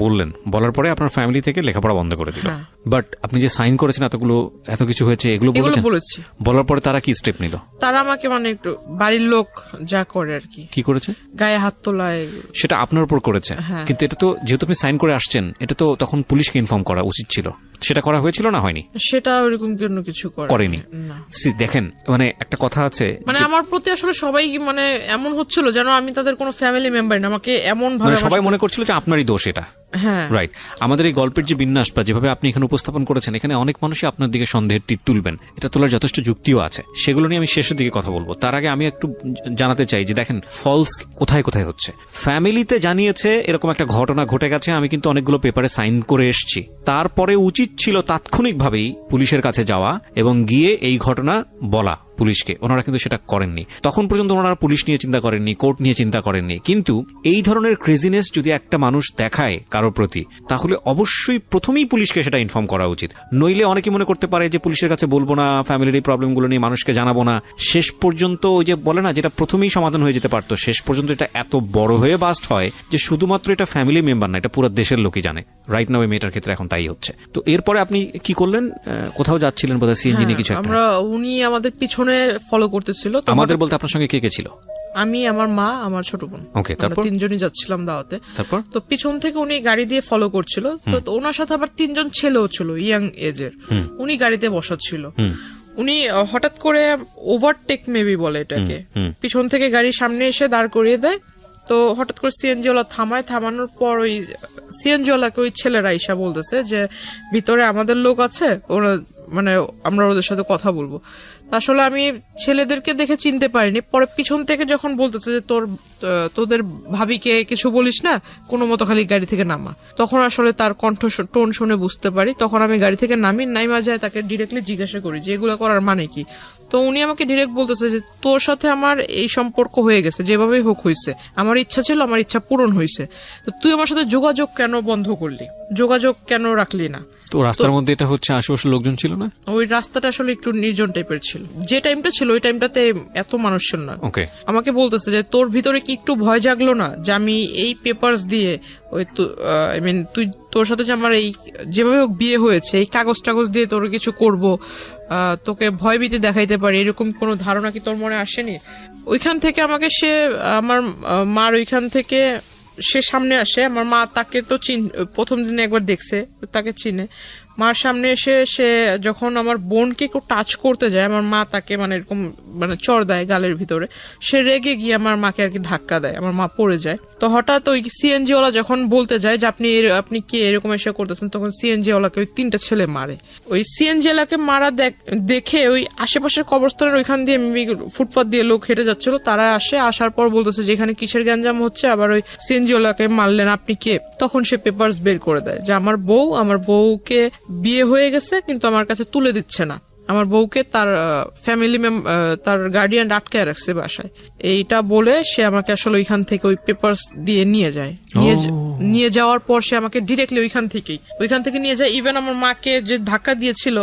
বলার পরে আপনার ফ্যামিলি থেকে লেখাপড়া বন্ধ করে দিল, বাট আপনি যে সাইন করেছেন এত কিছু হয়েছে এগুলো বলেছি। বলার পরে তারা কি স্টেপ নিল? তারা আমাকে মানে একটু বাড়ির লোক যা করে আর কি করেছে, গায়ে হাত তোলায়, সেটা আপনার উপর করেছে। কিন্তু এটা তো যেহেতু আপনি সাইন করে আসছেন, এটা তো তখন পুলিশকে ইনফর্ম করা উচিত ছিল। সেটা করা হয়েছিল না হয়নি? সেটা ওরকম কিছু করেনি। দেখেন, মানে একটা কথা আছে, মানে আমার প্রতি আসলে সবাই মানে এমন হচ্ছিল যেন আমি তাদের কোনো ফ্যামিলি মেম্বার না, আমাকে এমন ভাবে সবাই মনে করছিল যে আপনারই দোষ এটা। রাইট। আমাদের এই গল্পের যে বিন্যাস বা যেভাবে আপনি এখানে উপস্থাপন করেছেন, এখানে অনেক মানুষই আপনার দিকে সন্দেহের তীর তুলবেন। এটা তোলার যথেষ্ট যুক্তিও আছে, সেগুলো নিয়ে আমি শেষের দিকে কথা বলবো। তার আগে আমি একটু জানাতে চাই যে দেখেন, ফলস কোথায় কোথায় হচ্ছে। ফ্যামিলিতে জানিয়েছে এরকম একটা ঘটনা ঘটে গেছে, আমি কিন্তু অনেকগুলো পেপারে সাইন করে এসেছি। তারপরে উচিত ছিল তাৎক্ষণিকভাবেই পুলিশের কাছে যাওয়া এবং গিয়ে এই ঘটনা বলা পুলিশকে। ওনারা কিন্তু সেটা করেননি। তখন পর্যন্ত ওনারা পুলিশ নিয়ে চিন্তা করেননি, কোর্ট নিয়ে চিন্তা করেননি। কিন্তু এই ধরনের ক্রেজিনেস যদি একটা মানুষ দেখায় কারোর প্রতি, তাহলে অবশ্যই প্রথমেই পুলিশকে সেটা ইনফর্ম করা উচিত। নইলে অনেকে মনে করতে পারে যে পুলিশের কাছে বলবো না, ফ্যামিলির এই প্রবলেমগুলো নিয়ে মানুষকে জানাবো না। শেষ পর্যন্ত ওই যে বলে না, যেটা প্রথমেই সমাধান হয়ে যেতে পারতো, শেষ পর্যন্ত এটা এত বড় হয়ে বাস্ট হয় যে শুধুমাত্র এটা ফ্যামিলি মেম্বার না, এটা পুরো দেশের লোকই জানে। রাইট নাও এই মেয়েটার ক্ষেত্রে এখন তাই হচ্ছে। তো এরপরে আপনি কি করলেন? কোথাও যাচ্ছিলেন বোধহয়, সিএনজি নিয়ে কিছু একটা। উনি আমাদের পিছনে ফলো করতেছিল। আমাদের বলতে আপনার সঙ্গে কে কে ছিল? আমি, আমার মা, আমার ছোট বোন। ওকে, তারপর তিনজনই যাচ্ছিলাম দাওয়াতে। তারপর তো পিছন থেকে উনি গাড়ি দিয়ে ফলো করছিল। তো ওনার সাথে আবার 3 জন ছেলেও ছিল, ইয়াং এজের। উনি গাড়িতে বসা ছিল। উনি হঠাৎ করে ওভারটেক মেবি বলে এটাকে, পিছন থেকে গাড়ির সামনে এসে দাঁড় করিয়ে দেয়। তো হঠাৎ করে সিএনজি ওয়ালা থামানোর পর ওই সিএনজি ওয়ালাকে ওই ছেলেরা ইসা বলতেছে যে ভিতরে আমাদের লোক আছে, ওরা মানে আমরা ওদের সাথে কথা বলবো। আসলে আমি ছেলেদেরকে দেখে চিনতে পারিনি। পরে পিছন থেকে যখন বলতেছে যে তোদের ভাবিকে কিছু বলিস না, কোনো মতো খালি গাড়ি থেকে নামা, তখন আসলে তার কণ্ঠ টোন শুনে বুঝতে পারি। তখন আমি গাড়ি থেকে নাইমা যায়, তাকে ডিরেক্টলি জিজ্ঞাসা করি যে এগুলো করার মানে কি। তো উনি আমাকে ডিরেক্ট বলতেছে যে তোর সাথে আমার এই সম্পর্ক হয়ে গেছে, যেভাবেই হোক হয়েছে, আমার ইচ্ছা ছিল, আমার ইচ্ছা পূরণ হয়েছে, তো তুই আমার সাথে যোগাযোগ কেন বন্ধ করলি, যোগাযোগ কেন রাখলি না? তো রাস্তার মধ্যে এটা হচ্ছে, আশেপাশের লোকজন ছিল না? ওই রাস্তাটা আসলে একটু নির্জন টাইপের ছিল। যে টাইমটা ছিল ওই টাইমটাতে এত মানুষ ছিল না। ওকে। আমাকে বলতেছে যে তোর ভিতরে কি একটু ভয় জাগলো না যে আমি এই পেপারস দিয়ে ওই তুই তোর সাথে যে আমার এই যেভাবে হোক বিয়ে হয়েছে, এই কাগজ দিয়ে তোর কিছু করব, তোকে ভয়ভীতি দেখাইতে পারি, এরকম কোনো ধারণা কি তোর মনে আসেনি? ওইখান থেকে আমাকে আমার মার ওইখান থেকে সে সামনে আসে। আমার মা তাকে তো প্রথম দিনে একবার দেখছে, তাকে চিনে। মার সামনে এসে সে যখন আমার বোনকে একটু টাচ করতে যায়, আমার মা তাকে মানে এরকম মানে চড় দেয় গালের ভিতরে। সে রেগে গিয়ে আমার মাকে আর কি ধাক্কা দেয়, আমার মা পড়ে যায়। তো হঠাৎ ওই সিএনজি ওয়ালা যখন বলতে যায় যে আপনি কি এরকম এসে করতেছেন, তখন সিএনজি ওয়ালাকে ওই 3টা ছেলে মারে। ওই সিএনজি ওয়ালাকে মারা দেখে ওই আশেপাশের কবরস্থানের ওইখান দিয়ে ফুটপাথ দিয়ে লোক হেঁটে যাচ্ছিল, তারা আসার পর বলতেছে যে এখানে কিসের গ্যাঞ্জাম হচ্ছে, আবার ওই সিএনজি ওয়ালাকে মারলেন, আপনি কে? তখন সে পেপারস বের করে দেয় যে আমার বউকে বিয়ে হয়ে গেছে কিন্তু আমার কাছে তুলে দিচ্ছে না, আমার বউকে তার ফ্যামিলি তার গার্ডিয়ান আটকায় রাখছে বাসায়। এইটা বলে সে আমাকে আসলে ওইখান থেকে ওই পেপারস দিয়ে নিয়ে যায়। নিয়ে যাওয়ার পর সে আমাকে ডিরেক্টলি ওইখান থেকে নিয়ে যায়। ইভেন আমার মাকে যে ধাক্কা দিয়েছিল,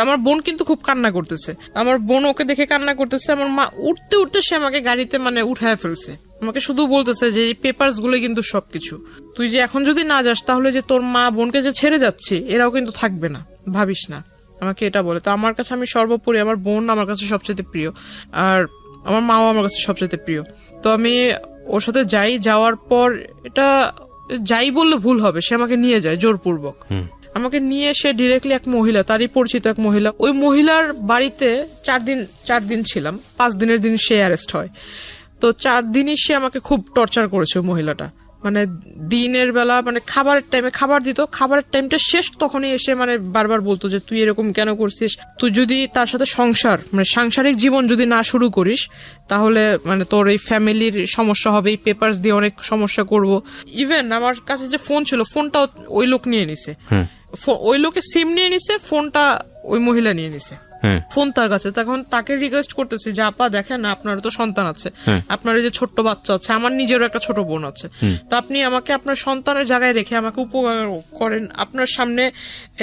আমার বোন কিন্তু খুব কান্না করতেছে, আমার বোন ওকে দেখে কান্না করতেছে। আমার মা উঠতে সে আমাকে গাড়িতে মানে উঠায় ফেলছে। আমাকে শুধু বলতেছে যে এই পেপারস গুলো কিন্তু সবকিছু, তুই যে এখন যদি না যাস তাহলে যে তোর মা বোনকে যে ছেড়ে যাচ্ছে এরাও কিন্তু থাকবে না, ভাবিস না। আমাকে এটা বলে। তো আমার কাছে আমি সর্বোপরি আমার বোন আমার কাছে সবচেয়ে প্রিয়, আর আমার মাও আমার কাছে সবচেয়ে প্রিয়। তো আমি ওর সাথে যাওয়ার পর এটা যাই বললে ভুল হবে, সে আমাকে নিয়ে যায় জোরপূর্বক। আমাকে নিয়ে সে ডিরেক্টলি এক মহিলা, তারই পরিচিত এক মহিলা, ওই মহিলার বাড়িতে 4 দিন ছিলাম। 5 দিনের দিন সে অ্যারেস্ট হয়। তো 4 দিনই সে আমাকে খুব টর্চার করেছে ওই মহিলাটা। মানে দিনের বেলা মানে খাবারের টাইমে খাবার দিত, খাবারের টাইমটা শেষ তখনই এসে মানে বারবার বলতো যে তুই এরকম কেন করছিস, তুই যদি তার সাথে সাংসারিক জীবন যদি না শুরু করিস তাহলে মানে তোর এই ফ্যামিলির সমস্যা হবে, এই পেপারস দিয়ে অনেক সমস্যা করব। ইভেন আমার কাছে যে ফোন ছিল, ফোনটা ওই লোক নিয়ে নিছে, ওই লোকে সিম নিয়ে নিছে, ফোনটা ওই মহিলা নিয়ে নিছে। হ্যাঁ। ফোন তার কাছে, তখন তাকে রিকোয়েস্ট করতেছি যে আপা দেখেন আপনার তো সন্তান আছে, হ্যাঁ। আপনার এই যে ছোট্ট বাচ্চা আছে, আমার নিজেরও একটা ছোট বোন আছে, তো আপনি আমাকে আপনার সন্তানের জায়গায় রেখে আমাকে উপকার করেন। আপনার সামনে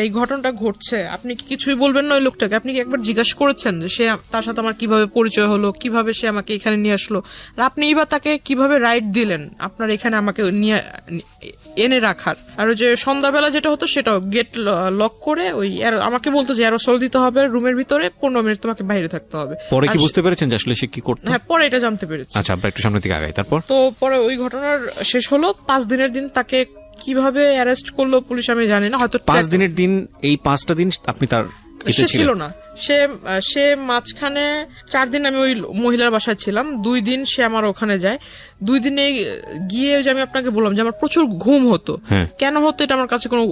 এই ঘটনাটা ঘটছে, আপনি কি কিছুই বলবেন না ওই লোকটাকে? আপনি কি একবার জিজ্ঞাসা করেছেন যে সে তার সাথে আমার কিভাবে পরিচয় হলো, কিভাবে সে আমাকে এখানে নিয়ে আসলো, আর আপনি বা তাকে কিভাবে রাইট দিলেন আপনার এখানে আমাকে নিয়ে এনে রাখার? আর ওই যে সন্ধ্যাবেলা যেটা হতো সেটাও গেট লক করে ওই আমাকে বলতো যে অ্যারোসল দিতে হবে রুমের ভিতরে, 15 মিনিট তোমাকে বাইরে থাকতে হবে। পরে কি বুঝতে পেরেছেন যে আসলে সে কি করতো? হ্যাঁ, পরে এটা জানতে পেরেছি। আচ্ছা, আমরা একটু সামনের দিকে আগাই। তারপর তো পরে ওই ঘটনার শেষ হলো, 5 দিনের দিন তাকে কিভাবে অ্যারেস্ট করলো পুলিশ আমি জানি না, হয়তো 5 দিনের দিন, এই 5টা দিন আপনি তার সে ছিল না, সে মাঝখানে 4 দিন আমি ওই মহিলার বাসায় ছিলাম, 2 দিন সে আমার ওখানে যায়। 2 দিনে গিয়ে যে আমি আপনাকে বললাম যে আমার প্রচুর ঘুম হতো, কেন হতো এটা আমার কাছে কোনো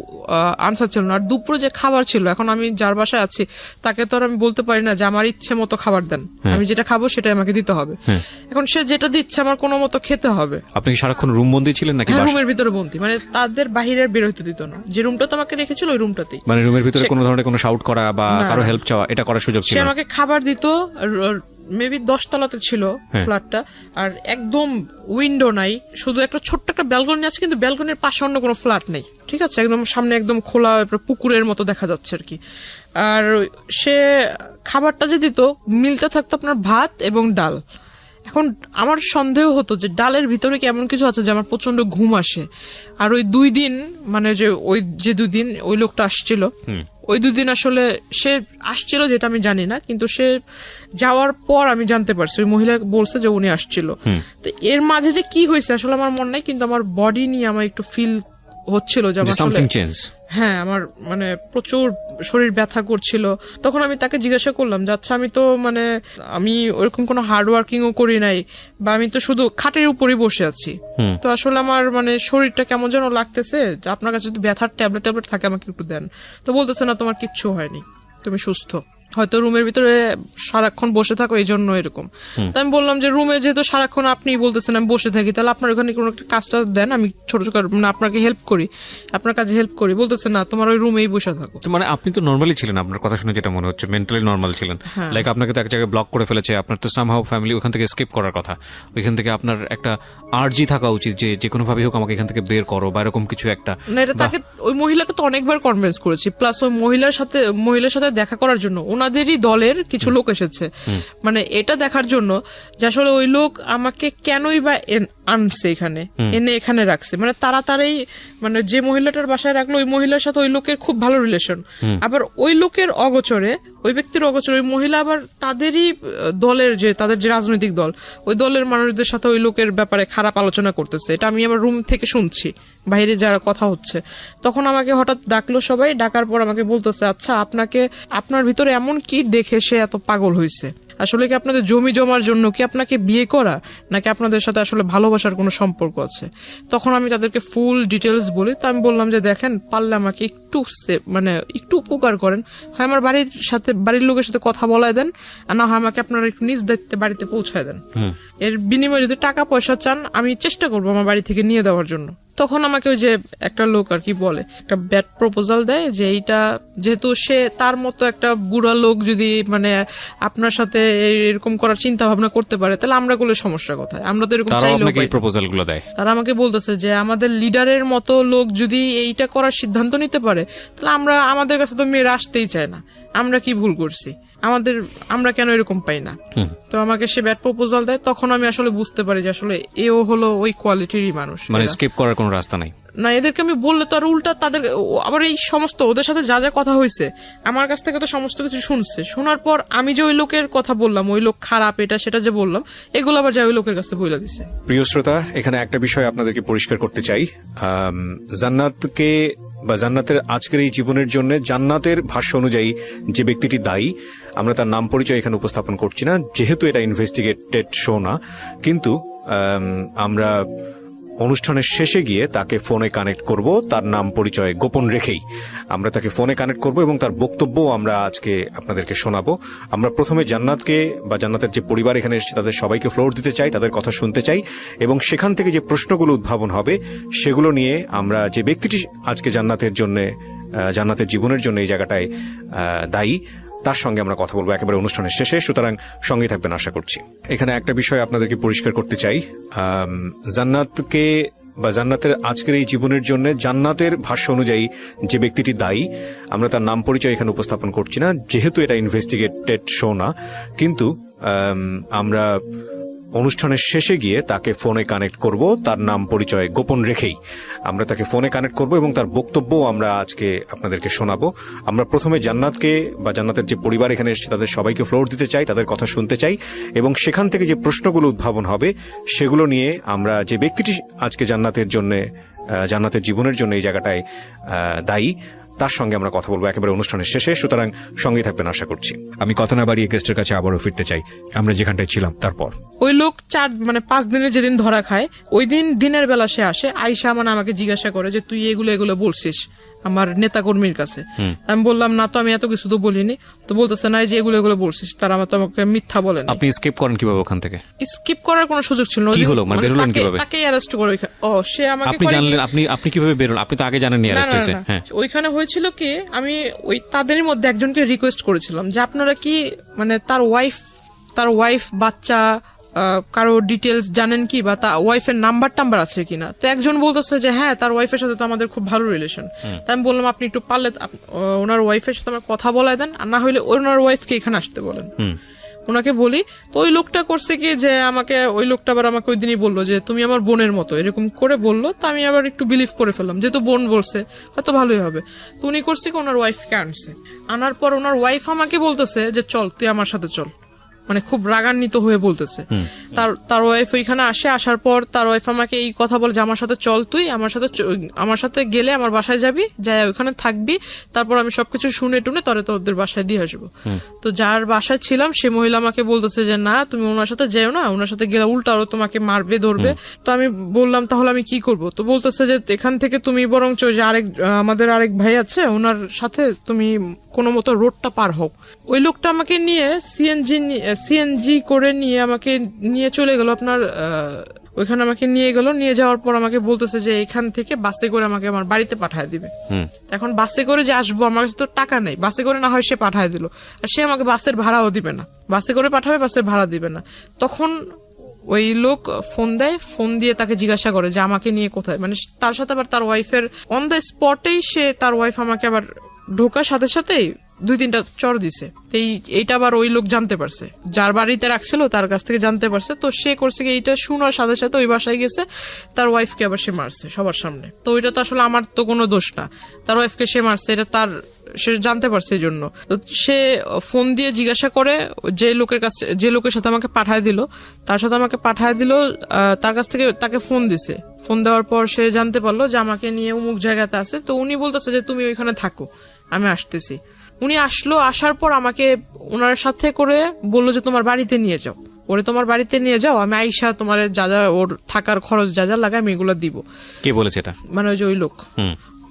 আনসার ছিল না। আর দুপুরে যে খাবার ছিল, এখন আমি যার বাসায় আছি তাকে তো আর আমি বলতে পারি না যে আমার ইচ্ছে মতো খাবার দেন, আমি যেটা খাবো সেটাই আমাকে দিতে হবে। এখন সে যেটা দিচ্ছে আমার কোনো মতো খেতে হবে। আপনি কি সারাক্ষণ রুম বন্দি ছিলেন নাকি? রুমের ভিতরে বন্দি, মানে তাদের বাহিরের বের হইতে দিত না, যে রুমটাতে আমাকে রেখেছিল ওই রুমটাতেই। মানে রুমের ভিতরে কোনো ধরনের কোনো শাউট করা বা কারো হেল্প চাওয়া, এটা করার সুযোগ ছিল সে না? আমাকে খাবার দিত, মেবি 10 তলাতে ছিল ফ্ল্যাটটা, আর একদম উইন্ডো নাই, শুধু একটা ছোট্ট একটা ব্যালকনি আছে, কিন্তু ব্যালকনির পাশে অন্য কোনো ফ্ল্যাট নেই, ঠিক আছে, একদম সামনে একদম খোলা পুকুরের মতো দেখা যাচ্ছে আর কি। আর সে খাবারটা যে দিত, মিলটা থাকতো আপনার ভাত এবং ডাল। এখন আমার সন্দেহ হতো যে ডালের ভিতরে কি এমন কিছু আছে যে আমার প্রচন্ড ঘুম আসে। আর ওই 2 দিন, মানে যে 2 দিন ওই লোকটা আসছিল, ওই 2 দিন আসলে সে আসছিল যেটা আমি জানি না, কিন্তু সে যাওয়ার পর আমি জানতে পারছি ওই মহিলা বলছে যে উনি আসছিল। তো এর মাঝে যে কি হয়েছে আসলে আমার মনে নাই, কিন্তু আমার বডি নিয়ে আমার একটু ফিল হচ্ছিল যে আমার সামথিং চেঞ্জ। হ্যাঁ, আমার মানে প্রচুর শরীর ব্যথা করছিল। তখন আমি তাকে জিজ্ঞাসা করলাম যে আচ্ছা, আমি তো মানে আমি ওরকম কোনো হার্ড ওয়ার্কিংও করি নাই, বা আমি তো শুধু খাটের উপরেই বসে আছি, তো আসলে আমার মানে শরীরটা কেমন যেন লাগতেছে, যে আপনার কাছে যদি ব্যথার ট্যাবলেট থাকে আমাকে একটু দেন। তো বলতেছে না, তোমার কিচ্ছু হয়নি, তুমি সুস্থ, হয়তো রুমের ভিতরে সারাক্ষণ বসে থাকো এই জন্য এরকম। তো আমি বললাম যে রুমে যেহেতু সারাক্ষণ আপনি বলতেছেন আমি বসে থাকি, তাহলে আপনার ওখানে কোনো একটা কাজটা দেন, আমি ছোট ছোট মানে আপনাকে হেল্প করি, আপনার কাজে হেল্প করি। বলতেছে না, তোমার ওই রুমেই বসে থাকো। মানে আপনি তো নরমালি ছিলেন, আপনার কথা শুনে যেটা মনে হচ্ছে মেন্টালি নরমাল ছিলেন। লাইক আপনাকে তো এক জায়গায় ব্লক করে ফেলেছে, আপনার তো সামহাউ ফ্যামিলি ওখান থেকে এসকেপ করার কথা, ওইখান থেকে আপনার একটা আর্জি থাকা উচিত যে যে কোনো ভাবে হোক আমাকে এখান থেকে বের করো, বা এরকম কিছু একটা। না, এটা তাকে ওই মহিলাকে তো অনেকবার কনভিন্স করেছি, প্লাস ওই মহিলার সাথে দেখা করার জন্য ওনাদেরই দলের কিছু লোক এসেছে, মানে এটা দেখার জন্য যে আসলে ওই লোক আমাকে কেনই বা আনছে এখানে, এনে এখানে রাখছে। মানে তাড়াতাড়ি, মানে যে মহিলাটার বাসায় রাখলো ওই মহিলার সাথে ওই লোকের খুব ভালো রিলেশন, আবার ওই লোকের অগোচরে, ওই ব্যক্তির অগোচরে ওই মহিলা আবার তাদেরই দলের, যে তাদের যে রাজনৈতিক দল, ওই দলের মানুষদের সাথে ওই লোকের ব্যাপারে খারাপ আলোচনা করতেছে। এটা আমি আমার রুম থেকে শুনছি, বাইরে যারা কথা হচ্ছে। তখন আমাকে হঠাৎ ডাকলো সবাই, ডাকার পর আমাকে বলতেছে আচ্ছা, আপনার ভিতরে এমন কি দেখে সে এত পাগল হয়েছে? আসলে কি আপনাদের জমি জমার জন্য কি আপনাকে বিয়ে করা, নাকি আপনাদের সাথে আসলে ভালোবাসার কোনো সম্পর্ক আছে? তখন আমি তাদেরকে ফুল ডিটেলস বলি। তো আমি বললাম যে দেখেন, পারলে আমাকে একটু মানে একটু উপকার করেন, হয় আমার বাড়ির লোকের সাথে কথা বলায় দেন, আর না হয় আমাকে আপনারা একটু নিজ দায়িত্বে বাড়িতে পৌঁছায় দেন। এর বিনিময়ে যদি টাকা পয়সা চান আমি চেষ্টা করবো আমার বাড়ি থেকে নিয়ে দেওয়ার জন্য। তখন আমাকে ওই যে একটা লোক আর কি বলে, একটা ব্যাড প্রপোজাল দেয় যে এইটা যেহেতু সে তার মতো একটা বুড়া লোক যদি মানে আপনার সাথে এরকম করার চিন্তা ভাবনা করতে পারে, তাহলে আমরা গুলো সমস্যা কোথায়? আমরা তো এরকম চাইলেও পাই না। প্রপোজাল গুলো দেয়, তারা আমাকে বলতেছে যে আমাদের লিডারের মতো লোক যদি এইটা করার সিদ্ধান্ত নিতে পারে, তাহলে আমাদের কাছে তো মেয়েরা আসতেই চায় না। আমরা কি ভুল করছি? আমরা কেন এরকম পাই না? তো আমাকে সে ব্যাড প্রপোজাল দেয়। তখন আমি আসলে বুঝতে পারি যে আসলে এও হলো ওই কোয়ালিটিরই মানুষ, মানে স্কিপ করার কোনো রাস্তা নাই না। এদেরকে আমি বললে তো আর উল্টা তাদের আবার এই সমস্ত ওদের সাথে যা যা কথা হয়েছে আমার কাছ থেকে তো সমস্ত কিছু শুনছে। শোনার পর আমি যে ওই লোকের কথা বললাম, ওই লোক খারাপ, এটা সেটা যে বললাম, এগুলো আবার যা ওই লোকের কাছে বইলা দিছে। প্রিয় শ্রোতা, এখানে একটা বিষয় আপনাদেরকে পরিষ্কার করতে চাই। জান্নাতকে বা জান্নাতের আজকের এই জীবনের জন্য জান্নাতের ভাষ্য অনুযায়ী যে ব্যক্তিটি দায়ী, আমরা তার নাম পরিচয় এখানে উপস্থাপন করছি না, যেহেতু এটা ইনভেস্টিগেটেড শো না। কিন্তু আমরা অনুষ্ঠানের শেষে গিয়ে তাকে ফোনে কানেক্ট করব, তার নাম পরিচয় গোপন রেখেই আমরা তাকে ফোনে কানেক্ট করব এবং তার বক্তব্য আমরা আজকে আপনাদেরকে শোনাবো। আমরা প্রথমে জান্নাতকে বা জান্নাতের যে পরিবার এখানে এসেছে তাদের সবাইকে ফ্লোর দিতে চাই, তাদের কথা শুনতে চাই, এবং সেখান থেকে যে প্রশ্নগুলো উদ্ভাবন হবে সেগুলো নিয়ে আমরা যে ব্যক্তিটি আজকে জান্নাতের জীবনের জন্য এই জায়গাটায় দায়ী, তার সঙ্গে আমরা কথা বলবো একেবারে অনুষ্ঠানের শেষে, সুতরাং সঙ্গেই থাকবেন আশা করছি। এখানে একটা বিষয় আপনাদেরকে পরিষ্কার করতে চাই, জান্নাতকে বা জান্নাতের আজকের এই জীবনের জন্য জান্নাতের ভাষ্য অনুযায়ী যে ব্যক্তিটি দায়ী, আমরা তার নাম পরিচয় এখানে উপস্থাপন করছি না, যেহেতু এটা ইনভেস্টিগেটেড শো না, কিন্তু আমরা অনুষ্ঠানের শেষে গিয়ে তাকে ফোনে কানেক্ট করব, তার নাম পরিচয় গোপন রেখেই আমরা তাকে ফোনে কানেক্ট করব এবং তার বক্তব্য আমরা আজকে আপনাদেরকে শোনাবো। আমরা প্রথমে জান্নাতকে বা জান্নাতের যে পরিবার এখানে এসেছে তাদের সবাইকে ফ্লোর দিতে চাই, তাদের কথা শুনতে চাই, এবং সেখান থেকে যে প্রশ্নগুলো উদ্ভাবন হবে সেগুলো নিয়ে আমরা যে ব্যক্তিটি আজকে জান্নাতের জন্য, জান্নাতের জীবনের জন্য এই জায়গাটায় দায়ী, তার সঙ্গে আমরা কথা বলবো একেবারে অনুষ্ঠানের শেষে, সুতরাং সঙ্গেই থাকবেন আশা করছি। আমি কথা না বাড়িয়ে গেস্টের কাছে আবারও ফিরতে চাই আমরা যেখানটায় ছিলাম। তারপর ওই লোক 5 দিনের যেদিন ধরা খায় ওই দিন দিনের বেলা সে আসে, আইসা আমাকে জিজ্ঞাসা করে যে তুই এগুলো বলছিস আমার নেতাকর্মীর কাছে। আমি বললাম না তো, আমি এত কিছু তো বলিনি। তো বলতেছে না যে এগুলো বলছিস, তারা আমাকে মিথ্যা বলেন। আপনি স্কিপ করেন কিভাবে ওখান থেকে? স্কিপ করার কোনো সুযোগ ছিল না। কি হলো, মানে বেরোলেন কিভাবে? তাকে অ্যারেস্ট করে সে আমাকে আপনি জানলেন, আপনি কিভাবে বেরোলেন? আপনি তো আগে জানেননি অ্যারেস্ট হয়েছে। হ্যাঁ, ওইখানে হয়েছিল কি, আমি ওই তাদের মধ্যে একজনকে রিকোয়েস্ট করেছিলাম যে আপনারা কি মানে তার ওয়াইফ বাচ্চা কারো ডিটেলস জানেন কি, বা তার ওয়াইফের নাম্বার আছে কিনা। তো একজন বলতেছে যে হ্যাঁ তার ওয়াইফের সাথে তো আমাদের খুব ভালো রিলেশন। তাই আমি বললাম আপনি একটু পারলে ওনার ওয়াইফের সাথে আমার কথা বলাই দেন, আর না হলে ওনার ওয়াইফকে এখানে আসতে বলেন। ওনাকে বলি, তো ওই লোকটা করছে কি যে ওই লোকটা আবার আমাকে ওই দিনই বললো যে তুমি আমার বোনের মতো, এরকম করে বললো। তো আমি আবার একটু বিলিভ করে ফেললাম, যেহেতু বোন বলছে হয়তো ভালোই হবে। তো উনি করছে কি ওনার ওয়াইফকে আনার পর ওনার ওয়াইফ আমাকে বলতেছে যে চল তুই আমার সাথে চল, মানে খুব রাগান্বিত হয়ে বলতেছে। তার ওয়াইফ ওইখানে আসার পর তার ওয়াইফ আমাকে এই কথা বলে যে আমার সাথে চল, তুই আমার সাথে গেলে আমার বাসায় যাবি, যাই ওইখানে থাকবি, তারপর আমি সবকিছু শুনে টুনে তরে তো ওদের বাসায় দিয়ে আসবো। তো যার বাসায় ছিলাম সে মহিলা আমাকে বলতেছে যে না তুমি ওনার সাথে যেও না, ওনার সাথে গেলে উল্টা আরো তোমাকে মারবে ধরবে। তো আমি বললাম তাহলে আমি কি করব? তো বলতেছে যে এখান থেকে তুমি বরঞ্চ যে আমাদের আরেক ভাই আছে ওনার সাথে তুমি কোনো মতো রোডটা পার হোক। ওই লোকটা আমাকে নিয়ে সিএনজি করে নিয়ে আমাকে নিয়ে চলে গেল আপনার ওইখানে আমাকে নিয়ে যাওয়ার পর আমাকে বলতেছে যে এখান থেকে বাসে করে আমাকে আমার বাড়িতে পাঠায় দিবে। এখন বাসে করে যে আসবো, আমার কাছে তো টাকা নেই, বাসে করে না হয় সে পাঠায় দিল, আর সে আমাকে বাসের ভাড়াও দিবে না, বাসে করে পাঠাবে বাসের ভাড়া দিবে না। তখন ওই লোক ফোন দেয়, ফোন দিয়ে তাকে জিজ্ঞাসা করে যে আমাকে নিয়ে কোথায়, মানে তার সাথে আবার তার ওয়াইফের অন দ্য স্পটেই তার ওয়াইফ আমাকে আবার ঢোকার সাথে সাথেই 2-3টা চর দিছে। এইটা আবার ওই লোক জানতে পারছে, যার বাড়িতে রাখছিল তার কাছ থেকে জানতে পারছে। তো সে করছে কি এইটা শোনার সাথে সাথে ওই বাসায় গেছে, তার ওয়াইফকে আবার সে মারছে সবার সামনে। তো ওইটা তো আসলে আমার তো কোনো দোষ না, তার ওয়াইফকে সে মারছে, এটা সে জানতে পারছে এই জন্য। তো সে ফোন দিয়ে জিজ্ঞাসা করে যে লোকের সাথে আমাকে পাঠায় দিল, তার সাথে আমাকে পাঠায় দিল, তার কাছ থেকে তাকে ফোন দিছে। ফোন দেওয়ার পর সে জানতে পারলো যে আমাকে নিয়ে অমুক জায়গাতে আছে। তো উনি বলতেছে যে তুমি ওইখানে থাকো, আমি আসতেছি। উনি আসলো, আসার পর আমাকে ওনার সাথে করে বললো যে তোমার বাড়িতে নিয়ে যাও, তোমার বাড়িতে নিয়ে যাও, আমি আইসা তোমার যা যা ওর থাকার খরচ যা যা লাগে আমি এগুলো দিব। কে বলেছে এটা? মানে ওই যে ওই লোক।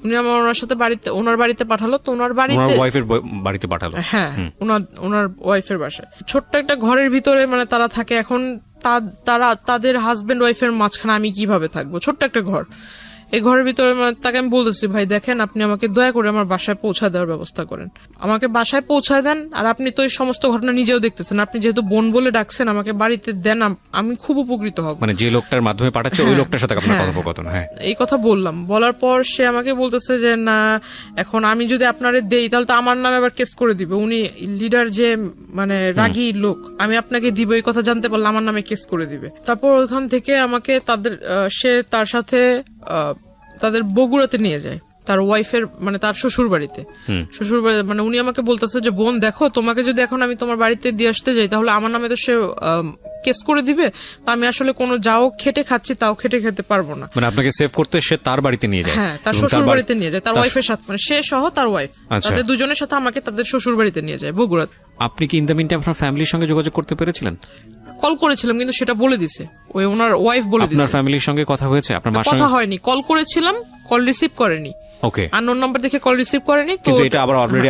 উনি আমার ওনার সাথে ওনার বাড়িতে পাঠালো। তো ওনার বাড়িতে পাঠালো। হ্যাঁ, ওনার ওয়াইফের বাসায় ছোট্ট একটা ঘরের ভিতরে মানে তারা থাকে। এখন তাদের হাজবেন্ড ওয়াইফের মাঝখানে আমি কিভাবে থাকবো? ছোট্ট একটা ঘর, এই ঘরের ভিতরে তাকে আমি বলতেছি ভাই দেখেন আপনি আমাকে দয়া করে আমার বাসায় পৌঁছায় দেওয়ার ব্যবস্থা করেন, আমাকে বাসায় পৌঁছায় দেন। আর আপনি তো এই সমস্ত ঘটনা নিজেও দেখতেছেন, আপনি যেহেতু বোন বলে ডাকছেন আমাকে বাড়িতে দেন, আমি খুব উপকৃত হব। মানে যে লোকটার মাধ্যমে পাঠাচ্ছে ওই লোকটার সাথে আপনার কথোপকথন? হ্যাঁ, এই কথা বললাম। বলার পর সে আমাকে বলতেছে যে না এখন আমি যদি আপনারে দেই তাহলে তো আমার নামে আবার কেস করে দিবে, উনি লিডার যে মানে রাগী লোক, আমি আপনাকে দিব এই কথা জানতে পারলে আমার নামে কেস করে দিবে। তারপর ওখান থেকে আমাকে সে তার সাথে তাদের বগুড়াতে নিয়ে যায়, তার ওয়াইফের মানে তার শ্বশুর বাড়িতে। মানে উনি আমাকে বলতেছে যে বোন দেখো তোমাকে যদি এখন আমি তোমার বাড়িতে দিয়ে আসতে যাই তাহলে আমার নামে তো সে কেস করে দিবে, তো আমি আসলে কোনো যাও খেটে খাচ্ছি তাও খেটে খেতে পারবো না। মানে আপনাকে সেভ করতে সে তার বাড়িতে নিয়ে যায়? হ্যাঁ, তার শ্বশুর বাড়িতে নিয়ে যায়, তার ওয়াইফের সাথে, মানে সে সহ তার ওয়াইফ, তাদের দুজনের সাথে আমাকে তাদের শ্বশুর বাড়িতে নিয়ে যায় বগুড়াতে। আপনি কি ইন দ্য মিনটাইম আপনার ফ্যামিলির সঙ্গে যোগাযোগ করতে পেরেছিলেন? কল করেছিলাম কিন্তু সেটা বলে দিছে ওনার ওয়াইফ বলে দিছে। আপনার ফ্যামিলির সঙ্গে কথা হয়েছে? আপনার কথা হয়নি, কল করেছিলাম, কল রিসিভ করেনি। ওকে, আননোন নাম্বার দেখে কল রিসিভ করেনি। তো কিন্তু এটা আবার অলরেডি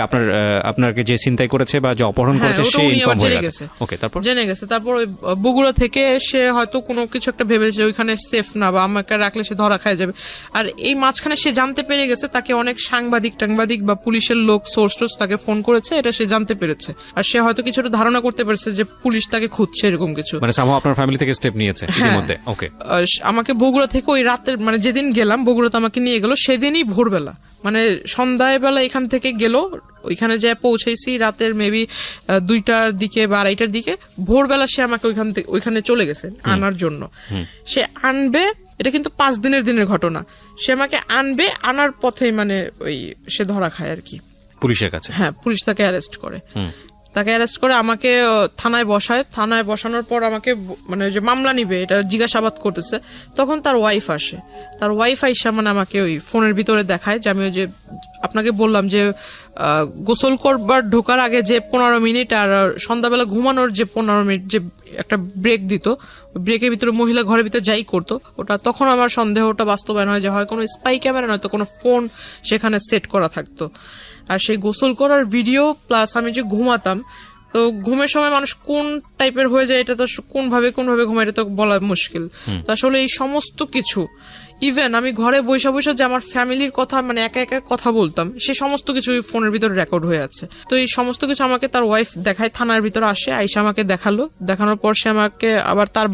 আপনাকে যে চিন্তাই করেছে বা যে অপহরণ করেছে সে ইনফর্ম হয়ে গেছে। ওকে, তারপর জেনে গেছে। তারপর ওই বগুড়া থেকে সে হয়তো কোনো কিছু একটা ভেবেছে ওইখানে সেফ না, বা আমাকে রাখলে সে ধরা খায় যাবে। আর এই মাঝখানে সে জানতে পেরে গেছে, তাকে অনেক সাংবাদিক বা পুলিশের লোক সোর্স তাকে ফোন করেছে, এটা সে জানতে পেরেছে। আর সে হয়তো কিছুটা ধারণা করতে পেরেছে যে পুলিশ তাকে খুঁজছে, এরকম কিছু। মানে সামহাও আপনার ফ্যামিলি থেকে স্টেপ নিয়েছে ইতিমধ্যে। ওকে, আমাকে বগুড়া থেকে ওই রাতের মানে যেদিন গেলাম বগুড়াতে আমাকে নিয়ে গেল, সেদিনই ভোরবেলা মানে সন্ধ্যায় বেলা এখান থেকে গেল, ওইখানে যে পৌঁছেছি রাতের মেবি 2টার দিকে বা 2:30টার দিকে। ভোরবেলা সে আমাকে ওইখানে চলে গেছে আনার জন্য। সে আনবে, এটা কিন্তু 5 দিনের ঘটনা। সে আমাকে আনবে, আনার পথে মানে ওই সে ধরা খায় আর কি পুলিশের কাছে। হ্যাঁ, পুলিশ তাকে অ্যারেস্ট করে আমাকে থানায় বসায়। থানায় বসানোর পর আমাকে মানে যে মামলা নিবে এটা জিজ্ঞাসাবাদ করতেছে, তখন তার ওয়াইফ আসে। তার ওয়াইফ আইসা মানে আমাকে ওই ফোনের ভিতরে দেখায় যে আমি ওই যে আপনাকে বললাম যে গোসল করবার ঢোকার আগে যে 15 মিনিট আর সন্ধ্যাবেলা ঘুমানোর যে 15 মিনিট যে একটা ব্রেক দিত, ব্রেকের ভিতরে মহিলা ঘরের ভিতরে যাই করতো, ওটা তখন আমার সন্দেহটা বাস্তবায়ন হয় যে হয় কোনো স্পাই ক্যামেরা নয়তো কোনো ফোন সেখানে সেট করা থাকতো। আর সেই গোসল করার ভিডিও প্লাস আমি যে ঘুমাতাম, তো ঘুমের সময় মানুষ কোন টাইপের হয়ে যায় এটা তো কোনভাবে ঘুমায় এটা তো বলা মুশকিল। তো আসলে এই সমস্ত কিছু, ইভেন আমি ঘরে বৈশা যে আমার ফ্যামিলির কথা মানে একা কথা বলতাম, সে সমস্ত কিছু ফোনের ভিতরে রেকর্ড হয়ে আছে। তো এই সমস্ত কিছু আমাকে তার ওয়াইফ দেখায়, থানার ভিতরে আসে, আইসা আমাকে দেখানোর পর সে আমাকে আবার তার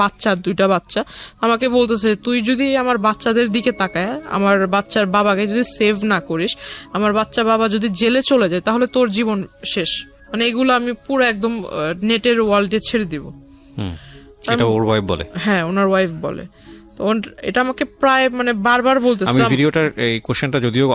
2টা বাচ্চা আমাকে বলতেছে, তুই যদি আমার বাচ্চাদের দিকে তাকায়, আমার বাচ্চার বাবাকে যদি সেভ না করিস, আমার বাচ্চা বাবা যদি জেলে চলে যায়, তাহলে তোর জীবন শেষ। মানে এগুলো আমি পুরো একদম নেটের ওয়ার্ল্ডে ছেড়ে দিব। এটা ওর ওয়াইফ বলে? হ্যাঁ, ওনার ওয়াইফ বলে। তো এটা আমাকে প্রায় মানে বারবার বলতেছে। আমি ভিডিওটার এই কোশ্চেনটা যদিও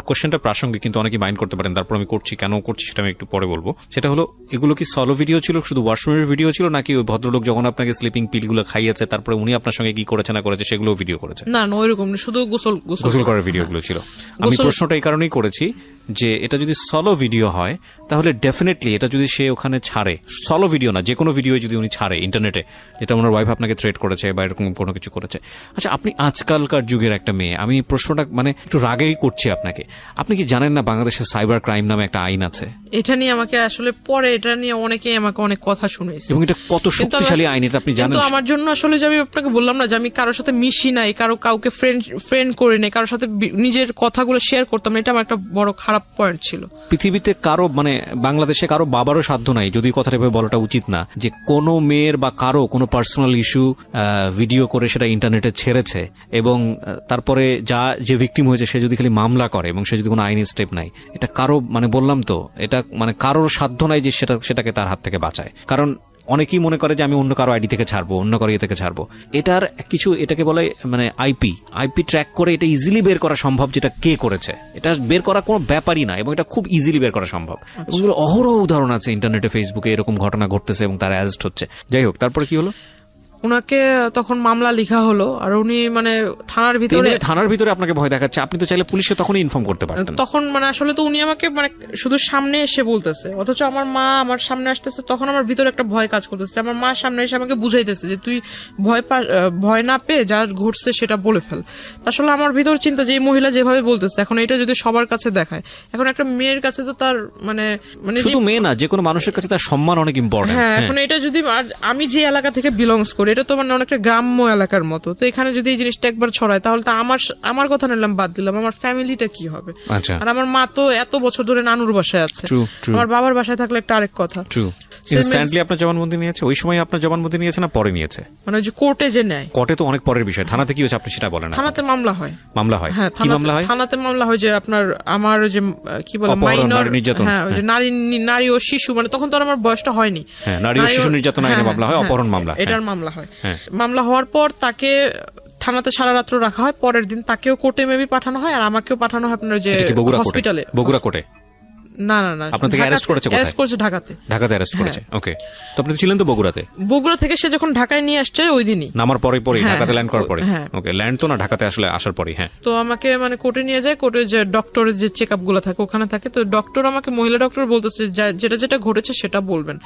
কোশ্চেনটা প্রাসঙ্গিক, কিন্তু অনেকে মাইন্ড করতে পারেন, তারপর আমি কেন করছি সেটা আমি একটু পরে বলবো। সেটা হলো, এগুলো কি সলো ভিডিও ছিল, শুধু ওয়াশরুমের ভিডিও ছিল, নাকি ওই ভদ্রলোক যখন আপনাকে স্লিপিং পিলগুলো খাইয়েছে তারপরে উনি আপনার সঙ্গে কি করেছে না করেছে সেগুলো ভিডিও করেছে? না, ওইরকম শুধু গোসল করার ভিডিওগুলো ছিল। আমি প্রশ্নটা এই কারণেই করেছি যে এটা যদি সলো ভিডিও হয় তাহলে ডেফিনেটলি এটা যদি সে ওখানে ছাড়ে, সলো ভিডিও না যে কোনো ভিডিও যদি উনি ছাড়ে ইন্টারনেটে, যেটা ওনার ওয়াইফ আপনাকে থ্রেট করেছে বা এরকম কোনো কিছু করেছে। আচ্ছা, আপনি আজকালকার যুগের একটা মেয়ে, আমি প্রশ্নটা মানে একটু রাগেই করছি আপনাকে, আপনি কি জানেন না বাংলাদেশে সাইবার ক্রাইম নামে একটা আইন আছে? এটা নিয়ে আমাকে আসলে পরে এটা নিয়ে অনেকেই আমাকে অনেক কথা শুনেছে, এবং এটা কত শক্তিশালী আইন এটা আপনি জানেন? কিন্তু আমার জন্য আসলে যে আমি আপনাকে বললাম না যে আমি কারোর সাথে মিশি নাই, কাউকে ফ্রেন্ড করে নাই, কারোর সাথে নিজের কথাগুলো শেয়ার করতাম না, এটা আমার একটা বড় খারাপ পয়েন্ট ছিল। পৃথিবীতে কারো মানে বাংলাদেশে কারো বাবারও সাধ্য নাই, যদি কথাটা এভাবে বলাটা উচিত না, যে কোনো মেয়ের বা কারো কোনো পার্সোনাল ইস্যু ভিডিও করে সেটা ইন্টারনেটে ছেড়েছে এবং তারপরে যে ভিকটিম হয়েছে সে যদি খালি মামলা করে এবং সে যদি কোনো আইনি স্টেপ নাই, এটা কারো মানে বললাম তো, এটা মানে কারোর সাধ্য নাই যে সেটাকে তার হাত থেকে বাঁচায়। কারণ অনেকেই মনে করে যে আমি অন্য কারো আইডি থেকে ছাড়বো, অন্য কারো ইয়ে থেকে ছাড়বো। এটার কিছু, এটাকে বলে মানে আইপি ট্র্যাক করে এটা ইজিলি বের করা সম্ভব, যেটা কে করেছে এটা বের করা কোনো ব্যাপারই না, এবং এটা খুব ইজিলি বের করা সম্ভব। এবং অহরহ উদাহরণ আছে ইন্টারনেটে, ফেসবুকে এরকম ঘটনা ঘটতেছে এবং তারা অ্যারেস্ট হচ্ছে। যাই হোক, তারপরে কি হলো? উনাকে তখন মামলা লেখা হলো, আর উনি মানে থানার ভিতরে আপনাকে ভয় দেখাচ্ছে। আপনি তো চাইলে পুলিশে তখনই ইনফর্ম করতে পারতেন। তখন মানে আসলে তো উনি আমাকে মানে শুধু সামনে এসে বলতেছে, অথচ আমার মা আমার সামনে আসতেছে, তখন আমার ভিতরে একটা ভয় কাজ করতেছে। আমার মা সামনে এসে আমাকে বুঝাইতেছে যে তুই ভয় না পেয়ে যা ঘটছে সেটা বলে ফেল। আসলে আমার ভিতর চিন্তা যে এই মহিলা যেভাবে বলতেছে, এখন এটা যদি সবার কাছে দেখায়, এখন একটা মেয়ের কাছে তো তার মানে শুধু মেয়ে না, যে কোনো মানুষের কাছে তার সম্মান অনেক ইম্পর্টেন্ট। হ্যাঁ, এখন এটা যদি আমি যে এলাকা থেকে বিলংস করি, এটা তো মানে অনেকটা গ্রাম্য এলাকার মতো, তো এখানে যদি এই জিনিসটা একবার ছড়ায় তাহলে তো আমার কথা নিলাম বাদ দিলাম, আমার ফ্যামিলিটা কি হবে? আর আমার মা তো এত বছর ধরে নানুর বাসায় আছে, আমার বাবার বাসায় থাকলে একটা আরেক কথা। ইনস্ট্যান্টলি আপনার জবানবন্দি নিয়েছে? ওই সময় আপনার জবানবন্দি নিয়েছে না পরে নিয়েছে? মানে যে কোর্টে যে নেয়, কোর্টে তো অনেক পরের বিষয়। থানাতে কি হয়েছে আপনি সেটা বলেন? থানাতে মামলা হয়। হ্যাঁ, থানাতে মামলা হয় যে আমার যে কি বলে মাইনর নির্যাতন, হ্যাঁ, ওই যে নারী ও শিশু, মানে তখন তো আমার বয়সটা হয়নি। হ্যাঁ, নারী ও শিশু নির্যাতন আইনে মামলা হয়, অপহরণ মামলা, এটার মামলা হয়। মামলা হওয়ার পর তাকে থানাতে সারা রাত্র রাখা হয়, পরের দিন তাকেও কোর্টে মেবি পাঠানো হয়, আর আমাকেও পাঠানো হয় আপনার যে হসপিটালে, বগুড়া কোর্টে। না আপনার থেকে অ্যারেস্ট করেছে কোথায়? অ্যারেস্ট করেছে ঢাকাতে। ঢাকাতে অ্যারেস্ট করেছে, ওকে। তো আপনি তো ছিলেন তো বগুড়াতে। বগুড়া থেকে সে যখন ঢাকায় নিয়ে আসছে ওই দিনই, নামার পরে ঢাকাতে ল্যান্ড করার পরে। হ্যাঁ। ওকে, ল্যান্ড তো না, ঢাকাতে আসলে আসার পরে। হ্যাঁ, তো আমাকে মানে কোর্টে নিয়ে যায়, কোর্টে যে ডক্টরের যে চেক আপ গুলো থাকে ওখানে থাকে। তো ডক্টর আমাকে, মহিলা ডক্টর বলতেছে যেটা ঘটেছে সেটা বলবেন।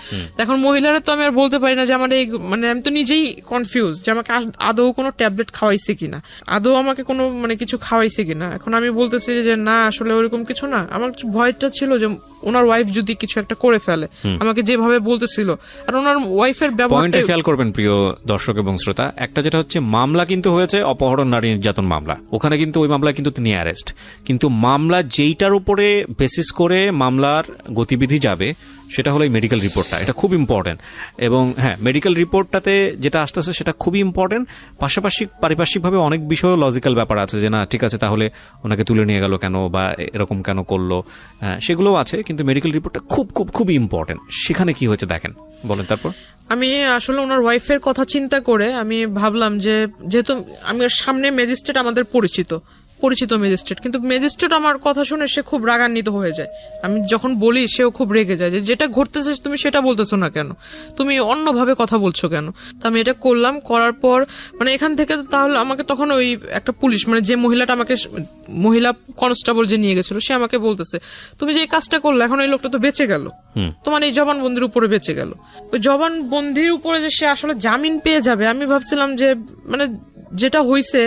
এখন মহিলারা তো আমি আর বলতে পারি না যে আমার এই, মানে আমি তো নিজেই কনফিউজ যে আমাকে আদৌ কোনো ট্যাবলেট খাওয়াইছে কিনা, আদৌ আমাকে কোনো মানে কিছু খাওয়াইছে কিনা। এখন আমি বলতেছি যে না আসলে ওরকম কিছু না। আমার ভয়টা ছিল যে ওনার ওয়াইফ যদি কিছু একটা করে ফেলে, আমাকে যেভাবে বলতেছিল। আর ওনার ওয়াইফের পয়েন্টে খেয়াল করবেন প্রিয় দর্শক এবং শ্রোতা, একটা যেটা হচ্ছে মামলা কিন্তু হয়েছে অপহরণ, নারী নির্যাতন মামলা। ওখানে কিন্তু ওই মামলায় কিন্তু তিনি অ্যারেস্ট, কিন্তু মামলা যেইটার উপরে বেসিস করে মামলার গতিবিধি যাবে সেটা হলো এই মেডিকেল রিপোর্টটা। এটা খুব ইম্পর্টেন্ট। এবং হ্যাঁ, মেডিকেল রিপোর্টটাতে যেটা আসতেছে সেটা খুবই ইম্পর্টেন্ট। পাশাপাশি পারিপার্শ্বিকভাবে অনেক বিষয়ও লজিক্যাল ব্যাপার আছে, যে না ঠিক আছে তাহলে ওনাকে তুলে নিয়ে গেল কেন বা এরকম কেন করলো, সেগুলোও আছে। কিন্তু মেডিকেল রিপোর্টটা খুব খুব খুবই ইম্পর্টেন্ট। সেখানে কি হয়েছে দেখেন, বলেন। তারপর আমি আসলে ওনার ওয়াইফের কথা চিন্তা করে আমি ভাবলাম যে যেহেতু আমি ওর সামনে ম্যাজিস্ট্রেট আমাদের পরিচিত ম্যাজিস্ট্রেট, কিন্তু ম্যাজিস্ট্রেট আমার কথা শুনে সে খুব রাগান্বিত হয়ে যায়। আমি যখন বলি সেও খুব রেগে যায় যে যেটা ঘটতেছে তুমি সেটা বলতেছো না কেন, তুমি অন্যভাবে কথা বলছো কেন। তো আমি এটা করলাম, করার পর মানে এখান থেকে তাহলে আমাকে তখন ওই একটা পুলিশ, মানে যে মহিলাটা আমাকে, মহিলা কনস্টেবল যে নিয়ে গেছিল, সে আমাকে বলতেছে তুমি যে এই কাজটা করলে এখন এই লোকটা তো বেঁচে গেল, তোমার এই জবানবন্দির উপরে বেঁচে গেল। ওই জবানবন্দির উপরে যে সে আসলে জামিন পেয়ে যাবে, আমি ভাবছিলাম যে মানে যেটা হয়েছে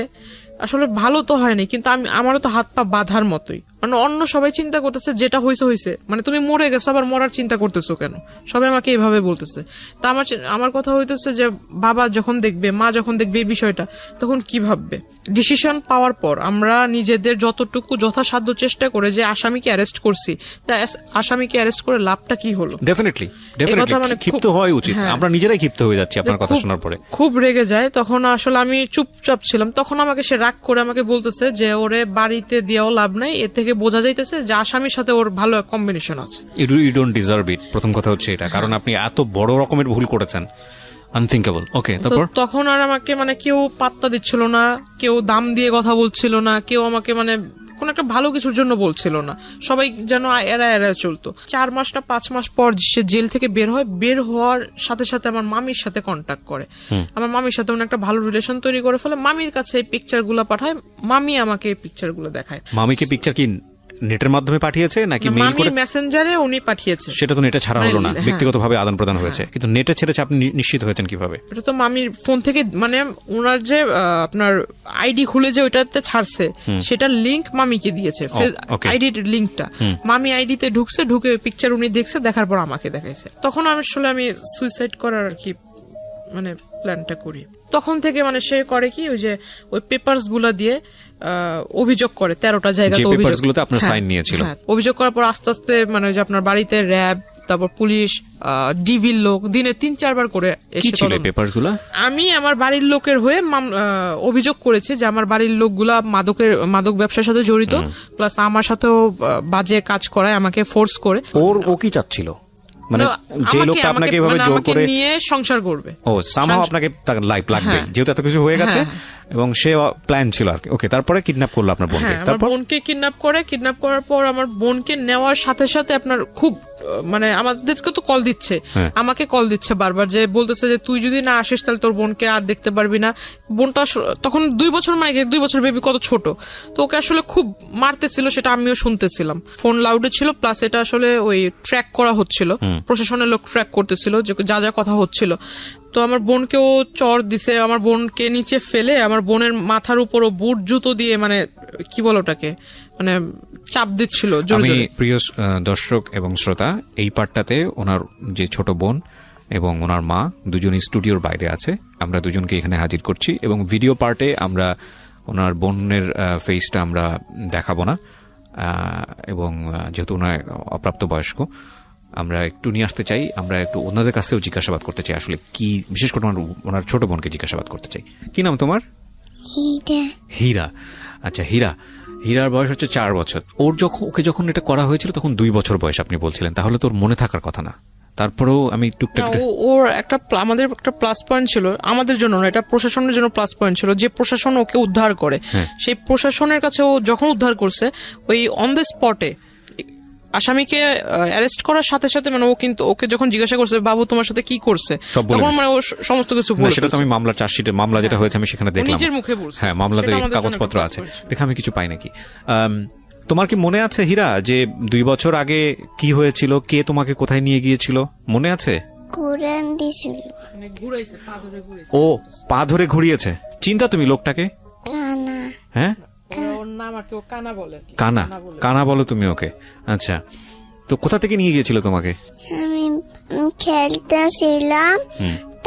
আসলে ভালো তো হয়নি, কিন্তু আমারও তো হাত পা বাঁধার মতোই। মানে অন্য সবাই চিন্তা করতেছে যেটা হয়েছে, মানে তুমি মরে গেছো আবার মরার চিন্তা করতেছো কেন, সবাই আমাকে এইভাবে বলতেছে। তা আমার কথা হইতেছে যে বাবা যখন দেখবে, মা যখন দেখবে এই বিষয়টা, তখন কি ভাববে। ডিসিশন পাওয়ার পর আমরা নিজেদের যতটুকু যথাসাধ্য চেষ্টা করে যে আসামিকে অ্যারেস্ট করছি, তা আসামিকে অ্যারেস্ট করে লাভটা কি হলো। ডেফিনেটলি মানে ক্ষিপ্ত হওয়াই উচিত। আমরা নিজেরাই ক্ষিপ্ত হয়ে যাচ্ছি আপনার কথা শোনার পরে, খুব রেগে যায়। তখন আসলে আমি চুপচাপ ছিলাম। তখন আমাকে সে রাগ করে আমাকে বলতেছে যে ওরে বাড়িতে দিয়েও লাভ নাই, এর থেকে বোঝা যাইতেছে যে আসামির সাথে ওর ভালো কম্বিনেশন আছে। You don't deserve it. প্রথম কথা হচ্ছে এটা, কারণ আপনি এত বড় রকমের ভুল করেছেন, আনথিঙ্কেবল। ওকে, তারপর তখন আর আমাকে মানে কেউ পাত্তা দিচ্ছিল না, কেউ দাম দিয়ে কথা বলছিল না, কেউ আমাকে মানে কোন একটা ভালো কিছুর জন্য বলছিল না, সবাই যেন এরা চলতো। 4 মাস না 5 মাস পর সে জেল থেকে বের হওয়ার সাথে সাথে আমার মামির সাথে কন্ট্যাক্ট করে। আমার মামির সাথে একটা ভালো রিলেশন তৈরি করে ফেলে। মামির কাছে এই পিকচার গুলা পাঠায়, মামি আমাকে এই পিকচার গুলো দেখায়। মামিকে পিকচার কি নেটের মাধ্যমে পাঠিয়েছে নাকি মেইল করে? মেসেঞ্জারে উনি পাঠিয়েছে। সেটা তো নেটে ছাড়া হলো না, ব্যক্তিগতভাবে আদান প্রদান হয়েছে, কিন্তু নেটে ছেড়েছে। আপনি নিশ্চিত হয়েছেন কিভাবে? এটা তো মামির ফোন থেকে, মানে ওনার যে আপনার আইডি খুলে যে ওইটাতে ছাড়ছে, সেটার লিংক মামিকে দিয়েছে, আইডির লিংকটা। মামি আইডিতে ঢুকে পিকচার উনি দেখছে, দেখার পর আমাকে দেখাইছে। তখন আমি সুইসাইড করার আর কি মানে প্ল্যানটা করি। তখন থেকে মানে সে করে কি, ওই যে ওই পেপারস গুলা দিয়ে অভিযোগ করে 13টা জায়গাতে অভিযোগ করার পর আস্তে আস্তে মানে যে আপনার বাড়িতে র্যাব, তারপর পুলিশ, ডিভির লোক দিনে 3-4 বার করে এসে। আমি আমার বাড়ির লোকের হয়ে অভিযোগ করেছি যে আমার বাড়ির লোকগুলা মাদক ব্যবসার সাথে জড়িত, প্লাস আমার সাথেও বাজে কাজ করায়, আমাকে ফোর্স করে। ও কি চাচ্ছিল, মানে যে লোকটা আপনাকে এভাবে জোর করে নিয়ে সংসার করবে, সামহাও আপনাকে তার লাইফ লাগবে, যেহেতু এত কিছু হয়ে গেছে, এবং সে প্ল্যান ছিল আর কি। ওকে, তারপরে কিডন্যাপ করলো আপনার বোনকে। তারপর বোনকে কিডন্যাপ করার পর আমার বোনকে নেওয়ার সাথে সাথে আপনার খুব মানে আমাদেরকে তো কল দিচ্ছে, আমাকে কল দিচ্ছে বারবার, যে বলতেছে যে তুই যদি না আসিস তাহলে তোর বোনকে আর দেখতে পারবি না। বোনটা তখন 2 বছর, মানে 2 বছর বেবি কত ছোট, তো ওকে আসলে খুব মারতেছিল, সেটা আমিও শুনতেছিলাম। ফোন লাউডে ছিল, প্লাস এটা আসলে ওই ট্র্যাক করা হচ্ছিল, প্রশাসনের লোক ট্র্যাক করতেছিল যে যা কথা হচ্ছিল। তো আমার বোনকেও চর দিছে, আমার বোনকে নিচে ফেলে আমার বোনের মাথার উপরও বুট জুতো দিয়ে, মানে কি বলো ওটাকে, মানে চাপ দিচ্ছিল। আমি প্রিয় দর্শক এবং শ্রোতা, এই পার্টটাতে ওনার যে ছোট বোন এবং ওনার মা দুজনই স্টুডিওর বাইরে আছে, আমরা দুজনকে এখানে হাজির করছি, এবং ভিডিও পার্টে আমরা ওনার বোনের ফেসটা আমরা দেখাবো না, এবং যেহেতু ওনার অপ্রাপ্ত বয়স্ক, আমরা একটু নিয়ে আসতে চাই, আমরা একটু ওনাদের কাছেও জিজ্ঞাসাবাদ করতে চাই আসলে কি, বিশেষ করে ওনার ছোট বোনকে জিজ্ঞাসাবাদ করতে চাই। কি নাম তোমার? হীরা। আচ্ছা, হীরার বয়স হচ্ছে 4 বছর। ওকে যখন এটা করা হয়েছিল তখন 2 বছর বয়স আপনি বলছিলেন, তাহলে তোর মনে থাকার কথা না? তারপরেও আমি টুকটাক, ওর একটা আমাদের একটা প্লাস পয়েন্ট ছিল, আমাদের জন্য না, এটা প্রশাসনের জন্য প্লাস পয়েন্ট ছিল, যে প্রশাসন ওকে উদ্ধার করে, সেই প্রশাসনের কাছে ও যখন উদ্ধার করছে, ওই অন দ্য স্পটে আসামিকে অ্যারেস্ট করার সাথে সাথে মানে ও কিন্তু ওকে যখন জিজ্ঞাসা করছে বাবু তোমার সাথে কি করছে, সব বলে তখন দিছে। মানে ও সমস্ত কিছু না, বলে সেটা তো আমি মামলার চার্জশিটে মামলা যেটা হয়েছে আমি সেখানে দেখলাম, নিজের মুখে বলছে। হ্যাঁ মামলাতে সেটা আমাদের জন্য কাগজপত্র একটা আছে, plus point। দেখে আমি কিছু পাই নাকি। তোমার কি মনে আছে হীরা যে 2 বছর আগে কি হয়েছিল, কে তোমাকে কোথায় নিয়ে গিয়েছিল মনে আছে? কোরআন দিছিল মানে ঘুরাইছে, পা ধরে ঘুরাইছে। ও পা ধরে ঘুরিয়েছে, চিন্তা তুমি লোকটাকে? কানা হ্যাঁ ওর নাম আর কি, ও কানা বলে আর কি। কানা, বলে। কানা বলো তুমি ওকে? আচ্ছা, তো কোথা থেকে নিয়ে গিয়েছিল তোমাকে? আমি খেলতেছিলাম,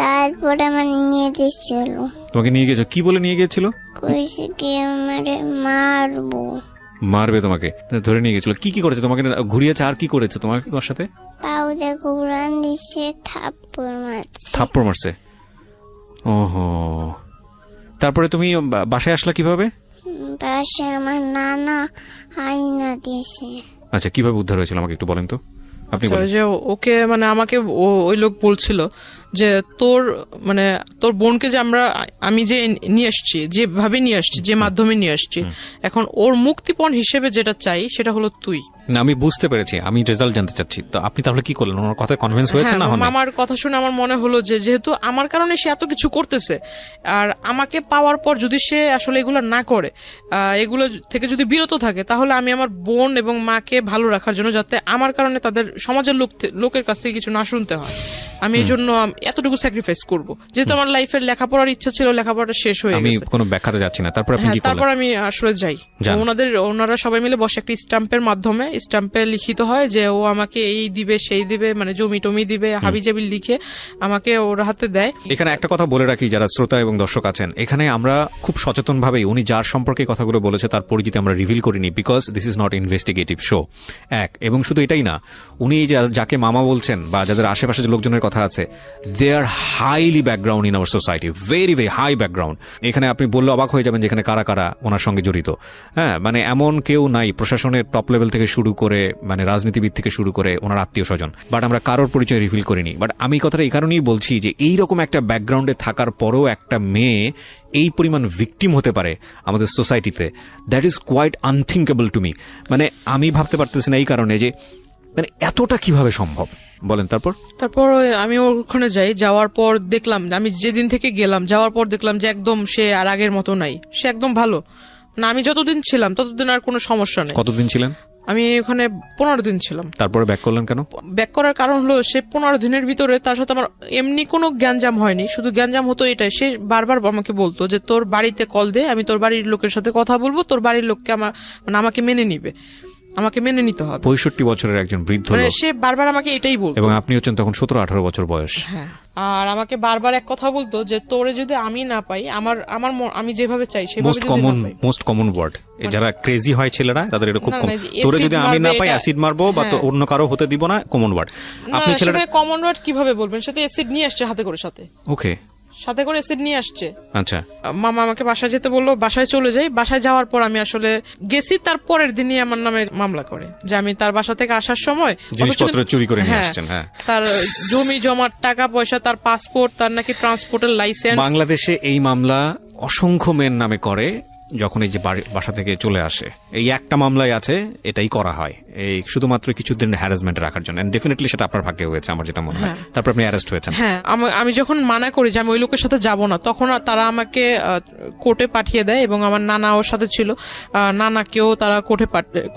তারপরে আমার নিয়ে দিছিল, তোমাকে নিয়ে গিয়েছিল কি বলে নিয়ে গিয়েছিল? কইছে কি আমারে মারবো, মারবে তোমাকে, ধরে নিয়ে গেছিল। কি কি করেছে তোমাকে ঘুরিয়েছে, আর কি করেছে তোমাকে তোর সাথে? পাউদে কোরআন দিছে, থাপ্পড় মারছে। থাপ্পড় মারছে? ওহো, তারপরে তুমি বাসায় আসলা কিভাবে? পাশে আমার নানা আইনা দিছে। আচ্ছা, কিভাবে উদ্ধার হয়েছিল আমাকে একটু বলেন তো, আপনি আচ্ছা, বলেন। যে ওকে মানে আমাকে ওই লোক বলছিল যে তোর বোনকে যে আমি যে নিয়ে আসছি, যেভাবে নিয়ে আসছি, যে মাধ্যমে নিয়ে আসছি, এখন ওর মুক্তিপণ হিসেবে যেটা চাই সেটা হলো তুই। না, আমি বুঝতে পেরেছি, আমি রেজাল্ট জানতে চাচ্ছি। তো আপনি তাহলে কি করলেন? ওনার কথায় কনভিন্স হয়েছে না? হ্যাঁ, আমার কথা শুনে আমার মনে হলো যে যেহেতু আমার কারণে সে এত কিছু করতেছে, আর আমাকে পাওয়ার পর যদি সে আসলে এগুলো না করে, এগুলো থেকে যদি বিরত থাকে, তাহলে আমি আমার বোন এবং মাকে ভালো রাখার জন্য, যাতে আমার কারণে তাদের সমাজের লোকের কাছ থেকে কিছু না শুনতে হয়, আমি এই জন্য এতটুকু স্যাক্রিফাইস করব। যেহেতু আমার লাইফের লেখাপড়ার ইচ্ছা ছিল, লেখাপড়াটা শেষ হয়ে আমি গেছে। কোনো ব্যাখ্যাতে যাচ্ছি না। তারপর আপনি হ্যাঁ, কি করলেন? তারপর আমি আসলে যাই। যান। ওনারা সবাই মিলে বসে একটা স্ট্যাম্পের মাধ্যমে, স্ট্যাম্পে লিখিত হয় যে ও আমাকে এই দিবে সেই দিবে, মানে জমি টমি দিবে, হাবিজাবি লিখে আমাকে ওর হাতে দেয়। এখানে একটা কথা বলে রাখি যারা শ্রোতা এবং দর্শক আছেন, এখানে আমরা খুব সচেতন ভাবেই উনি যার সম্পর্কে কথাগুলো বলেছে তার পরিচিতি আমরা রিভিল করিনি, because this is not investigative show. এবং শুধু এটাই না, উনি যাকে মামা বলছেন বা যাদের আশেপাশে যে লোকজনের কথা আছে, they are highly background in our society, very very high background. এখানে আপনি বললে অবাক হয়ে যাবেন যেখানে কারা কারা ওনার সঙ্গে জড়িত। হ্যাঁ, মানে এমন কেউ নাই প্রশাসনের টপ লেভেল থেকে শুরু করে, মানে রাজনীতিবিদ থেকে শুরু করে ওনার আত্মীয় স্বজন, বাট আমরা কারোর পরিচয় রিভিল করিনি। বাট আমি কথাটা এই কারণেই বলছি যে এইরকম একটা ব্যাকগ্রাউন্ডে থাকার পরও একটা মেয়ে এই পরিমাণ ভিকটিম হতে পারে আমাদের সোসাইটিতে, that is quite unthinkable to me. মানে আমি ভাবতে পারতেছি না এই কারণে যে মানে এতটা কিভাবে সম্ভব, বলেন। তারপর আমি ওখানে যাই, যাওয়ার পর দেখলাম, আমি যেদিন থেকে গেলাম, যাওয়ার পর দেখলাম যে একদম সে আর আগের মতো নাই, সে একদম ভালো না। আমি যতদিন ছিলাম ততদিন আর কোনো সমস্যা নেই। কতদিন ছিলেন? আমি ওখানে 15 দিন ছিলাম। তারপরে ব্যাক করলেন কেন? ব্যাক করার কারণ হলো, সে 15 দিনের ভিতরে তার সাথে আমার এমনি কোনো গ্যাঞ্জাম হয়নি, শুধু গ্যাঞ্জাম হতো এটাই, সে বারবার আমাকে বলতো যে তোর বাড়িতে কল দে, আমি তোর বাড়ির লোকের সাথে কথা বলবো, তোর বাড়ির লোককে আমাকে মেনে নিবে, আমাকে মেনে নিতে হবে। 65 বছরের একজন বৃদ্ধ মানে লোক, সে বারবার আমাকে এটাই বলতো। এবং আপনি হচ্ছেন তখন 17-18 বছর বয়স। হ্যাঁ, আর আমাকে বারবার এক কথা বলতো যে তোরে যদি আমি না পাই, আমি যেভাবে চাই সেভাবে মোস্ট যদি কমন না পাই, মোস্ট কমন ওয়ার্ড, যারা ক্রেজি হয় ছেলেরা তাদের এটা খুব না, কম। না, যে তোরে acid যদি আমি না মারবে, পাই এটা- অ্যাসিড মারবো, বা তো হ্যাঁ। অন্য কারো হতে দিব না, কমন ওয়ার্ড। আপনি ছেলেরা সেখানে কমন ওয়ার্ড কিভাবে বলবেন? সাথে অ্যাসিড নিয়ে আসছে হাতে করে, ওকে, সাথে করে অ্যাসিড নিয়ে আসছে। আচ্ছা, মামা আমাকে বাসায় যেতে বললো, বাসায় চলে যাই। বাসায় যাওয়ার পর আমি আসলে গেছি, তার পরের দিনই আমার নামে মামলা করে যে আমি তার বাসা থেকে আসার সময় জিনিসপত্র চুরি করে নিয়ে হ্যাঁ, আসছেন। হ্যাঁ, তার জমি জমার টাকা পয়সা, তার পাসপোর্ট, তার নাকি ট্রান্সপোর্টের লাইসেন্স। বাংলাদেশে এই মামলা অসংখ্য মেয়ের নামে করে যখন এই যে বাসা থেকে চলে আসে। এই একটা মামলায় আছে, এটাই করা হয় এই শুধুমাত্র কিছুদিন হ্যারাসমেন্ট রাখার জন্য। এন্ড ডেফিনেটলি সেটা আপনার ভাগ্যে হয়েছে আমার যেটা মনে হয়। তারপর আপনি অ্যারেস্ট হয়েছেন। হ্যাঁ, আমি যখন মানা করি যে আমি ওই লোকের সাথে যাব না, তখন তারা আমাকে কোর্টে পাঠিয়ে দেয়, এবং আমার নানা ওর সাথে ছিল, নানাকেও তারা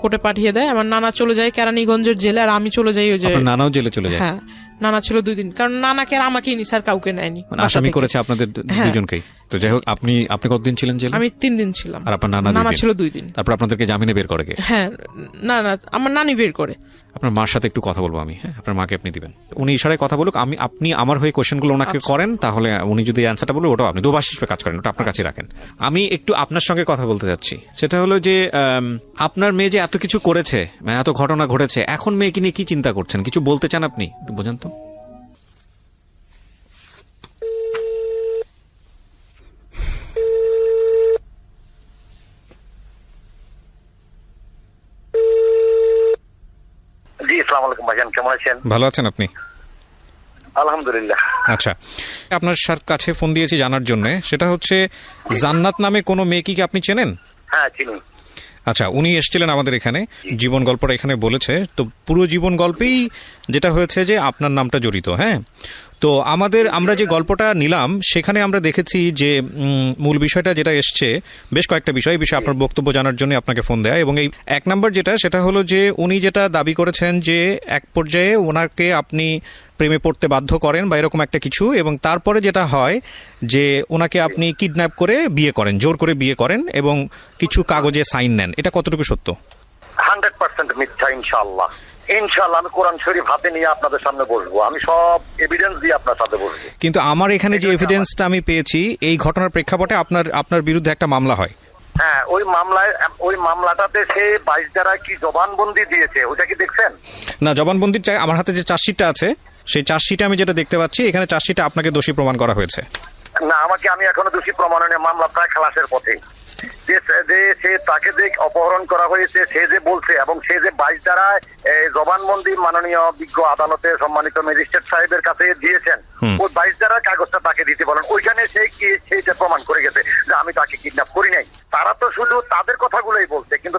কোর্টে পাঠিয়ে দেয়। আমার নানা চলে যায় কেরানীগঞ্জের জেলে, আর আমি চলে যাই ওই যে, আপনার নানাও জেলে চলে যায়? হ্যাঁ, নানা ছিল 2 দিন, কারণ নানাকে আর আমাকেই নি, স্যার কাউকে নেয়নি। মানে বাসা আসামি থেকে। করেছে আপনাদের হ্যাঁ। দুজনকেই। তো যাই হোক, আপনি কতদিন ছিলেন জেলে? আমি 3 দিন ছিলাম, আর আপনার নানা নানা 2 দিন? ছিল 2 দিন। তারপর আপনাদেরকে জামিনে বের করে কে? হ্যাঁ, না, আমার নানি বের করে। আপনার মার সাথে একটু কথা বলবো আমি। হ্যাঁ, আপনার মাকে আপনি দিবেন, উনি ইশারায় কথা বলুক, আপনি আমার হয়ে কোশ্চেনগুলো ওনাকে করেন, তাহলে উনি যদি অ্যান্সারটা বলবে ওটাও আপনি দুবাস হিসেবে কাজ করেন, ওটা আপনার কাছে রাখেন। আমি একটু আপনার সঙ্গে কথা বলতে যাচ্ছি, সেটা হলো যে আপনার মেয়ে যে এত কিছু করেছে, মানে এত ঘটনা ঘটেছে, এখন মেয়েকে নিয়ে কি চিন্তা করছেন? কিছু বলতে চান আপনি? একটু বোঝান তো। জি, আসসালামু আলাইকুম ভাইজান, কেমন আছেন? ভালো আছেন আপনি? আলহামদুলিল্লাহ। আচ্ছা, আপনার কাছে ফোন দিয়েছি জানার জন্য, সেটা হচ্ছে জান্নাত নামে কোনো মেয়ে কি আপনি চেনেন? হ্যাঁ, চিনি। আচ্ছা, উনি এসেছিলেন আমাদের এখানে, জীবন গল্পটা এখানে বলেছে। তো পুরো জীবন গল্পেই যেটা হয়েছে যে আপনার নামটা জড়িত। হ্যাঁ, তো আমরা যে গল্পটা নিলাম সেখানে আমরা দেখেছি যে মূল বিষয়টা যেটা এসছে, বেশ কয়েকটা বিষয়, এই বিষয়ে আপনার বক্তব্য জানার জন্য আপনাকে ফোন দেয়া। এবং এই 1 নম্বর সেটা হলো যে উনি যেটা দাবি করেছেন যে এক পর্যায়ে ওনাকে আপনি প্রেমে পড়তে বাধ্য করেন বা এরকম একটা কিছু, এবং তারপরে যেটা হয় যে ওনাকে আপনি কিডন্যাপ করে বিয়ে করেন, জোর করে বিয়ে করেন এবং কিছু কাগজে সাইন নেন। এটা কতটুকু সত্য? 100% মিথ্যা। ইনশাআল্লাহ আমি কোরআন শরীফ হাতে নিয়ে আপনাদের সামনে বসবো, আমি সব এভিডেন্স দিয়ে আপনার সাথে বসবো। কিন্তু আমার এখানে যে এভিডেন্সটা আমি পেয়েছি, এই ঘটনার প্রেক্ষাপটে আপনার বিরুদ্ধে একটা মামলা হয়। হ্যাঁ, ওই মামলাটাতে সে 22 ধারা কি জবানবন্দি দিয়েছে, ওটা কি দেখছেন? না, জবানবন্দির চাই আমার হাতে যে চার্জশিটটা আছে, সেই চার্জশিটে আমি যেটা দেখতে পাচ্ছি, এখানে চার্জশিটে আপনাকে দোষী প্রমাণ করা হয়েছে। না, আমি এখনো দোষী প্রমাণনে মামলা প্রায় খালাসের পথে। যে সে তাকে যে অপহরণ করা হয়েছে, সে যে বলছে, এবং সে যে 22 ধারায় জবানবন্দি মাননীয় বিজ্ঞ আদালতে সম্মানিত ম্যাজিস্ট্রেট সাহেবের কাছে দিয়েছেন, ওই 22 ধারার কাগজটা তাকে দিতে বলেন। ওইখানে সেইটা প্রমাণ করে গেছে যে আমি তাকে কিডন্যাপ করি নাই। তারা তো শুধু তাদের কথাগুলোই বলছে, কিন্তু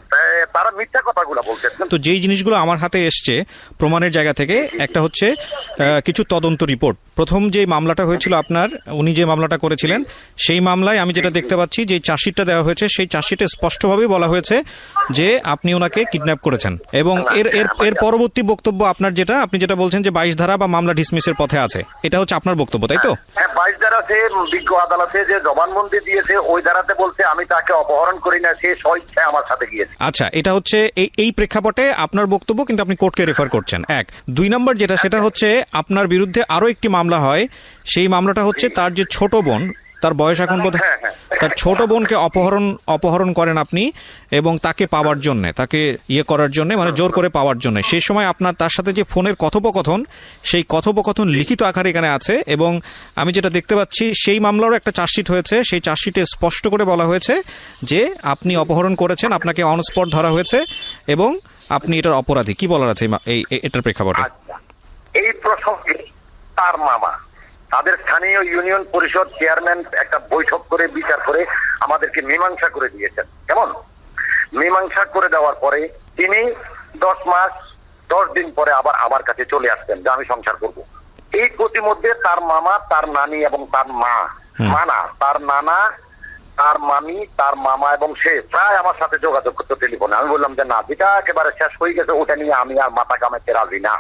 তারা মিথ্যা কথাগুলো বলছে। তো যেই জিনিসগুলো আমার হাতে এসছে প্রমাণের জায়গা থেকে, একটা হচ্ছে কিছু তদন্ত রিপোর্ট। প্রথম যে মামলাটা হয়েছিল আপনার, উনি যে মামলাটা করেছিলেন, সেই মামলায় আমি যেটা দেখতে পাচ্ছি যে চার্জশিটটা দেওয়া হয়েছে, সেই চার্জশিটে স্পষ্টভাবে বলা হয়েছে যে আপনি ওনাকে কিডন্যাপ করেছেন। এবং এর পরবর্তী বক্তব্য আপনার আপনি যেটা বলছেন যে 22 ধারা বা মামলা ডিসমিসের পথে আছে, এটা হচ্ছে আপনার বক্তব্য, তাই তো? হ্যাঁ, 22 ধারা সে বিজ্ঞ আদালতে যে জবানবন্দি দিয়েছে, ওই ধারাতে বলছে আমি তাকে অপহরণ করি না, সে স্বেচ্ছায় আমার সাথে গিয়েছে। আচ্ছা, এটা হচ্ছে এই প্রেক্ষাপটে আপনার বক্তব্য, কিন্তু আপনি কোর্টকে রেফার করছেন। 1 2 নম্বর সেটা হচ্ছে আপনার বিরুদ্ধে আরো একটি মামলা হয়। সেই মামলাটা হচ্ছে তার যে ছোট বোন, তার বয়স এখন বোধহয়, তার ছোট বোনকে অপহরণ করেন আপনি, এবং তাকে পাওয়ার জন্য, তাকে করার জন্য, মানে জোর করে পাওয়ার জন্য। সেই সময় আপনার তার সাথে যে ফোনের কথোপকথন, সেই কথোপকথন লিখিত আকারে এখানে আছে। এবং আমি যেটা দেখতে পাচ্ছি, সেই মামলারও একটা চার্জশিট হয়েছে। সেই চার্জশিটে স্পষ্ট করে বলা হয়েছে যে আপনি অপহরণ করেছেন, আপনাকে অন স্পট ধরা হয়েছে এবং আপনি এটার অপরাধী। কি বলার আছে এটার প্রেক্ষাপটে? এই প্রসঙ্গে তার মামা, তাদের স্থানীয় ইউনিয়ন পরিষদ চেয়ারম্যান একটা বৈঠক করে বিচার করে আমাদেরকে মীমাংসা করে দিয়েছেন। কেমন মীমাংসা করে দেওয়ার পরে তিনি 10 মাস 10 দিন পরে আবার আমার কাছে চলে আসতেন যে আমি সংসার করব। এই প্রতিমধ্যে তার মামা, তার নানি এবং তার তার নানা, তার মামি, তার মামা এবং সে প্রায় আমার সাথে যোগাযোগ করতো টেলিফোনে। আমি বললাম যে না, যেটা একেবারে শেষ হয়ে গেছে, ওটা নিয়ে আমি আর মাথা কামাইতে রাজি না।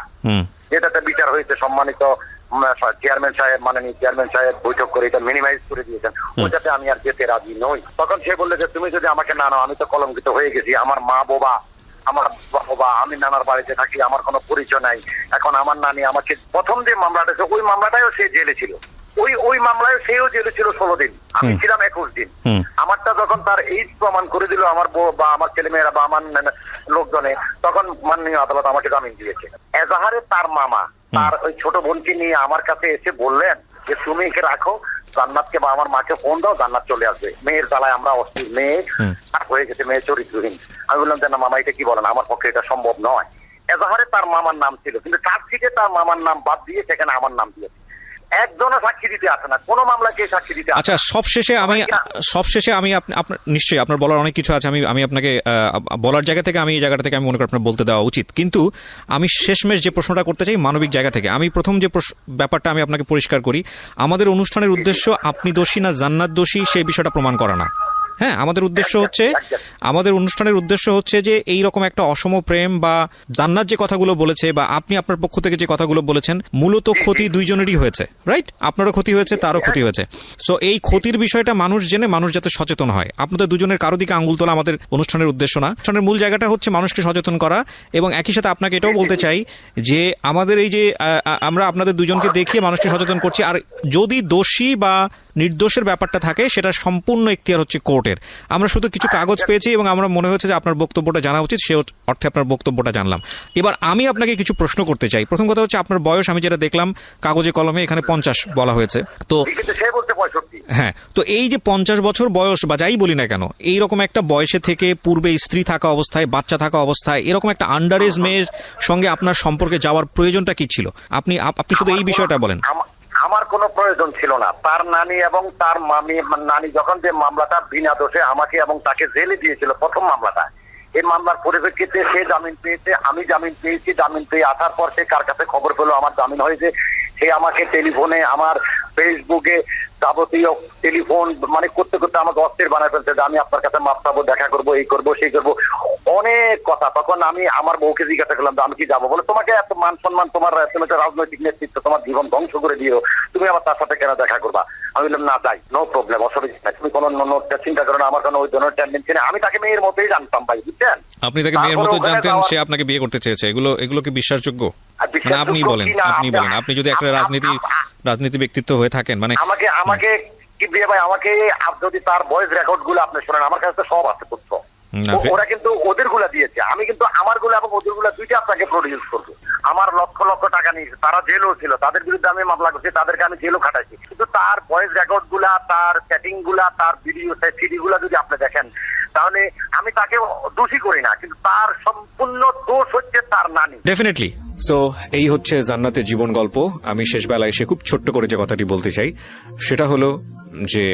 যেটাতে বিচার হয়েছে, সম্মানিত চেয়ারম্যান সাহেব, মাননীয় চেয়ারম্যান সাহেব বৈঠক করে এটা মিনিমাইজ করে দিয়েছেন, ওটাতে আমি আর যেতে রাজি নই। তখন সে বললে যে তুমি যদি আমাকে না নাও, আমি তো কলঙ্কিত হয়ে গেছি। আমার মা বাবা, আমি নানার বাড়িতে থাকি, আমার কোনো পরিচয় নাই। এখন আমার নানি আমাকে প্রথম যে মামলাটা, ওই মামলাটাও সে জেলে ছিল, ওই মামলায় সেও জেলে ছিল 16 দিন, আমি ছিলাম 21 দিন। আমারটা যখন তার এইজ প্রমাণ করে দিল আমার বউ বা আমার ছেলেমেয়েরা বা আমার লোকজনে, তখন মাননীয় আদালত আমাকে জামিন দিয়েছে। এজাহারে তার মামা তার ওই ছোট বোনকে নিয়ে আমার কাছে এসে বললেন যে তুমি একে রাখো, জান্নাতকে বা আমার মাকে ফোন দাও, জান্নাত চলে আসবে। মেয়ের জ্বালায় আমরা অস্থির, মেয়ে হয়ে গেছে, মেয়ে চরিত্রহীন। আমি বললাম যে না মামা, এটা কি বলেন, আমার পক্ষে এটা সম্ভব নয়। এজাহারে তার মামার নাম ছিল, কিন্তু চার্জশিটে তার মামার নাম বাদ দিয়ে সেখানে আমার নাম দিয়েছে। একজনও সাক্ষী দিতে আসে না, কোন মামলায় কে সাক্ষী দিতে আসে। আচ্ছা, সবশেষে আমি আপনার নিশ্চয়ই আপনার বলার অনেক কিছু আছে, আমি আপনাকে বলার জায়গা থেকে, আমি এই জায়গাটা থেকে আমি মনে করি আপনার বলতে দেওয়া উচিত। কিন্তু আমি শেষমেশ যে প্রশ্নটা করতে চাই মানবিক জায়গা থেকে, আমি প্রথম যে ব্যাপারটা আমি আপনাকে পরিষ্কার করি, আমাদের অনুষ্ঠানের উদ্দেশ্য আপনি দোষী না জান্নাত দোষী সেই বিষয়টা প্রমাণ করা না। হ্যাঁ, আমাদের অনুষ্ঠানের উদ্দেশ্য হচ্ছে যে এই রকম একটা অসম প্রেম বা জান্নাত যে কথাগুলো বলেছে বা আপনি আপনার পক্ষ থেকে যে কথাগুলো বলেছেন, মূলত ক্ষতি দুইজনেরই হয়েছে, রাইট? আপনারও ক্ষতি হয়েছে, তারও ক্ষতি হয়েছে। সো এই ক্ষতির বিষয়টা মানুষ জেনে মানুষ যাতে সচেতন হয়, আপনাদের দুজনের কারো দিকে আঙুল তোলা আমাদের অনুষ্ঠানের উদ্দেশ্য না। অনুষ্ঠানের মূল জায়গাটা হচ্ছে মানুষকে সচেতন করা। এবং একই সাথে আপনাকে এটাও বলতে চাই যে আমাদের এই যে আমরা আপনাদের দুজনকে দেখিয়ে মানুষকে সচেতন করছি, আর যদি দোষী বা নির্দোষের ব্যাপারটা থাকে সেটা সম্পূর্ণ এখতিয়ার হচ্ছে কোর্টের। আমরা শুধু কিছু কাগজ পেয়েছি এবং আমরা মনে হয়েছে যে আপনার বক্তব্যটা জানা উচিত, সে অর্থে আপনার বক্তব্যটা জানলাম। এবার আমি আপনাকে কিছু প্রশ্ন করতে চাই। প্রথম কথা হচ্ছে আপনার বয়স, আমি যেটা দেখলাম কাগজে কলমে এখানে 50 বলা হয়েছে। তো হ্যাঁ, তো এই যে 50 বছর বয়স বা যাই বলি না কেন, এইরকম একটা বয়সে থেকে পূর্বে স্ত্রী থাকা অবস্থায়, বাচ্চা থাকা অবস্থায় এরকম একটা আন্ডার এজ মেয়ের সঙ্গে আপনার সম্পর্কে যাওয়ার প্রয়োজনটা কি ছিল? আপনি শুধু এই বিষয়টা বলেন। আমার কোনো প্রয়োজন ছিল না। তার নানি এবং তার নানি যখন যে মামলাটা বিনা দোষে আমাকে এবং তাকে জেলে দিয়েছিল প্রথম মামলাটা, এই মামলার পরিপ্রেক্ষিতে সে জামিন পেয়েছে, আমি জামিন পেয়েছি। জামিন পেয়ে আসার পর সে কার কাছে খবর পেলো আমার জামিন হয়েছে, সে আমাকে টেলিফোনে, আমার ফেসবুকে যাবতীয় টেলিফোন মানে করতে করতে আমাকে অস্থির বানায় ফেলছে যে আমি আপনার কাছে মাপ চাবো, দেখা করবো, এই করবো সেই করবো, অনেক কথা। তখন আমি আমার বউকে জিজ্ঞাসা করলাম যে আমি কি যাবো? বলে তোমাকে এত মান সম্মান, তুমি একটা রাজনৈতিক নেতৃত্ব, তোমার জীবন ধ্বংস করে দিও, তুমি আবার তার সাথে কেন দেখা করবা? আমি বললাম না যাই, নো প্রবলেম, অসুবিধা নাই, তুমি কোনো নোটটা চিন্তা করো না, আমার কোনো ওই ধরনের টেন্ডেন্সি নেই। আমি তাকে মেয়ের মতোই জানতাম ভাই, বুঝছেন? আপনি তাকে মেয়ের মতো জানতেন, সে আপনাকে বিয়ে করতে চেয়েছে, এগুলো কি বিশ্বাসযোগ্য? মানে আপনি বলেন, আপনি যদি একটা রাজনীতি ব্যক্তিত্ব হয়ে থাকেন, মানে আমাকে কি দিয়ে ভাই, আমাকে যদি তার ভয়েস রেকর্ড গুলো আপনি শোনেন, আমার কাছে সব আছে তথ্য। ওরা কিন্তু ওদের গুলা দিয়েছে, আমি কিন্তু আমার গুলা এবং ওদের গুলা দুইটা আপনাকে প্রডিউস করবো। আমার লক্ষ লক্ষ টাকা নিয়েছে, তারা জেলও ছিল, তাদের বিরুদ্ধে আমি মামলা করছি, তাদেরকে আমি জেলও খাটাইছি। কিন্তু তার ভয়েস রেকর্ড গুলা, তার চ্যাটিং গুলা, তার ভিডিও সিডি গুলা যদি আপনি দেখেন, তাহলে আমি তাকে দোষী করি না, কিন্তু তার সম্পূর্ণ দোষ হচ্ছে তার নানি। ডেফিনেটলি। সো এই হচ্ছে জান্নাতের জীবন গল্প। আমি শেষ বেলায় এসে খুব ছোট্ট করে যে কথাটি বলতে চাই সেটা হলো যে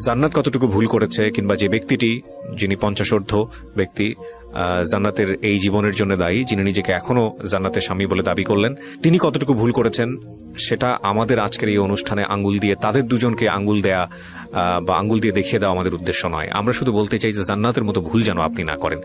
জান্নাত কতটুকু ভুল করেছে, কিংবা যে ব্যক্তিটি, যিনি 50 ব্যক্তি জান্নাতের এই জীবনের জন্য দায়ী, যিনি নিজেকে এখনো জান্নাতের স্বামী বলে দাবি করলেন, তিনি কতটুকু ভুল করেছেন সেটা আমাদের আজকের এই অনুষ্ঠানে আঙ্গুল দিয়ে তাদের দুজনকে আঙ্গুল দেয়া বা আঙ্গুল দিয়ে দেখিয়ে দেওয়া আমাদের উদ্দেশ্য নয়। আমরা শুধু বলতে চাই যে জান্নাতের মতো ভুল যেন আপনি না করেন।